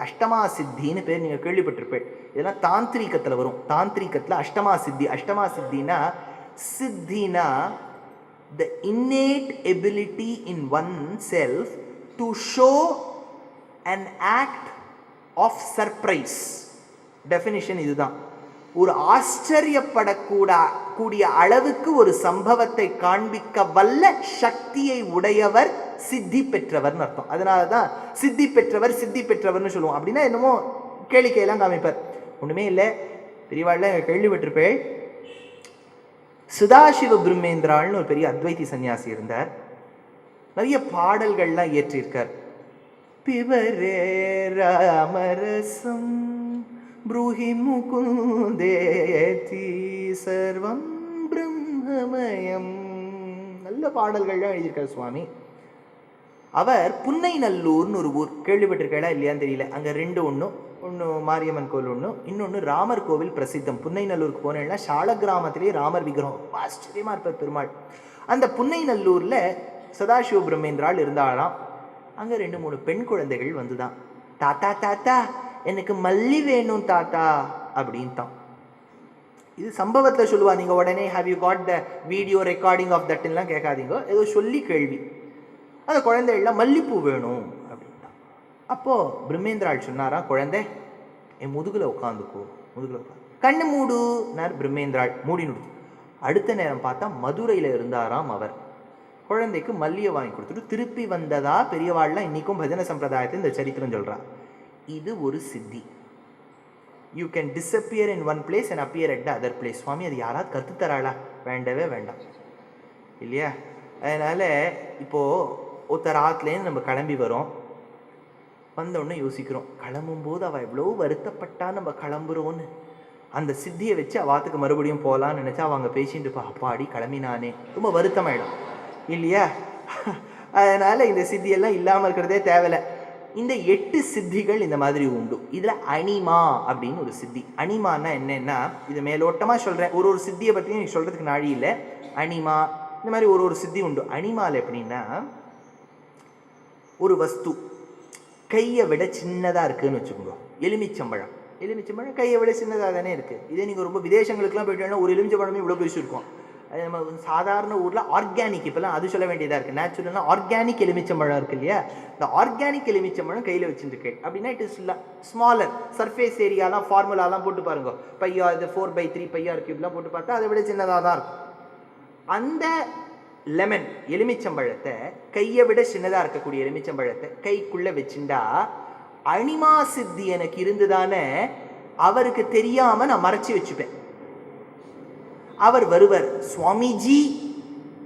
அஷ்டமா சித்தின்னு பேர் நீங்க கேள்விப்பட்டிருப்பேன். இதெல்லாம் தாந்திரீகத்துல வரும். தாந்திரீகத்துல அஷ்டமா சித்தி. அஷ்டமா சித்தினா, சித்தினா the innate ability in oneself to show an act of surprise. definition இதுதான். ஒரு ஆச்சரியப்படக்கூடிய அளவுக்கு ஒரு சம்பவத்தை காண்பிக்க வல்ல சக்தியை உடையவர் சித்தி பெற்றவர்னு அர்த்தம். அதனால தான் சித்தி பெற்றவர் சித்தி பெற்றவர்னு சொல்லுவோம். அப்படின்னா என்னமோ கேளிக்கையெல்லாம் காமிப்பார், ஒண்ணுமே இல்லை. பெரியவாழ்ல கேள்விப்பட்டிருப்பேன், சுதாசிவ பிரம்மேந்திராள்னு ஒரு பெரிய அத்வைதி சன்னியாசி இருந்தார். நிறைய பாடல்கள்லாம் இயற்றியிருக்கார். பிவரே ராமரசம் ப்ரூஹி முகுந்தேதி சர்வம் பிரம்மமயம், நல்ல பாடல்கள்லாம் எழுதியிருக்கார் சுவாமி. அவர் புன்னை நல்லூர்னு ஒரு ஊர், கேள்விப்பட்டிருக்கா இல்லையான்னு தெரியல. அங்கே ரெண்டு, ஒன்று மாரியம்மன் கோவில், இன்னொன்று ராமர் கோவில் பிரசித்தம். புன்னை நல்லூருக்கு போனேன்னா சால கிராமத்திலேயே ராமர் விக்கிரகம் ஆச்சரியமா இருப்பார் பெருமாள். அந்த புன்னை நல்லூர்ல சதாசிவ பிரம்மேந்திராள் இருந்தாலாம். அங்கே 2-3 பெண் குழந்தைகள் வந்துதான், தாத்தா தாத்தா எனக்கு மல்லி வேணும் தாத்தா அப்படின்ட்டான். இது சம்பவத்தில் சொல்லுவா, நீங்க உடனே have you got the video recording of தட்லாம் கேட்காதீங்க, ஏதோ சொல்லி கேள்வி. அந்த குழந்தைகள்லாம் மல்லிப்பூ வேணும் அப்படின்ட்டான். அப்போ பிரம்மேந்திராள் சொன்னாரா, குழந்தை என் முதுகுல உட்காந்துக்கோ, முதுகுல உட்காந்து கண்ணு மூடுனார். பிரம்மேந்திராள் மூடி நுடுச்சு. அடுத்த நேரம் பார்த்தா மதுரையில இருந்தாராம் அவர். குழந்தைக்கு மல்லியை வாங்கி கொடுத்துட்டு திருப்பி வந்ததா பெரியவாள்லாம் இன்னைக்கும் பஜன சம்பிரதாயத்தில் இந்த சரித்திரம் சொல்றா. இது ஒரு சித்தி. You can disappear in one place and appear at the other place. சுவாமி அது யாராவது கற்றுத்தராளா? வேண்டவே வேண்டாம் இல்லையா? அதனால இப்போ ஒருத்தர் ஆத்துலேருந்து நம்ம கிளம்பி வரோம், வந்தோடனே யோசிக்கிறோம், கிளம்பும்போது அவள் எவ்வளோ வருத்தப்பட்டா நம்ம கிளம்புறோன்னு. அந்த சித்தியை வச்சு அவாத்துக்கு மறுபடியும் போகலான்னு நினச்சா அவங்க பேசிட்டு இருப்பா, அப்பாடி கிளம்பினானே, ரொம்ப வருத்தமாயிடும் இல்லையா? அதனால இந்த சித்தியெல்லாம் இல்லாமல் இருக்கிறதே தேவையில்லை. இந்த 8 சித்திகள் இந்த மாதிரி உண்டு. இதுல அனிமா அப்படின்னு ஒரு சித்தி. அனிமான்னா என்னன்னா, இது மேலோட்டமா சொல்றேன், ஒரு சித்தியை பற்றியும் சொல்றதுக்கு நாழி இல்லை. அனிமா இந்த மாதிரி ஒரு சித்தி உண்டு. அனிமால எப்படின்னா, ஒரு வஸ்து கையை விட சின்னதா இருக்குன்னு வச்சுக்கோங்க. எலுமிச்சம்பழம் கையை விட சின்னதாக தானே இருக்கு. இதே நீங்க ரொம்ப விதேசங்களுக்குலாம் போயிட்டோம்னா ஒரு எலுமிச்சம்பழமே இவ்வளோ பெருசு இருக்கும். அது நம்ம சாதாரண ஊரில் ஆர்கானிக், இப்போல்லாம் அது சொல்ல வேண்டியதாக இருக்குது. நேச்சுரலாக ஆர்கானிக் எலுமிச்சம்பழம் இருக்கு இல்லையா? இந்த ஆர்கானிக் எலுமிச்சம்பழம் கையில் வச்சுருக்கு அப்படின்னா இட் இஸ் ஸ்மாலர் சர்ஃபேஸ் ஏரியாலாம் ஃபார்முலாலாம் போட்டு பாருங்க, பையா இது 4/3 பையா கியூப்லாம் போட்டு பார்த்தா அதை விட சின்னதாக தான் இருக்கும். அந்த லெமன் எலுமிச்சம்பழத்தை, கையை விட சின்னதாக இருக்கக்கூடிய எலுமிச்சம்பழத்தை கைக்குள்ளே வச்சுட்டா அனிமா சித்தி எனக்கு இருந்துதானே அவருக்கு தெரியாமல் நான் மறைச்சி வச்சுப்பேன். அவர் வருவர், சுவாமிஜி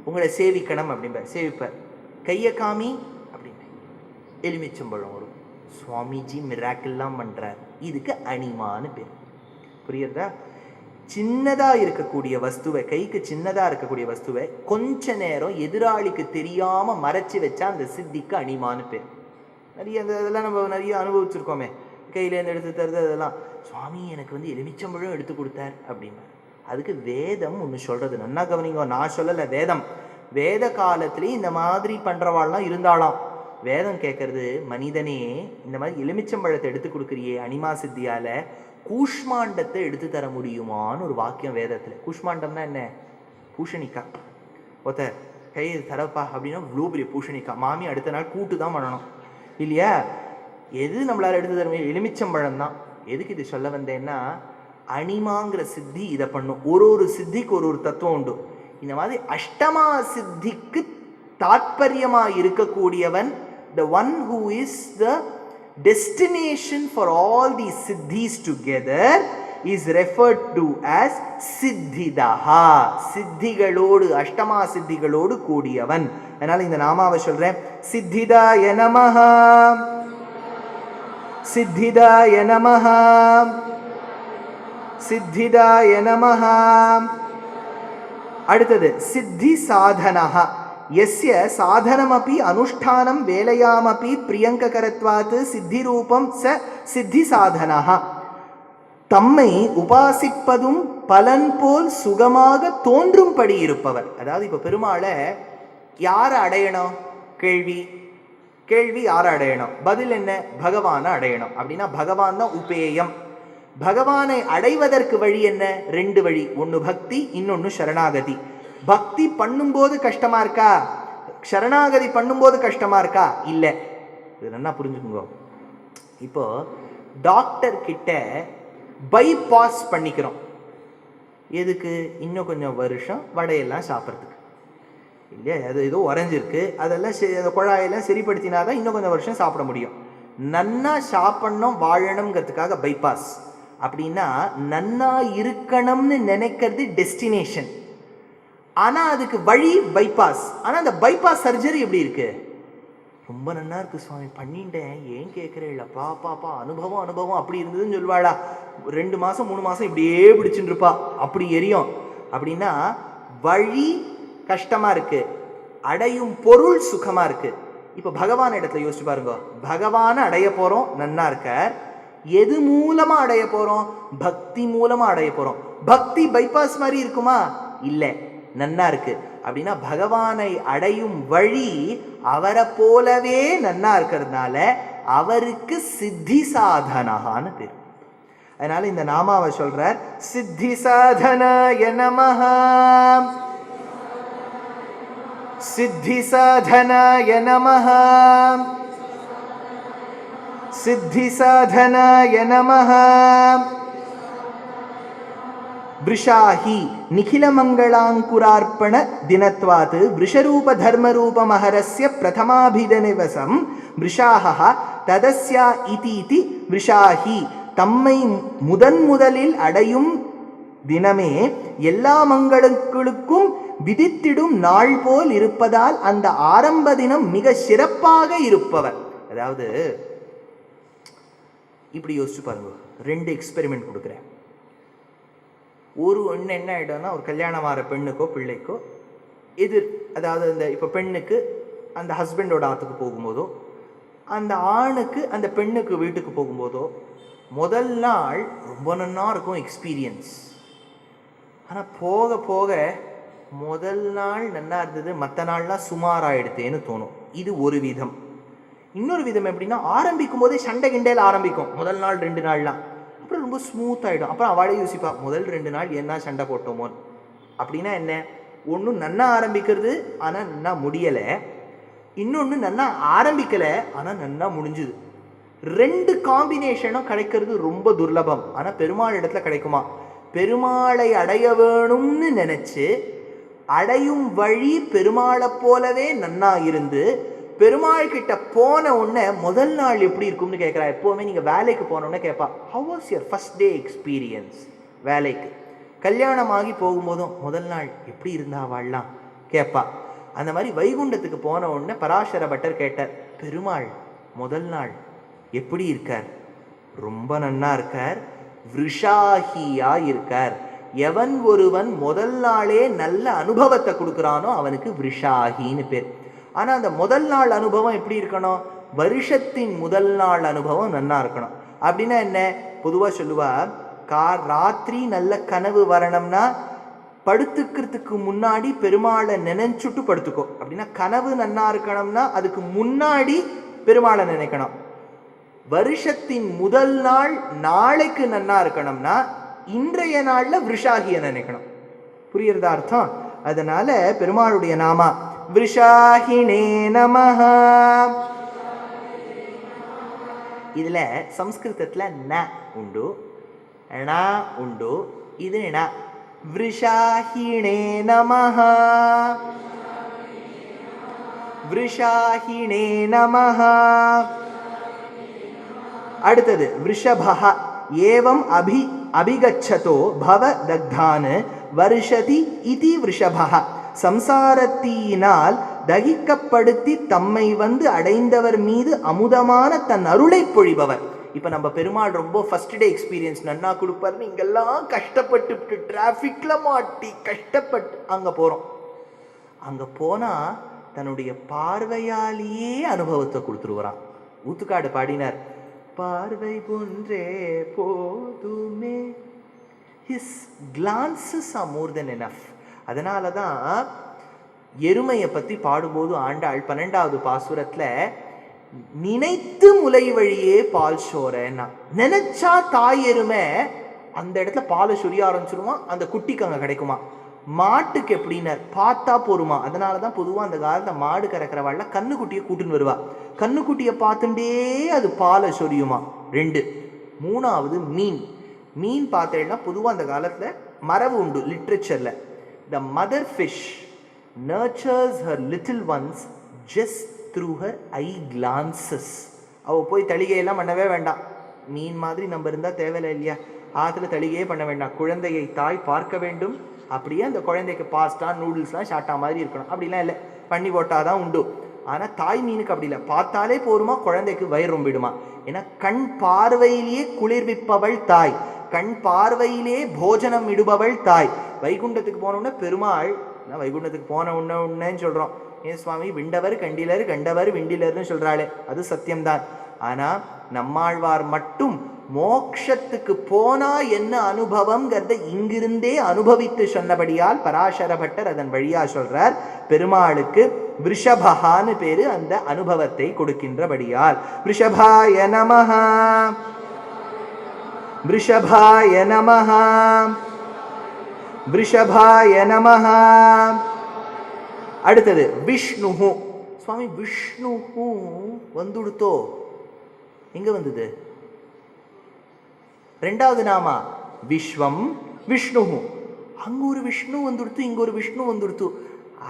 உங்களை சேவிக்கணும் அப்படின்பார், சேவிப்பார். கையை காமி அப்படின்னு எலுமிச்சம்பழம் வரும். சுவாமிஜி மிராக்கிள்லாம் பண்றார். இதுக்கு அனிமான்னு பேர். புரியுறதா? சின்னதா இருக்கக்கூடிய வஸ்துவை, கைக்கு சின்னதா இருக்கக்கூடிய வஸ்துவை கொஞ்ச நேரம் எதிராளிக்கு தெரியாம மறைச்சு வச்சா அந்த சித்திக்கு அனிமான்னு பேர். நிறைய இதெல்லாம் நம்ம நிறைய அனுபவிச்சிருக்கோமே, கையிலேருந்து எடுத்து தருது அதெல்லாம். சுவாமி எனக்கு எலுமிச்சம்பழம் எடுத்து கொடுத்தார் அப்படின்னா அதுக்கு வேதம் ஒன்று சொல்றது. நன்னா கவனிங்க, நான் சொல்லலை, வேதம். வேத காலத்திலேயே இந்த மாதிரி பண்றவாள்லாம் இருந்தாலாம். வேதம் கேட்கறது, மனிதனே இந்த மாதிரி எலுமிச்சம்பழத்தை எடுத்து கொடுக்குறியே அனிமா சித்தியால, கூஷ்மாண்டத்தை எடுத்து தர முடியுமான்னு ஒரு வாக்கியம் வேதத்துல. கூஷ்மாண்டம்னா என்ன? பூஷணிக்காய். ஒருத்த கை தரப்பா அப்படின்னா இவ்வளோ பெரிய பூஷணிக்காய், மாமி அடுத்த நாள் கூட்டு தான் பண்ணணும் இல்லையா? எது நம்மளால எடுத்து தர முடியும்? எலுமிச்சம்பழம் தான். எதுக்கு இது சொல்ல வந்தேன்னா, அனிமாங்கிற சித்தி இதை பண்ணும். ஒரு சித்திக்கு ஒரு தத்துவம் உண்டு. இந்த மாதிரி அஷ்டமா சித்திக்கு தாத்பரியமா இருக்கக்கூடியவன், the one who is the destination for all these siddhis together is referred to as சித்திதஹா. சித்திகளோடு, அஷ்டமா சித்திகளோடு கூடியவன். அதனால இந்த நாமாவை சொல்றேன். சித்திதாய நமஹ, சித்திதாய நமஹ, சித்திதாய நமஹ. அடுத்தது சித்தி சாதனஹ. யஸ்ய சாதனமபி அனுஷ்டானம் வேலையாமபி பிரியங்ககரத்வாத் சித்திரூபம் ச சித்தி சாதனஹ. தம்மை உபாசிப்பதும் பலன் போல் சுகமாக தோன்றும்படி இருப்பவர். அதாவது இப்போ பெருமாளை யாரை அடையணும்? கேள்வி யாரை அடையணும்? பதில் என்ன? பகவானை அடையணும். அப்படின்னா பகவான் தான் உபேயம். பகவானை அடைவதற்கு வழி என்ன? 2 வழி. ஒன்று பக்தி, இன்னொன்று சரணாகதி. பக்தி பண்ணும்போது கஷ்டமா இருக்கா? சரணாகதி பண்ணும்போது கஷ்டமா இருக்கா? இல்லை. இது நல்லா புரிஞ்சுக்குங்க. இப்போ டாக்டர் கிட்ட பைபாஸ் பண்ணிக்கிறோம். எதுக்கு? இன்னும் கொஞ்சம் வருஷம் வடையெல்லாம் சாப்பிட்றதுக்கு இல்லையா? அது ஏதோ உறைஞ்சிருக்கு, அதெல்லாம் குழாயெல்லாம் சரிப்படுத்தினாதான் இன்னும் கொஞ்சம் வருஷம் சாப்பிட முடியும். நன்னா சாப்பிடணும், வாழணுங்கிறதுக்காக பைபாஸ். அப்படின்னா நன்னா இருக்கணும்னு நினைக்கிறது டெஸ்டினேஷன், ஆனால் அதுக்கு வழி பைபாஸ். ஆனால் அந்த பைபாஸ் சர்ஜரி எப்படி இருக்கு? ரொம்ப நன்னா இருக்கு சுவாமி, பண்ணிட்டேன், ஏன் கேட்குறேன்லப்பா பாப்பா, அனுபவம் அப்படி இருந்ததுன்னு சொல்லுவாளா? 2 மாதம் 3 மாதம் இப்படியே பிடிச்சுட்டு இருப்பா, அப்படி எரியும். அப்படின்னா வழி கஷ்டமா இருக்கு, அடையும் பொருள் சுகமா இருக்கு. இப்போ பகவான் இடத்துல யோசிச்சு பாருங்க. பகவானை அடைய போறோம், நன்னா இருக்கார். எது மூலமா அடைய போறோம்? பக்தி மூலமா அடைய போறோம். பக்தி பைபாஸ் மாதிரி இருக்குமா? இல்லை, நன்னா இருக்கு. அப்படின்னா பகவானை அடையும் வழி அவரை போலவே நன்னா இருக்கிறதுனால அவருக்கு சித்தி சாதனான்னு பேர். அதனால இந்த நாமாவை சொல்றார். சித்தி சாதனாய நமஹ, சித்தி சாதனாய நமஹ, சித்தி சாதனாய நமஹ. விருஷாஹி நிகில மங்களாங்குரார்ப்பண தினத்வாத் விருஷரூப தர்மரூப மஹரஸ்ய பிரதமாபிதனிவசம் விருஷாஹ ததஸ்யா இதி விருஷாஹி. தம்மை முதலில் அடையும் தினமே எல்லா மங்களுக்கும் விதித்திடும் நாள் போல் இருப்பதால் அந்த ஆரம்ப தினம் மிக சிறப்பாக இருப்பவர். அதாவது இப்படி யோசிச்சு பாருங்க. 2 எக்ஸ்பெரிமெண்ட் கொடுக்குறேன். ஒன்று என்ன ஆகிடும்னா, ஒரு கல்யாணம் ஆகிற பெண்ணுக்கோ பிள்ளைக்கோ அதாவது இந்த இப்போ பெண்ணுக்கு அந்த ஹஸ்பண்டோட ஆற்றுக்கு போகும்போதோ, அந்த ஆணுக்கு அந்த பெண்ணுக்கு வீட்டுக்கு போகும்போதோ, முதல் நாள் ரொம்ப நன்னா இருக்கும் எக்ஸ்பீரியன்ஸ். ஆனால் போக போக முதல் நாள் நல்லா இருந்தது, மற்ற நாள்லாம் சுமாராகிடுதேன்னு தோணும். இது ஒரு விதம். இன்னொரு விதம் எப்படின்னா, ஆரம்பிக்கும் போதே சண்டை கிண்டையில் ஆரம்பிக்கும். முதல் நாள் 2 நாள்லாம் அப்புறம் ரொம்ப ஸ்மூத் ஆகிடும். அப்புறம் அவளே யோசிப்பா, முதல் 2 நாள் என்ன சண்டை போட்டோமோன்னு. அப்படின்னா என்ன? ஒன்றும் நன்னா ஆரம்பிக்கிறது ஆனால் நன்னா முடியலை, இன்னொன்று நன்னா ஆரம்பிக்கலை ஆனால் நன்னா முடிஞ்சுது. 2 காம்பினேஷனும் கிடைக்கிறது ரொம்ப துர்லபம். ஆனால் பெருமாள் இடத்துல கிடைக்குமா? பெருமாளை அடைய வேணும்னு நினச்சி அடையும் வழி பெருமாளை போலவே நன்னா இருந்து பெருமாள் கிட்ட போன உடனே முதல் நாள் எப்படி இருக்கும்னு கேட்குறா. எப்போவுமே நீங்கள் வேலைக்கு போனோடனே கேட்பா, how was your first day experience? வேலைக்கு கல்யாணமாகி போகும்போதும் முதல் நாள் எப்படி இருந்தா வாழலாம் கேட்பா. அந்த மாதிரி வைகுண்டத்துக்கு போன உடனே பராசர பட்டர் கேட்டார், பெருமாள் முதல் நாள் எப்படி இருக்கார்? ரொம்ப நன்னா இருக்கார், விருஷாகியா இருக்கார். எவன் ஒருவன் முதல் நாளே நல்ல அனுபவத்தை கொடுக்குறானோ அவனுக்கு விருஷாகின்னு பேர். ஆனால் அந்த முதல் நாள் அனுபவம் எப்படி இருக்கணும்? வருஷத்தின் முதல் நாள் அனுபவம் நன்னா இருக்கணும். அப்படின்னா என்ன? பொதுவாக சொல்லுவா, ராத்திரி நல்ல கனவு வரணும்னா படுத்துக்கிறதுக்கு முன்னாடி பெருமாளை நினைச்சுட்டு படுத்துக்கோ. அப்படின்னா கனவு நன்னா இருக்கணும்னா அதுக்கு முன்னாடி பெருமாளை நினைக்கணும். வருஷத்தின் முதல் நாள் நாளைக்கு நன்னா இருக்கணும்னா இன்றைய நாளில் விருஷாகிய நினைக்கணும். புரியுறதா அர்த்தம்? அதனால பெருமாளுடைய நாமா விருஷாஹினே நமஹ. இதில் சம்ஸ்கிருதத்தில் ந உண்டு, ಣ ಉಂಡು, ಇದು ಣ. ವೃಷಾಹಿಣೇ ನಮಃ, ವೃಷಾಹಿಣೇ ನಮಃ. அடுத்தது விஷபஹ. ஏவம் அபிகச்சதோ பவ தக்தான் வருஷதி இதி விஷபஹ. சம்சாரத்தினால் தகிக்கப்படுத்தி தம்மை வந்து அடைந்தவர் மீது அமுதமான தன் அருளை பொழிபவர். இப்போ நம்ம பெருமாள் ரொம்ப ஃபர்ஸ்ட் டே எக்ஸ்பீரியன்ஸ் நன்னா கொடுப்பாருன்னு இங்கெல்லாம் கஷ்டப்பட்டு டிராஃபிக்ல மாட்டி கஷ்டப்பட்டு அங்கே போகிறோம். அங்கே போனால் தன்னுடைய பார்வையாலேயே அனுபவத்தை கொடுத்துருவாராம். ஊத்துக்காடு பாடினார், பார்வை போன்றே போதுமே. ஹிஸ் கிளான்சஸ் ஆர் மோர் தென் எனஃப். அதனால தான் எருமையை பற்றி பாடும்போது ஆண்டாள் 12வது பாசுரத்தில் நினைத்து முலை வழியே பால் சோறன்னா, நினைச்சா தாய் எருமை அந்த இடத்துல பாலை சொரிய ஆரம்பிச்சிருமா, அந்த குட்டிக்கு அங்கே கிடைக்குமா. மாட்டுக்கு எப்படின்னா பார்த்தா போருமா. அதனால தான் பொதுவாக அந்த காலத்தில் மாடு கறக்கிறவாள்ல கண்ணுக்குட்டியை கூட்டுன்னு வருவா. கண்ணுக்குட்டியை பார்த்துட்டே அது பாலை சொரியுமா. 2. 3வது மீன். மீன் பார்த்தேன்னா பொதுவாக அந்த காலத்தில் மரபு உண்டு லிட்ரேச்சரில். The mother fish nurtures her little ones just through her eye glances. அவள் போய் தளிகையெல்லாம் பண்ணவே வேண்டாம். மீன் மாதிரி நம்ம இருந்தால் தேவையில்லை இல்லையா. ஆற்றுல தளிகையே பண்ண வேண்டாம். குழந்தையை தாய் பார்க்க வேண்டும். அப்படியே அந்த குழந்தைக்கு பாஸ்டா நூடுல்ஸ்லாம் ஷார்ட்டா மாதிரி இருக்கணும். அப்படிலாம் இல்லை, பண்ணி போட்டாதான் உண்டு. ஆனால் தாய் மீனுக்கு அப்படி இல்லை, பார்த்தாலே போருமா, குழந்தைக்கு வயிறு ரொம்பிடுமா. ஏன்னா கண் பார்வையிலேயே குளிர்விப்பவள் தாய், கண் பார்வையிலே போஜனம் இடுபவள் தாய். வைகுண்டத்துக்கு போனோம்னா பெருமாள், வைகுண்டத்துக்கு போன உன்னேன்னு சொல்கிறோம். ஏன் சுவாமி விண்டவர் கண்டிலர் கண்டவர் விண்டிலர்னு சொல்கிறாளே, அது சத்தியம்தான். ஆனால் நம்மாழ்வார் மட்டும் மோக்ஷத்துக்கு போனா என்ன அனுபவம்ங்கிறத இங்கிருந்தே அனுபவித்து சொன்னபடியால் பராசர பட்டர் அதன் வழியா சொல்றார். பெருமாளுக்கு விஷபஹான்னு பேரு அந்த அனுபவத்தை கொடுக்கின்றபடியால். விஷபாய நமஹ, விஷபாய நமஹ, விஷபாய நமஹ. அடுத்தது விஷ்ணுஹு. சுவாமி விஷ்ணுஹு வந்துடுத்தோ, எங்க வந்தது? 2வது நாமா விஸ்வம் விஷ்ணுஹு. அங்க ஒரு விஷ்ணு வந்துடுத்து, இங்க ஒரு விஷ்ணு வந்துடுத்து.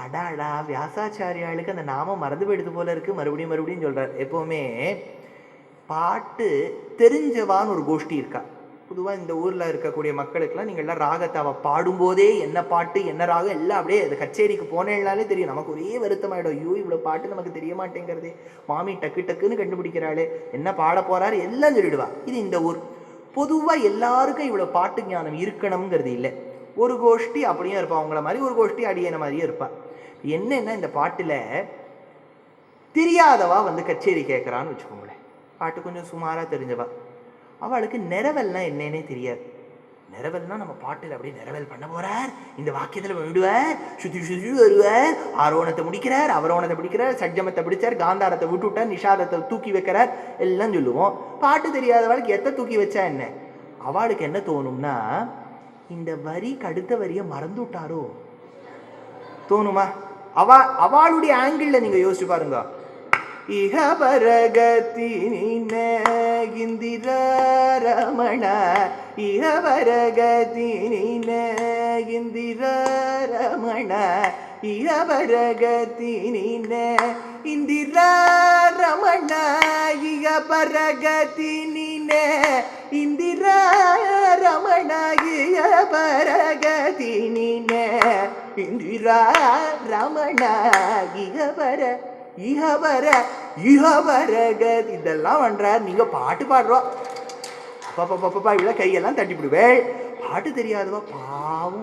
அடாடா, வியாசாச்சாரியாளுக்கு அந்த நாமம் மறந்து போயிடுது போல இருக்கு. மறுபடியும் மறுபடியும் சொல்றார். எப்பவுமே பாட்டு தெரிஞ்சவான்னு ஒரு கோஷ்டி இருக்கா. பொதுவாக இந்த ஊரில் இருக்கக்கூடிய மக்களுக்கெல்லாம் நீங்கள் எல்லாம் ராகத்தை அவள் பாடும்போதே என்ன பாட்டு என்ன ராகம் எல்லாம் அப்படியே அது கச்சேரிக்கு போனேன்னாலே தெரியும். நமக்கு ஒரே வருத்தமாயிடும், ஐயோ இவ்வளோ பாட்டு நமக்கு தெரிய மாட்டேங்கிறதே, மாமி டக்கு டக்குன்னு கண்டுபிடிக்கிறாளே, என்ன பாட போறாரு எல்லாம் சொல்லிடுவா. இது இந்த ஊர். பொதுவாக எல்லாருக்கும் இவ்வளோ பாட்டு ஞானம் இருக்கணுங்கிறது இல்லை. ஒரு கோஷ்டி அப்படியும் இருப்பா, அவங்கள மாதிரி ஒரு கோஷ்டி அடியன மாதிரியும் இருப்பா. என்னன்னா இந்த பாட்டில் தெரியாதவா வந்து கச்சேரி கேட்குறான்னு வச்சுக்கோங்களேன். பாட்டு கொஞ்சம் சுமாராக தெரிஞ்சவா, அவளுக்கு நிறவல்னா என்னன்னே தெரியாது. நிறவல்னா நம்ம பாட்டில் அப்படியே நிறவல் பண்ண போறார், இந்த வாக்கியத்தில் விடுவார், சுற்றி சுற்றி வருவார், ஆரோணத்தை முடிக்கிறார், அவரோணத்தை பிடிக்கிறார், சட்ஜமத்தை பிடிச்சார், காந்தாரத்தை விட்டு விட்டார், நிஷாதத்தை தூக்கி வைக்கிறார், எல்லாம் சொல்லுவோம். பாட்டு தெரியாதவளுக்கு எத்த தூக்கி வச்சா என்ன, அவளுக்கு என்ன தோணும்னா இந்த வரிக்கு அடுத்த வரியை மறந்து விட்டாரோ தோணுமா? அவளுடைய ஆங்கிள் நீங்க யோசிச்சு பாருங்க. இஹ பரகதி இந்திர ரமண, இஹ பரகதி இந்திர ரமண, இஹ பரகதி இந்திர ரமண, இஹ பரகதி இந்திர ரமண, இஹ பரகதி இந்திர ரமண, இதெல்லாம் பண்றார். நீங்க பாட்டு பாடுறோம், பாப்பா இவ்வளவு கையெல்லாம் தட்டிவிடுவேன். பாட்டு தெரியாதவா பாவம்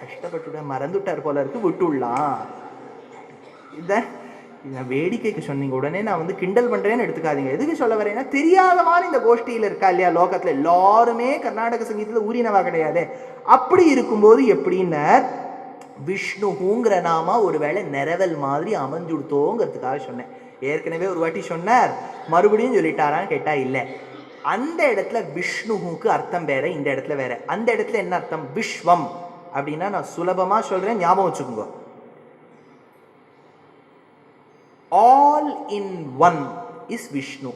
கஷ்டப்பட்டு மறந்துட்டார் போல இருக்கு, விட்டுடலாம். இதான் வேடிக்கைக்கு சொன்னீங்க, உடனே நான் வந்து கிண்டல் பண்றேன்னு எடுத்துக்காதீங்க. எதுக்கு சொல்ல வரேன்னா, தெரியாதமான இந்த கோஷ்டியில இருக்கா இல்லையா, லோகத்துல எல்லாருமே கர்நாடக சங்கீதத்துல ஊறினவா கிடையாது. அப்படி இருக்கும்போது எப்படின்னா விஷ்ணுங்கிற நாமா ஒருவேளை நிறவல் மாதிரி அமைஞ்சுடுத்தோங்கிறதுக்காக சொன்னேன். ஏற்கனவே ஒரு வாட்டி சொன்னார், மறுபடியும் சொல்லிட்டாரான்னு கேட்டா இல்லை. அந்த இடத்துல விஷ்ணுவுக்கு அர்த்தம் வேற, இந்த இடத்துல வேற. அந்த இடத்துல என்ன அர்த்தம்? விஸ்வம் அப்படின்னா நான் சுலபமா சொல்றேன், ஞாபகம் வச்சுக்கோங்க. All in one is Vishnu.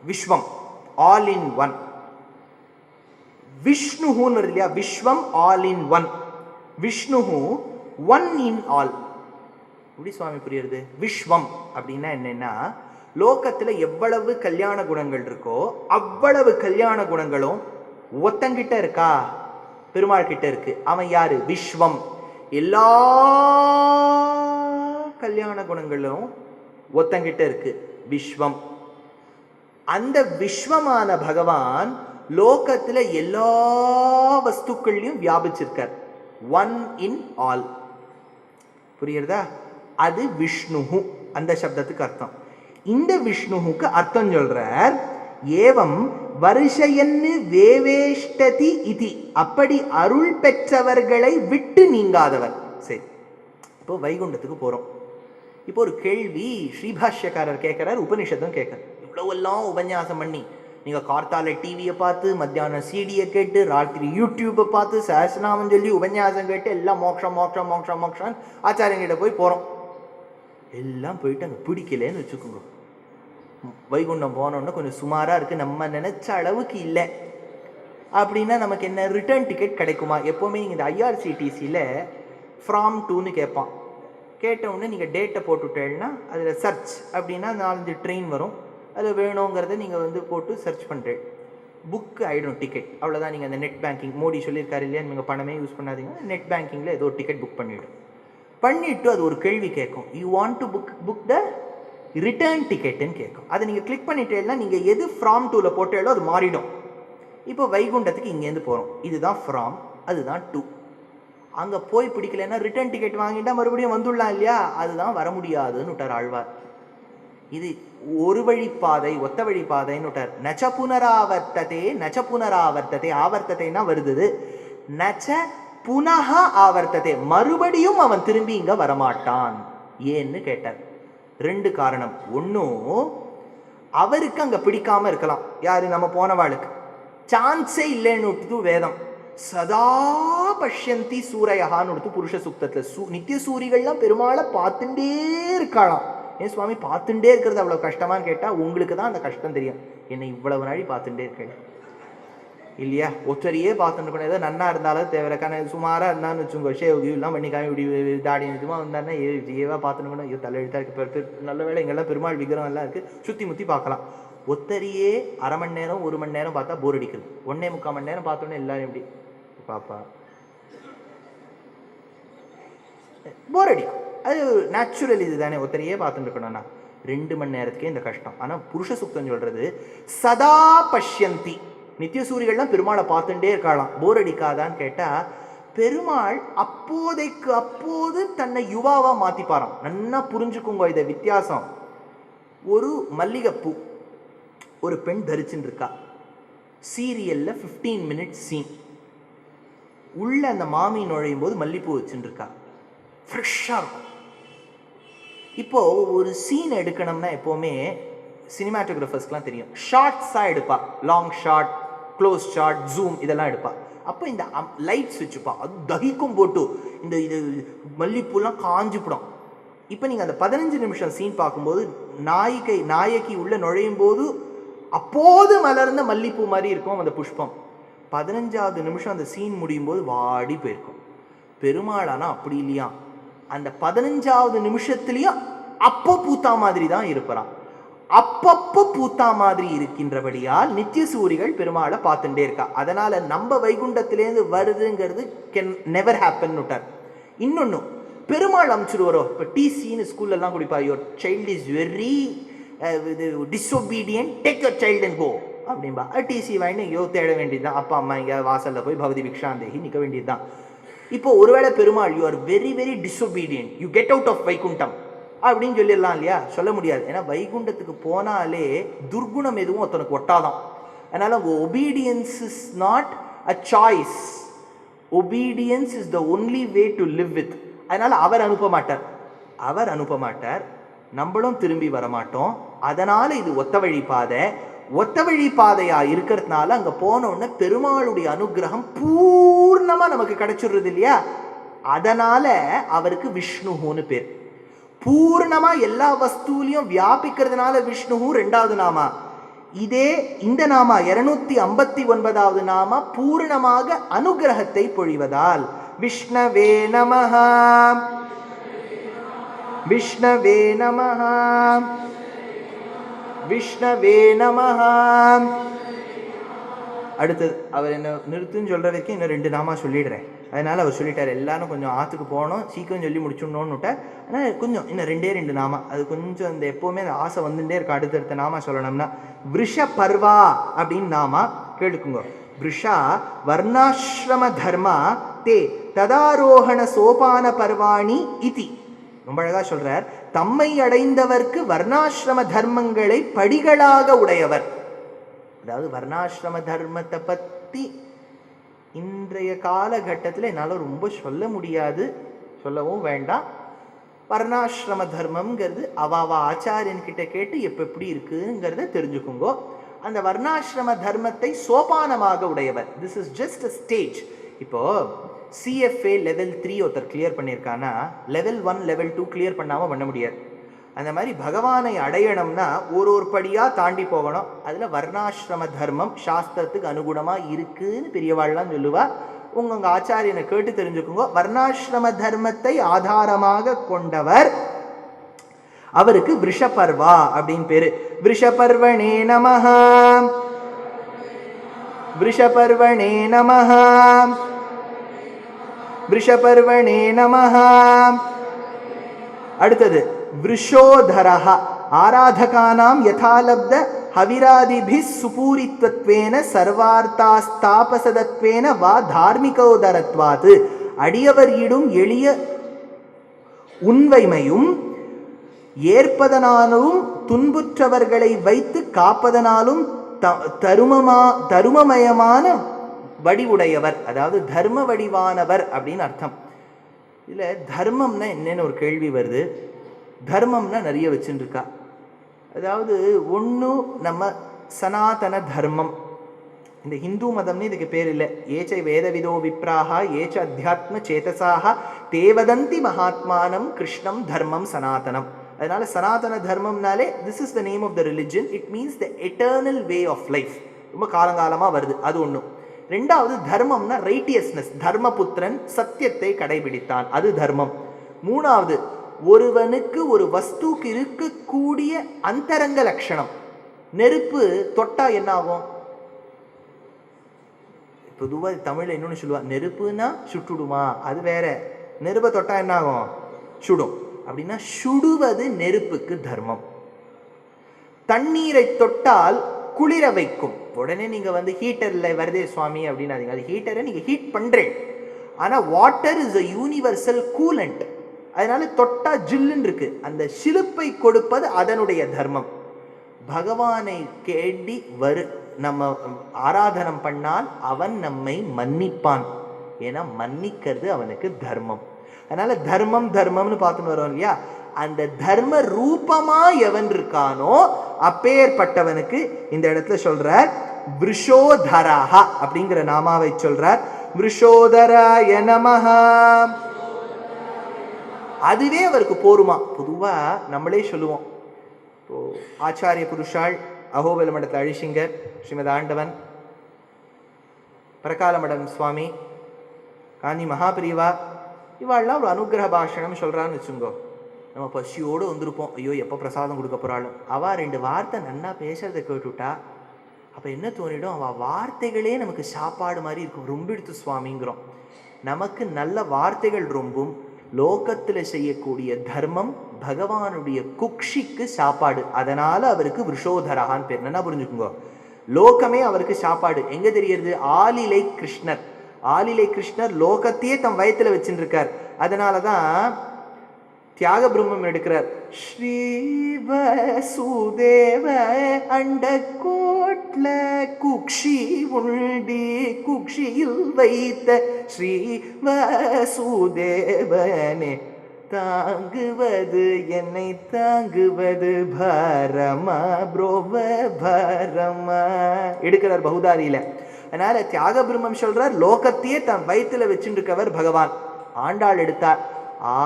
விஸ்வம் ஆல் இன் ஒன். விஷ்ணுன்னு வருது இல்லையா, விஸ்வம் all in one, Vishnu one in all. எப்படி சுவாமி புரியுறது? விஸ்வம் அப்படின்னா என்னன்னா, லோகத்துல எவ்வளவு கல்யாண குணங்கள் இருக்கோ அவ்வளவு கல்யாண குணங்களும் ஒத்தங்கிட்ட இருக்கா? பெருமாள் கிட்ட இருக்கு. அவன் யாரு? விஸ்வம். எல்லா கல்யாண குணங்களும் ஒத்தங்கிட்ட இருக்கு, விஸ்வம். அந்த விஸ்வமான பகவான் லோகத்துல எல்லா வஸ்துக்கள்லையும் வியாபிச்சிருக்கார், ஒன் இன் ஆல். புரியுறதா? அது விஷ்ணு, அந்த சப்தத்துக்கு அர்த்தம். இந்த விஷ்ணுவுக்கு அர்த்தம் சொல்றார், ஏவம் வருஷயன்னு வேவேஷ்டதி இதி, அப்படி அருள் பெற்றவர்களை விட்டு நீங்காதவர். சரி, இப்போ வைகுண்டத்துக்கு போறோம். இப்போ ஒரு கேள்வி ஸ்ரீபாஷ்யக்காரர் கேட்கிறார், உபனிஷத்தும் கேட்கிறார். இவ்வளவெல்லாம் உபன்யாசம் பண்ணி நீங்க கார்த்தால டிவியை பார்த்து, மத்தியானம் சிடியை கேட்டு, ராத்திரி யூடியூப்பை பார்த்து, சஹஸ்ரநாமம் சொல்லி உபன்யாசம் கேட்டு, எல்லாம் மோட்சம் மோட்சம் மோட்சம் மோட்சம் ஆச்சாரியங்கிட்ட போய் போறோம். எல்லாம் போயிட்டு அங்கே பிடிக்கலன்னு வச்சுக்கோங்க. வைகுண்டம் போனோன்னா கொஞ்சம் சுமாராக இருக்குது, நம்ம நினச்ச அளவுக்கு இல்லை அப்படின்னா நமக்கு என்ன ரிட்டர்ன் டிக்கெட் கிடைக்குமா? எப்போவுமே நீங்கள் இந்த ஐஆர்சிடிசியில் ஃப்ராம் டூன்னு கேட்பான். கேட்டவுடனே நீங்கள் டேட்டை போட்டுவிட்டேன்னா அதில் சர்ச் அப்படின்னா 4-5 ட்ரெயின் வரும். அதில் வேணுங்கிறத நீங்கள் போட்டு சர்ச் பண்ணுறேன், புக் ஆகிடும் டிக்கெட். அவ்வளோதான். நீங்கள் அந்த நெட் பேங்கிங், மோடி சொல்லியிருக்காரு இல்லையா, நீங்கள் பணமே யூஸ் பண்ணாதீங்க, நெட் பேங்கிங்கில் ஏதோ ஒரு டிக்கெட் புக் பண்ணிவிட்டு அது ஒரு கேள்வி கேட்கும், you want to book the return டிக்கெட்டுன்னு கேட்கும். அதை நீங்கள் கிளிக் பண்ணிட்டேன்னா நீங்கள் எது ஃப்ராம் டூவில் போட்டேளோ அது மாறிடும். இப்போ வைகுண்டத்துக்கு இங்கேருந்து போகிறோம், இதுதான் ஃப்ராம், அதுதான் டூ. அங்கே போய் பிடிக்கலன்னா ரிட்டர்ன் டிக்கெட் வாங்கிட்டா மறுபடியும் வந்துடலாம் இல்லையா, அதுதான் வர முடியாதுன்னு விட்டார் ஆழ்வார். இது ஒரு வழிப்பாதை, ஒத்த வழிப்பாதைன்னு விட்டார். நச்ச புனராவர்த்ததே, நச்ச புனராவர்த்ததே, ஆவர்த்தத்தைனா வருது, நச்ச புனக ஆவர்த்ததே, மறுபடியும் அவன் திரும்பி இங்க வரமாட்டான். ஏன்னு கேட்டார். 2 காரணம். ஒன்னும் அவருக்கு அங்க பிடிக்காம இருக்கலாம், யாரு? நம்ம போனவாளுக்கு சான்ஸே இல்லைன்னு விட்டுது வேதம். சதா பஷ்யந்தி சூரையகான்னு விடுத்து புருஷ சுக்தத்துல நித்திய சூரிகள்லாம் பெருமாளை பார்த்துட்டே இருக்காளாம். ஏன் சுவாமி பார்த்துட்டே இருக்கிறது அவ்வளவு கஷ்டமான்னு கேட்டா, உங்களுக்கு தான் அந்த கஷ்டம் தெரியும். என்னை இவ்வளவு நாளி பார்த்துட்டே இருக்கேன் இல்லையா, ஒற்றரையே பார்த்துட்டு ஏதோ நன்னா இருந்தாலும் தேவைக்கான சுமாராக இருந்தான்னு வச்சுக்கோ, ஷேவ்லாம் பண்ணிக்காம இப்படி தாடி நிஜமாக வந்தாருன்னா ஏவா பார்த்துக்கணும், ஐயோ தலை எழுத்தா இருக்கு, நல்ல வேலை இங்கெல்லாம் பெருமாள் விக்கிரம் எல்லாம் இருக்குது, சுற்றி முற்றி பார்க்கலாம். ஒத்தரையே அரை மணி நேரம் 1 மணி நேரம் பார்த்தா போர் அடிக்குது, 1.25 மணி நேரம் பார்த்தோன்னே எல்லாரும் எப்படி பாப்பா போர் அடிக்கும். அது நேச்சுரல் இது தானே, ஒத்தரையே பார்த்துட்டு இருக்கணும்னா 2 மணி நேரத்துக்கே இந்த கஷ்டம். ஆனால் புருஷ சுக்தம் சொல்றது சதா பஷ்யந்தி, நித்திய சூரிகள்லாம் பெருமாளை பார்த்துட்டே இருக்காளாம், போர் அடிக்காதான்னு கேட்டா, பெருமாள் அப்போதைக்கு அப்போது தன்னை யுவாவா மாத்திப்பாராம். நல்லா புரிஞ்சுக்குங்க இதை வித்தியாசம். ஒரு மல்லிகைப்பூ ஒரு பெண் தரிச்சுட்டு இருக்கா, சீரியல்ல 15 மினிட்ஸ் சீன், உள்ள அந்த மாமி நுழையும் போது மல்லிப்பூ வச்சுட்டு இருக்கா, ஃப்ரெஷ்ஷாக இருக்கும். இப்போ ஒரு சீன் எடுக்கணும்னா எப்போவுமே சினிமாட்டோகிராஃபர்ஸ்க்குலாம் தெரியும், ஷார்ட்ஸாக எடுப்பா, long short, close short, zoom இதெல்லாம் எடுப்பா. அப்போ இந்த லைட்ஸ் வச்சுப்பா, அது தகிக்கும் போட்டு இந்த இது மல்லிப்பூலாம் காஞ்சிப்படும். இப்போ நீங்கள் அந்த 15 நிமிஷம் சீன் பார்க்கும்போது நாயகி உள்ள நுழையும் போது அப்போது மலர்ந்த மல்லிப்பூ மாதிரி இருக்கும் அந்த புஷ்பம். 15வது நிமிஷம் அந்த சீன் முடியும் போது வாடி போயிருக்கும். பெருமாளானா அப்படி இல்லையா, அந்த 15வது நிமிஷத்துலயும் அப்போ பூத்தா மாதிரி தான் இருப்பாராம். அப்பப்போ பூத்தா மாதிரி இருக்கின்றபடியால் நித்திய சூரிகள் பெருமாளை பார்த்துட்டே இருக்கா. அதனால நம்ம வைகுண்டத்திலேருந்து வருதுங்கிறது கேன் நெவர் ஹேப்பன் விட்டார். இன்னொன்னு, பெருமாள் அனுப்பிச்சுடுவாரோ, இப்போ டிசின்னு ஸ்கூல்ல எல்லாம் குடிப்பா, your child is very disobedient, take your child and go அப்படின்பா. டிசி வாங்கி ஐயோ தேட வேண்டியதுதான், அப்பா அம்மா இங்கே வாசல்ல போய் பகவதி பிக்ஷாந்தேகி நிற்க வேண்டியதுதான். இப்போ ஒருவேளை Perumal you are very very disobedient, you get out of Vaikuntham அப்படின்னு சொல்லிடலாம் இல்லையா? சொல்ல முடியாது. ஏன்னா வைகுண்டத்துக்கு போனாலே துர்குணம் எதுவும் ஒருத்தனுக்கு ஒட்டாதான். அதனால obedience is not a choice, obedience is the only way to live with. அதனால அவர் அனுப்ப மாட்டார், நம்மளும் திரும்பி வரமாட்டோம். அதனால இது ஒத்த வழி பாதை. ஒத்த வழி பாதையா இருக்கிறதுனால அங்க போனோன்னு பெருமாளுடைய அனுகிரகம் பூர்ணமா நமக்கு கிடைச்சிடுறது இல்லையா? அதனால அவருக்கு விஷ்ணுன்னு பேர். பூர்ணமா எல்லா வஸ்துலையும் வியாபிக்கிறதுனால விஷ்ணு 2வது நாமா. இதே இந்த நாமா 259வது நாமா பூர்ணமாக அனுகிரகத்தை பொழிவதால் விஷ்ணவே நமஹ, விஷ்ணவே நமஹ, விஷ்ணவே நமஹ. அடுத்தது அவர் என்ன நிறுத்துன்னு சொல்கிற வரைக்கும் இன்னும் 2 நாமா சொல்லிடுறேன். அதனால் அவர் சொல்லிட்டார் எல்லாரும் கொஞ்சம் ஆற்றுக்கு போகணும், சீக்கிரம் சொல்லி முடிச்சுடணும்னுட்ட. ஆனால் கொஞ்சம் இன்னும் 2 நாமா, அது கொஞ்சம் அந்த எப்போவுமே அந்த ஆசை வந்துட்டே இருக்கும். அடுத்தடுத்த நாமா சொல்லணும்னா விருஷ பர்வா அப்படின்னு நாமா கேட்டுக்குங்க. விருஷா வர்ணாசிரம தர்மா தே ததாரோகண சோபான பர்வாணி இதி. ரொம்ப அழகா சொல்றார். தம்மை அடைந்தவர்க்கு வர்ணாசிரம தர்மங்களை படிகளாக உடையவர். அதாவது வர்ணாசிரம தர்மத்தை பற்றி இன்றைய காலகட்டத்தில் என்னால் ரொம்ப சொல்ல முடியாது, சொல்லவும் வேண்டாம். வர்ணாசிரம தர்மம்ங்கிறது அவாவ ஆச்சாரியன்கிட்ட கேட்டு எப்படி இருக்குங்கிறத தெரிஞ்சுக்குங்கோ. அந்த வர்ணாசிரம தர்மத்தை சோபானமாக உடையவர். This is just a stage. இப்போ சிஎஃப்ஏ லெவல் 3 ஒருத்தர் கிளியர் பண்ணியிருக்கான்னா லெவல் 1 லெவல் 2 கிளியர் பண்ணாமல் பண்ண முடியாது. அந்த மாதிரி பகவானை அடையணும்னா ஒரு படியாக தாண்டி போகணும். அதில் வர்ணாசிரம தர்மம் சாஸ்திரத்துக்கு அனுகுணமாக இருக்குன்னு பெரியவாள்லாம் சொல்லுவா. உங்கள் ஆச்சாரியனை கேட்டு தெரிஞ்சுக்குங்க. வர்ணாசிரம தர்மத்தை ஆதாரமாக கொண்டவர், அவருக்கு விருஷபர்வா அப்படின்னு பேரு. விருஷபர்வணே நமஹ, விருஷபர்வணே நமஹ, விருஷபர்வணே நமஹ. அடுத்தது விருஷோதரஹ ஆராதகானாம் யதாலப்த ஹவிராதிபிஸ் சுபூரித்வத்வேன சர்வார்த்தாஸ்தாபசதத்வேன வா தார்மிகோதரத்வாது. அடியவர் இடும் எளிய உண்மைமையும் ஏற்பதனாலும் துன்புற்றவர்களை வைத்து காப்பதனாலும் தருமமயமான வடிவுடையவர், அதாவது தர்ம வடிவானவர் அப்படின்னு அர்த்தம். இதில் தர்மம்னா என்னன்னு ஒரு கேள்வி வருது. தர்மம்னா நிறைய வச்சுருக்கா. அதாவது ஒன்று நம்ம சனாதன தர்மம். இந்த ஹிந்து மதம்னு இதுக்கு பேர் இல்லை. ஏச்ச வேதவிதோ விப்ராக ஏச்ச அத்தியாத்ம சேதசாக தேவதந்தி மகாத்மானம் கிருஷ்ணம் தர்மம் சனாதனம். அதனால சனாதன தர்மம்னாலே this is the name of the religion. It means the eternal way of life. ரொம்ப காலங்காலமாக வருது, அது ஒன்று. ரெண்டாவது தர்மம்னா ரைட்டியஸ்னஸ், தர்மபுத்திரன் சத்தியத்தை கடைபிடித்தான், அது தர்மம். மூணாவது ஒருவனுக்கு ஒரு வஸ்துக்கு இருக்கக்கூடிய அந்தரங்க லட்சணம். நெருப்பு தொட்டா என்ன ஆகும்? பொதுவாக தமிழில் இன்னொன்று சொல்லுவா, நெருப்புனா சுட்டுடுமா, அது வேற. நெருப்பை தொட்டா என்ன ஆகும்? சுடும். அப்படின்னா சுடுவது நெருப்புக்கு தர்மம். தண்ணீரை தொட்டால் குளிர வைக்கும். உடனே நீங்கள் ஹீட்டரில் வருதே சுவாமி அப்படின்னாதீங்க. அது ஹீட்டரை நீங்கள் ஹீட் பண்ணுறேன். ஆனால் water is a universal coolant. அதனால தொட்டா ஜில்லுன்னு இருக்கு. அந்த சிலுப்பை கொடுப்பது அதனுடைய தர்மம். பகவானை கேண்டி நம்ம ஆராதனம் பண்ணால் அவன் நம்மை மன்னிப்பான். ஏன்னா மன்னிக்கிறது அவனுக்கு தர்மம். அதனால தர்மம் தர்மம்னு பார்த்துன்னு வரோம் இல்லையா? அந்த தர்ம ரூபமா எவன் இருக்கானோ அப்பேற்பட்டவனுக்கு இந்த இடத்துல சொல்றார் விருஷோதரஹ அப்படிங்கிற நாமாவை சொல்றார். விருஷோதராய நமஹ. அதுவே அவருக்கு போருமா. பொதுவா நம்மளே சொல்லுவோம், இப்போ ஆச்சாரிய புருஷாள் அகோபல மடத்தில் அழிசிங்கர், ஸ்ரீமத் ஆண்டவன், பரகாலமடம் சுவாமி, காஞ்சி மகாபிரிவா, இவாள்லாம் ஒரு அனுகிரக பாஷணம் சொல்றான்னு வச்சுங்கோ. நம்ம பசியோடு வந்திருப்போம், ஐயோ எப்போ பிரசாதம் கொடுக்க போகிறாள். அவள் 2 வார்த்தை நன்னா பேசுறதை கேட்டுவிட்டா அப்போ என்ன தோணிடும்? அவள் வார்த்தைகளே நமக்கு சாப்பாடு மாதிரி இருக்கும். ரொம்ப எடுத்து சுவாமிங்கிறோம். நமக்கு நல்ல வார்த்தைகள் ரொம்பவும். லோகத்தில் செய்யக்கூடிய தர்மம் பகவானுடைய குக்ஷிக்கு சாப்பாடு. அதனால அவருக்கு விருஷோதரகான்னு பேர். என்ன புரிஞ்சுக்குங்க, லோகமே அவருக்கு சாப்பாடு. எங்க தெரியுது? ஆலிலை கிருஷ்ணர். ஆலிலை கிருஷ்ணர் லோகத்தையே தம் வயத்துல வச்சுட்டு இருக்கார். அதனாலதான் தியாக பிரம்மம் எடுக்கிறார். ஸ்ரீ வசுதேவ அண்ட கோட்ல குக்ஷி உண்டி குக்ஷியில் வைத்த ஸ்ரீ வசுதேவனே தாங்குவது என்னை தாங்குவது பரமா புரோவ பரமா எடுக்கிறார் பகுதாரியில. அதனால தியாக பிரம்மம் சொல்றார், லோகத்தையே தன் வயிற்றுல வச்சுருக்கவர் பகவான். ஆண்டாள் எடுத்தார்,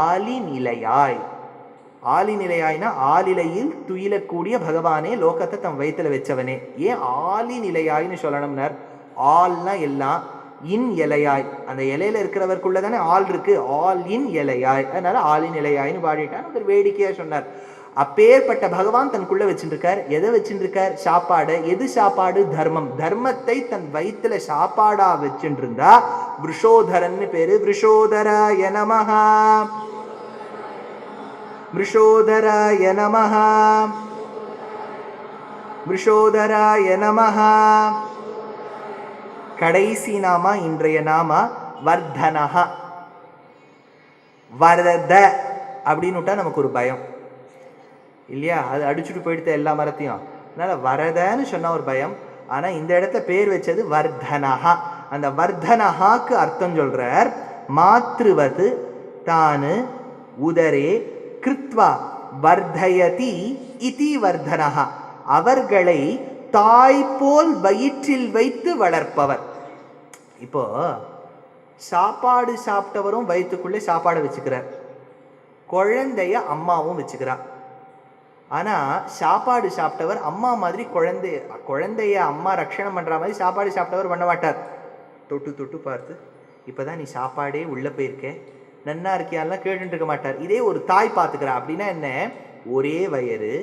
ஆலி நிலையாய். ஆலிநிலையாய்னா ஆலிலையில் துயிலக்கூடிய பகவானே, லோகத்தை தம் வயிற்றுல வச்சவனே. ஏன் ஆலிநிலையாய்னு சொல்லணும்னார்? ஆல்னா எல்லாம், இன் இலையாய், அந்த இலையில இருக்கிறவருக்குள்ள தானே ஆள் இருக்கு, ஆல் இன் இலையாய், அதனால ஆலின் இலையாய்னு பாடிட்டான். ஒரு வேடிக்கையா சொன்னார். அப்பேற்பட்ட பகவான் தனக்குள்ள வச்சுருக்கார். எதை வச்சுருக்கார்? சாப்பாடு. எது சாப்பாடு? தர்மம். தர்மத்தை தன் வயிற்றுல சாப்பாடா வச்சுட்டு இருந்தா விஷோதரன்னு பேரு. விஷோதராய நமஹா, விஷோதராய நமஹா, விஷோதராய நமஹா. கடைசி நாமா, இன்றைய நாமா வர்தனஹா. வரத அப்படின்னுட்டா நமக்கு ஒரு பயம் இல்லையா? அது அடிச்சுட்டு போயிடுத்த எல்லா மரத்தையும், அதனால வரதன்னு சொன்ன ஒரு பயம். ஆனா இந்த இடத்துல பேர் வச்சது வர்தனஹா. அந்த வர்தனஹாக்கு அர்த்தம் சொல்றார். மாத்ருவது தானு உதரே கிருத்வா வர்தயதி இதி வர்தனஹா. அவர்களை தாய் போல் வயிற்றில் வைத்து வளர்ப்பவர். இப்போ சாப்பாடு சாப்பிட்டவரும் வயிற்றுக்குள்ளே சாப்பாடை வச்சுக்கிறார், குழந்தைய அம்மாவும் வச்சுக்கிறார். ஆனா சாப்பாடு சாப்பிட்டவர் அம்மா மாதிரி குழந்தைய அம்மா ரட்சணம் பண்ற மாதிரி சாப்பாடு சாப்பிட்டவர் பண்ண மாட்டார். தொட்டு தொட்டு பார்த்து, இப்பதான் நீ சாப்பாடே உள்ள போயிருக்க, நன்னா இருக்கியாலாம் கேட்டுட்டு இருக்க மாட்டார். இதே ஒரு தாய் பார்த்துக்கிறா அப்படின்னா என்ன? ஒரே வயிறு,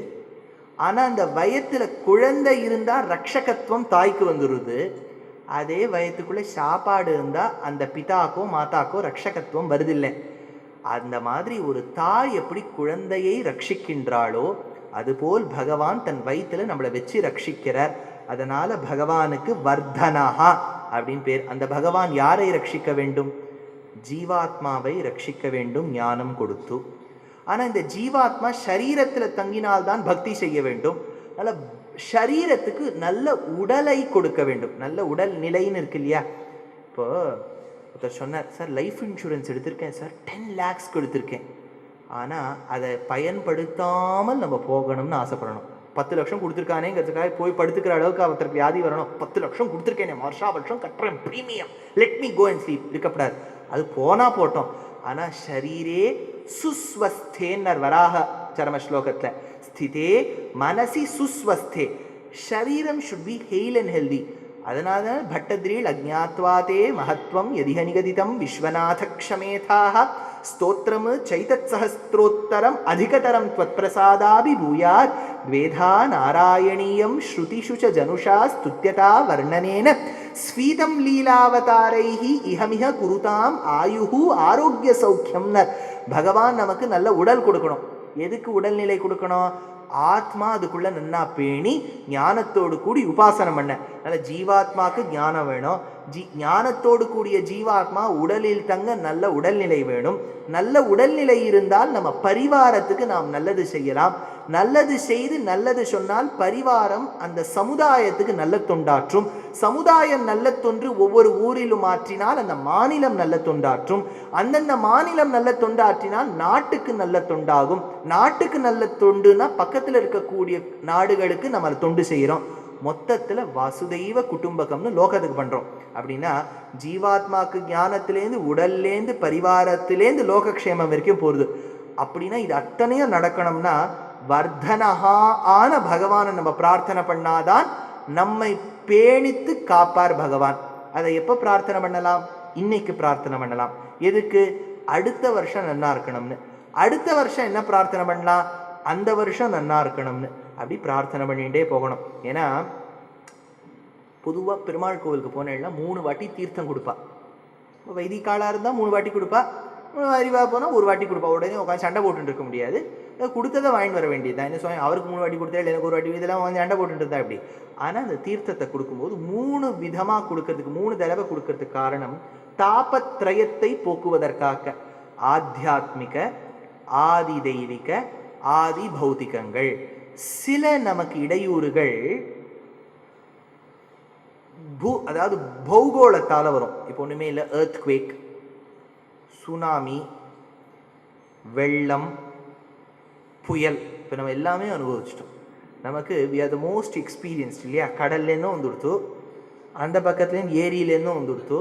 ஆனா அந்த வயத்துல குழந்தை இருந்தா ரட்சகத்துவம் தாய்க்கு வந்துடுது. அதே வயத்துக்குள்ள சாப்பாடு இருந்தா அந்த பிதாக்கோ மாதாக்கோ ரட்சகத்துவம் வருதில்லை. அந்த மாதிரி ஒரு தாய் எப்படி குழந்தையை ரட்சிக்கின்றாளோ அதுபோல் பகவான் தன் வயிற்றுல நம்மளை வச்சு ரட்சிக்கிறார். அதனால பகவானுக்கு வர்தனஹா அப்படின்னு பேர். அந்த பகவான் யாரை ரட்சிக்க வேண்டும்? ஜீவாத்மாவை ரட்சிக்க வேண்டும் ஞானம் கொடுத்து. ஆனா இந்த ஜீவாத்மா சரீரத்துல தங்கினால்தான் பக்தி செய்ய வேண்டும். அதனால சரீரத்துக்கு நல்ல உடலை கொடுக்க வேண்டும். நல்ல உடல் நிலைன்னு இருக்கு இல்லையா? இப்போ ஒருத்தர் சொன்னார், சார் லைஃப் இன்சூரன்ஸ் எடுத்திருக்கேன் சார், 10 lakhs கொடுத்துருக்கேன், ஆனால் அதை பயன்படுத்தாமல் நம்ம போகணும்னு ஆசைப்படணும். 10 லட்சம் கொடுத்துருக்கானேங்கிறதுக்காக போய் படுத்துக்கிற அளவுக்கு அவருக்கு வியாதி வரணும். 10 லட்சம் கொடுத்துருக்கேன், வருஷம் கட்டுறேன் premium, let me go and sleep இருக்கப்படாது. அது போனால் போட்டோம். ஆனால் ஷரீரே சுஸ்வஸ்தேன்னர் வராக சரம ஸ்லோகத்தில், ஸ்திதே மனசி சுஸ்வஸ்தே. ஷரீரம் should be hail and healthy. அதனால பட்டத்ரீல் அஜ்ஞாத்வாதே மகத்வம் யதிஹ நிகதிதம் விஸ்வநாத க்ஷமேதாக ஸ்தோத்திரம் சைதத் சஹஸ்ரோத்தரம் அதிகதரம் த்வத் பிரசாதாபி பூயாத் வேதா நாராயணீயம் ஸ்ருதிஷு ச ஜனுஷா ஸ்துத்யதா வர்ணனேன ஸ்வீதம் லீலாவதாரைஹி இஹமிஹ குருதாம் ஆயுஹு ஆரோக்கிய சௌக்கியம்னு. பகவான் நமக்கு நல்ல உடல் கொடுக்கணும். எதுக்கு உடல்நிலை கொடுக்கணும்? ஆத்மா அதுக்குள்ள நன்னா பேணி ஞானத்தோடு கூடி உபாசனம் பண்ண. அதனால ஜீவாத்மாக்கு ஞானம் வேணும். ஞானத்தோடு கூடிய ஜீவாத்மா உடலில் தங்க நல்ல உடல்நிலை வேணும். நல்ல உடல்நிலை இருந்தால் நம்ம பரிவாரத்துக்கு நாம் நல்லது செய்யலாம். நல்லது செய்து நல்லது சொன்னால் பரிவாரம் அந்த சமுதாயத்துக்கு நல்ல தொண்டாற்றும். சமுதாயம் நல்ல தொன்று ஒவ்வொரு ஊரிலும் ஆற்றினால் அந்த மாநிலம் நல்ல தொண்டாற்றும். அந்தந்த மாநிலம் நல்ல தொண்டாற்றினால் நாட்டுக்கு நல்ல தொண்டாகும். நாட்டுக்கு நல்ல தொண்டுனா பக்கத்தில் இருக்கக்கூடிய நாடுகளுக்கு நம்ம தொண்டு செய்கிறோம். மொத்தத்தில் வாசுதெய்வ குடும்பகம்னு லோகத்துக்கு பண்ணுறோம். அப்படின்னா ஜீவாத்மாக்கு ஞானத்திலேருந்து உடல்லேருந்து பரிவாரத்திலேருந்து லோகக்ஷேமம் வரைக்கும் போகிறது. அப்படின்னா இது அத்தனையும் நடக்கணும்னா வர்தனஹா ஆன பகவானை நம்ம பிரார்த்தனை பண்ணாதான் நம்மை பேணித்து காப்பார் பகவான். அதை எப்போ பிரார்த்தனை பண்ணலாம்? இன்னைக்கு பிரார்த்தனை பண்ணலாம். எதுக்கு? அடுத்த வருஷம் நன்னா இருக்கணும்னு. அடுத்த வருஷம் என்ன பிரார்த்தனை பண்ணலாம்? அந்த வருஷம் நன்னா இருக்கணும்னு. அப்படி பிரார்த்தனை பண்ணிகிட்டே போகணும். ஏன்னா பொதுவாக பெருமாள் கோவிலுக்கு போனேன்னா 3 வாட்டி தீர்த்தம் கொடுப்பா. வைதிகாலாக இருந்தால் 3 வாட்டி கொடுப்பா. அறிவாக போனால் 1 வாட்டி கொடுப்பா. உடனே உட்காந்து சண்டை போட்டுட்டு இருக்க முடியாது. கொடுத்ததை வாங்கிட்டு வர வேண்டியது தான். என்ன சொல்ல, அவருக்கு 3 வாட்டி கொடுத்தா இல்லை எனக்கு 1 வாட்டி, இதெல்லாம் வந்து சண்டை போட்டுட்டு இருந்தா இப்படி. ஆனால் அந்த தீர்த்தத்தை கொடுக்கும்போது 3 விதமாக கொடுக்கறதுக்கு, 3 தடவை கொடுக்கறதுக்கு காரணம் தாபத்ரயத்தை போக்குவதற்காக. ஆத்தியாத்மிக, ஆதி தெய்வீக, ஆதி பௌத்திகங்கள். சில நமக்கு இடையூறுகள் அதாவது பௌகோளத்தால் வரும். இப்போ ஒன்றுமே இல்லை, எர்த்குவேக், சுனாமி, வெள்ளம், புயல், இப்போ நம்ம எல்லாமே அனுபவிச்சிட்டோம். நமக்கு we are the most experienced இல்லையா? கடல்லேருந்தும் வந்துடுத்து, அந்த பக்கத்துலேருந்து ஏரியிலேருந்தும் வந்துடுத்து,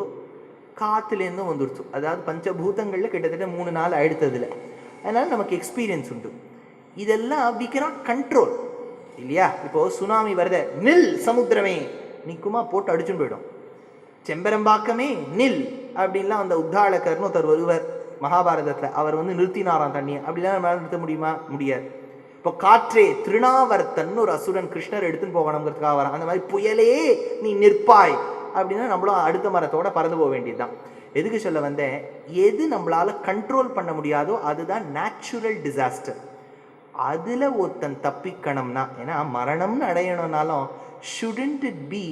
காற்றுலேருந்தும் வந்துடுத்து. அதாவது பஞ்சபூதங்களில் கிட்டத்தட்ட 3 நாள் ஆயிடுத்ததில்லை. அதனால் நமக்கு எக்ஸ்பீரியன்ஸ் உண்டு. இதெல்லாம் we cannot control இல்லையா? இப்போ சுனாமி வருது, நில் சமுத்திரமே, நிக்குமா? போட்டு அடிச்சுன்னு போயிடும். செம்பரம்பாக்கமே நில் அப்படின்லாம் அந்த உத்தாளகர்னு ஒருத்தர் வருவர் மகாபாரதத்தில், அவர் வந்து நிறுத்தினாராம் தண்ணியை. அப்படிலாம் நம்மளால நிறுத்த முடியுமா? முடியாது. இப்போ காற்றே, திருநாவர்த்தன் ஒரு அசுரன் கிருஷ்ணர் எடுத்துன்னு போகணுங்கிறதுக்காக வரான். அந்த மாதிரி புயலே நீ நிற்பாய் அப்படின்னா நம்மளும் அடுத்த மரத்தோட பறந்து போக வேண்டியதுதான். எதுக்கு சொல்ல வந்தேன், எது நம்மளால கண்ட்ரோல் பண்ண முடியாதோ அதுதான் நேச்சுரல் டிசாஸ்டர். அதில் ஒருத்தன் தப்பிக்கணும்னா, ஏன்னா மரணம்னு அடையணும்னாலும் shouldn't it be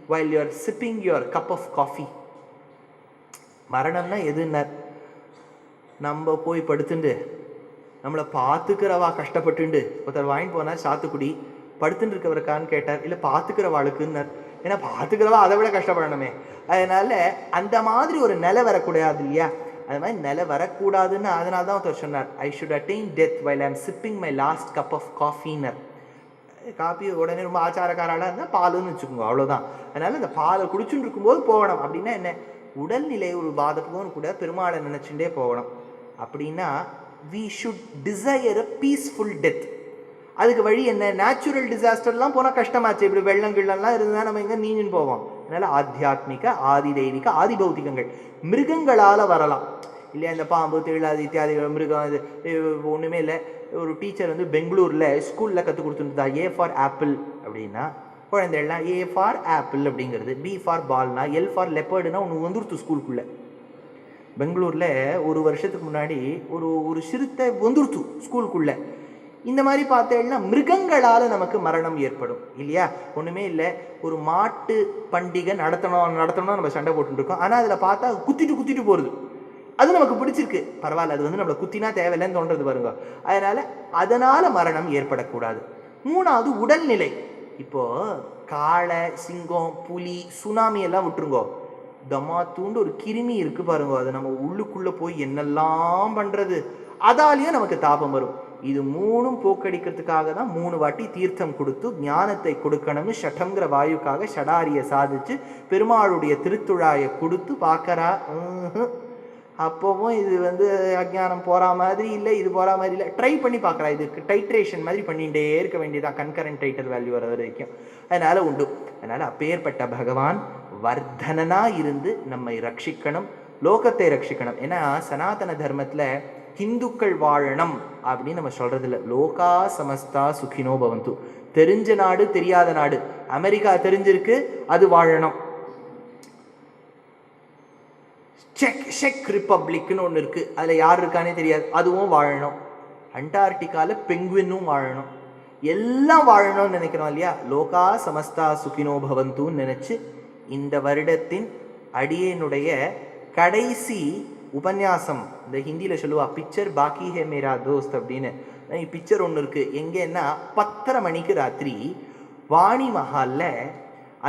while you are sipping your cup of coffee? மரணம்னா எதுன்னா, நம்ம போய் படுத்துண்டு நம்மளை பார்த்துக்கிறவா கஷ்டப்பட்டுண்டு, ஒருத்தர் வாங்கிட்டு போனார் சாத்துக்குடி, படுத்துட்டு இருக்கவருக்கான்னு கேட்டார், இல்லை பார்த்துக்கிறவாளுக்குன்னார். ஏன்னா பார்த்துக்கிறவா அதை விட கஷ்டப்படணுமே. அதனால அந்த மாதிரி ஒரு நிலை வரக்கூடாது இல்லையா? அது மாதிரி நிலை வரக்கூடாதுன்னு அதனால தான் ஒருத்தர் சொன்னார், I should attain death while I am sipping my last cup of காஃபின்னர். காஃபி உடனே ரொம்ப ஆச்சாரக்காராளாக இருந்தால் பாலுன்னு வச்சுக்கோங்க, அவ்வளோதான். அதனால அந்த பாலை குடிச்சுட்டு இருக்கும்போது போகணும். அப்படின்னா என்ன, உடல்நிலை ஒரு பாதப்புக்கும் கூட பெருமாளை நினச்சுட்டே போகணும். அப்படின்னா we should desire a peaceful death. அதுக்கு வழி என்ன? நேச்சுரல் டிசாஸ்டர்லாம் போனால் கஷ்டமாச்சு. இப்படி வெள்ளங்கிள்ளெல்லாம் இருந்தால் நம்ம எங்கே நீஞ்சுன்னு போவோம். அதனால் ஆத்தியாத்மிக, ஆதி தெய்வீக, ஆதி பௌத்திகங்கள் மிருகங்களால் வரலாம் இல்லையா? இந்த பாம்பு, தேளாதி இத்தியாதி மிருகம், இது ஒன்றுமே இல்லை. ஒரு டீச்சர் வந்து பெங்களூரில் ஸ்கூலில் கற்றுக் கொடுத்துருந்தா, ஏ ஃபார் ஆப்பிள் அப்படின்னா குழந்தைகள்லாம் ஏ ஃபார் ஆப்பிள் அப்படிங்கிறது, பி ஃபார் பால்னா, எல் ஃபார் லெப்பர்டுனா ஒன்று வந்துருத்து ஸ்கூலுக்குள்ளே. பெங்களூரில் ஒரு வருஷத்துக்கு முன்னாடி ஒரு சிறுத்தை வந்துருத்து ஸ்கூலுக்குள்ளே. இந்த மாதிரி பார்த்தேன்னா மிருகங்களால் நமக்கு மரணம் ஏற்படும் இல்லையா? ஒன்றுமே இல்லை, ஒரு மாட்டு பண்டிகை நடத்தணும் நம்ம சண்டை போட்டுருக்கோம். ஆனால் அதில் பார்த்தா குத்திட்டு போகிறது, அது நமக்கு பிடிச்சிருக்கு, பரவாயில்ல, அது வந்து நம்மளை குத்தினா தேவையில்லைன்னு தோன்றது பாருங்க. அதனால் மரணம் ஏற்படக்கூடாது. மூணாவது உடல்நிலை. இப்போது காளை, சிங்கம், புலி, சுனாமி எல்லாம் விட்டுருங்கோ, தமாத்தூண்டு ஒரு கிருமி இருக்குது பாருங்க, அது நம்ம உள்ளுக்குள்ளே போய் என்னெல்லாம் பண்ணுறது, அதாலேயும் நமக்கு தாபம் வரும். இது மூணும் போக்கடிக்கிறதுக்காக தான் 3 வாட்டி தீர்த்தம் கொடுத்து ஞானத்தை கொடுக்கணும்னு ஷடங்கிற வாயுக்காக ஷடாரியை சாதிச்சு பெருமாளுடைய திருத்துழாயை கொடுத்து பார்க்கறா. அப்போவும் இது வந்து அஜ்ஞானம் போகிற மாதிரி இல்லை, இது போகிற மாதிரி இல்லை, ட்ரை பண்ணி பார்க்குறா. இதுக்கு டைட்ரேஷன் மாதிரி பண்ணிகிட்டே இருக்க வேண்டியதான், கன்கரண்ட் டைட்டர் வேல்யூ வர வரைக்கும். அதனால் உண்டு. அதனால் அப்பேற்பட்ட பகவான் வர்தனனாக இருந்து நம்மை ரட்சிக்கணும், லோகத்தை ரட்சிக்கணும். ஏன்னா சனாதன தர்மத்தில் ஹிந்துக்கள் வாழணும் அப்படின்னு நம்ம சொல்கிறது இல்லை. லோகா சமஸ்தா சுகினோ பவந்து. தெரிஞ்ச நாடு, தெரியாத நாடு. அமெரிக்கா தெரிஞ்சிருக்கு, அது வாழணும். செக் ரிப்பப்ளிக்னு ஒன்று இருக்குது, அதில் யார் இருக்கானே தெரியாது, அதுவும் வாழணும். அண்டார்டிகாவில் பெங்குவினும் வாழணும். எல்லாம் வாழணும்னு நினைக்கிறோம் இல்லையா? லோகா சமஸ்தா சுகினோ பவந்துன்னு நினச்சி இந்த வருடத்தின் அடியனுடைய கடைசி உபன்யாசம், இந்த ஹிந்தியில் சொல்லுவா பிக்சர் பாக்கி ஹே மேரா தோஸ்த் அப்படின்னு. பிக்சர் ஒன்று இருக்குது. எங்கேன்னா 10:30 மணிக்கு ராத்திரி வாணி மஹாலில்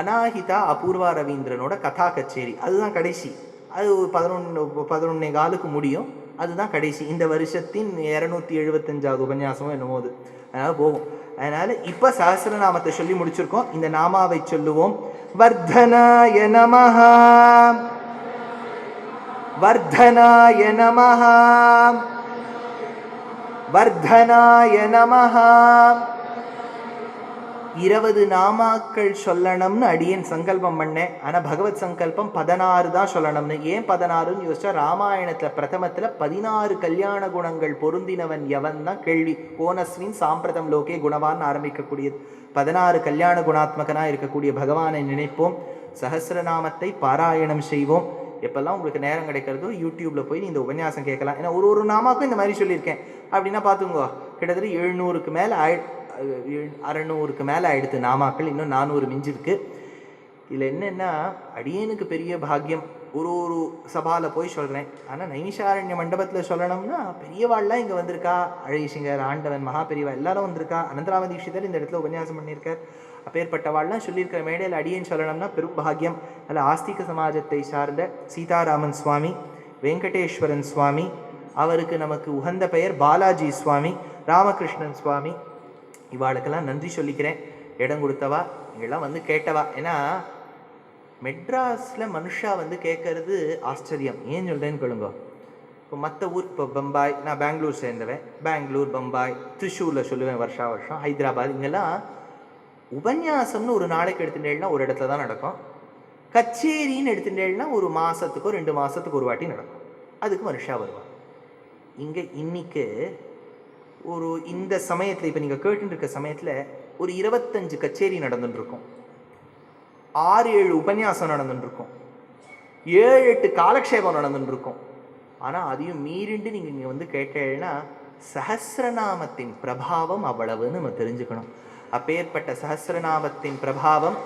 அனாஹிதா அபூர்வா ரவீந்திரனோட கதா கச்சேரி. அதுதான் கடைசி. அது 11:15 முடியும். அதுதான் கடைசி. இந்த வருஷத்தின் 275வது உபன்யாசமும் என்னமோது. அதனால் போகும். அதனால் இப்போ சஹஸ்ரநாமத்தை சொல்லி முடிச்சிருக்கோம். இந்த நாமாவை சொல்லுவோம். வர்தனாய நமஹ, வர்தனாய நமஹ, வர்தனாய நமஹ. 20 நாமாக்கள் சொல்லணும்னு அடியேன் சங்கல்பம் பண்ணேன். ஆனால் பகவத் சங்கல்பம் 16 தான் சொல்லணும்னு. ஏன் 16ன்னு யோசிச்சா, ராமாயணத்தில் பிரதமத்தில் 16 கல்யாண குணங்கள் பொருந்தினவன் எவன் தான் கேள்வி. கோனஸ்வின் சாம்பிரதம் லோகே குணவான்னு ஆரம்பிக்கக்கூடியது. 16 கல்யாண குணாத்மகனாக இருக்கக்கூடிய பகவானை நினைப்போம். சஹஸ்ரநாமத்தை பாராயணம் செய்வோம். எப்பெல்லாம் உங்களுக்கு நேரம் கிடைக்கிறதோ யூடியூப்பில் போய் இந்த உபன்யாசம் கேட்கலாம். ஏன்னா ஒரு நாமாக்கும் இந்த மாதிரி சொல்லியிருக்கேன். அப்படின்னா பார்த்துங்க, கிட்டத்தட்ட 700க்கு மேலே 600க்கு மேலே ஆயிடுத்து நாமாக்கள். இன்னும் 400 மிஞ்சிருக்கு. இதில் என்னென்னா, அடியேனுக்கு பெரிய பாக்கியம். ஒரு சபாவில் போய் சொல்கிறேன். ஆனால் நைமிஷாரண்ய மண்டபத்தில் சொல்லணும்னா பெரியவாள்லாம் இங்கே வந்திருக்கா. அழகிசிங்கர், ஆண்டவன், மகா பெரியவா எல்லாரும் வந்திருக்கா. அனந்தராம தீட்சிதர் இந்த இடத்துல உபன்யாசம் பண்ணியிருக்கார். அப்பேற்பட்டவாள்லாம் சொல்லியிருக்கிற மேடையில் அடியேன் சொல்லணும்னா பெரும் பாக்கியம். அதில் ஆஸ்திக சமாஜத்தை சார்ந்த சீதாராமன் சுவாமி, வெங்கடேஸ்வரன் சுவாமி, அவருக்கு நமக்கு உகந்த பெயர் பாலாஜி சுவாமி, ராமகிருஷ்ணன் சுவாமி, இவாளுக்கெல்லாம் நன்றி சொல்லிக்கிறேன். இடம் கொடுத்தவா, இங்கெல்லாம் வந்து கேட்டவா. ஏன்னா மெட்ராஸில் மனுஷா வந்து கேட்கறது ஆச்சரியம். ஏன் சொல்கிறேன்னு கேளுங்க. இப்போ மற்ற ஊர், இப்போ பம்பாய், நான் பெங்களூர் சேர்ந்தவன், பெங்களூர், பம்பாய், திருச்சூரில் சொல்லுவேன் வருஷா வருஷம், ஹைதராபாத், இங்கெல்லாம் உபன்யாசம்னு ஒரு நாளைக்கு எடுத்துட்டேன்னா ஒரு இடத்துல தான் நடக்கும். கச்சேரின்னு எடுத்துட்டேன்னா ஒரு மாதத்துக்கோ 2 மாதத்துக்கு ஒரு வாட்டி நடக்கும். அதுக்கு வருஷா வருவான். இங்கே இன்னைக்கு ஒரு இந்த சமயத்தில், இப்போ நீங்கள் கேட்டுட்டு இருக்க சமயத்தில் ஒரு 25 கச்சேரி நடந்துட்டுருக்கும், 6-7 உபன்யாசம் நடந்துட்டுருக்கும், 7-8 காலக்ஷேபம் நடந்துட்டுருக்கும். ஆனால் அதையும் மீறிண்டு நீங்கள் இங்கே வந்து கேட்டேன்னா சஹஸ்ரநாமத்தின் பிரபாவம் அவ்வளவுன்னு நம்ம தெரிஞ்சுக்கணும். அப்பேற்பட்ட சஹஸ்ரநாமத்தின் பிரபாவம்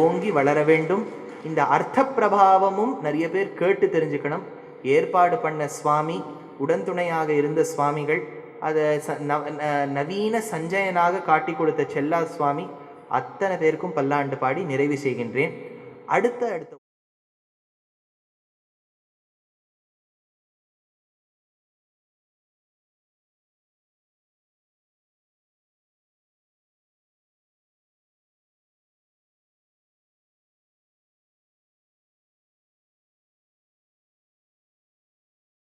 ஓங்கி வளர வேண்டும். இந்த அர்த்த பிரபாவமும் நிறைய பேர் கேட்டு தெரிஞ்சுக்கணும். ஏற்பாடு பண்ண சுவாமி, உடன்துணையாக இருந்த சுவாமிகள், அதை நவீன சஞ்சயனாக காட்டி கொடுத்த செல்லா சுவாமி, அத்தனை பேருக்கும் பல்லாண்டு பாடி நிறைவு செய்கின்றேன். அடுத்த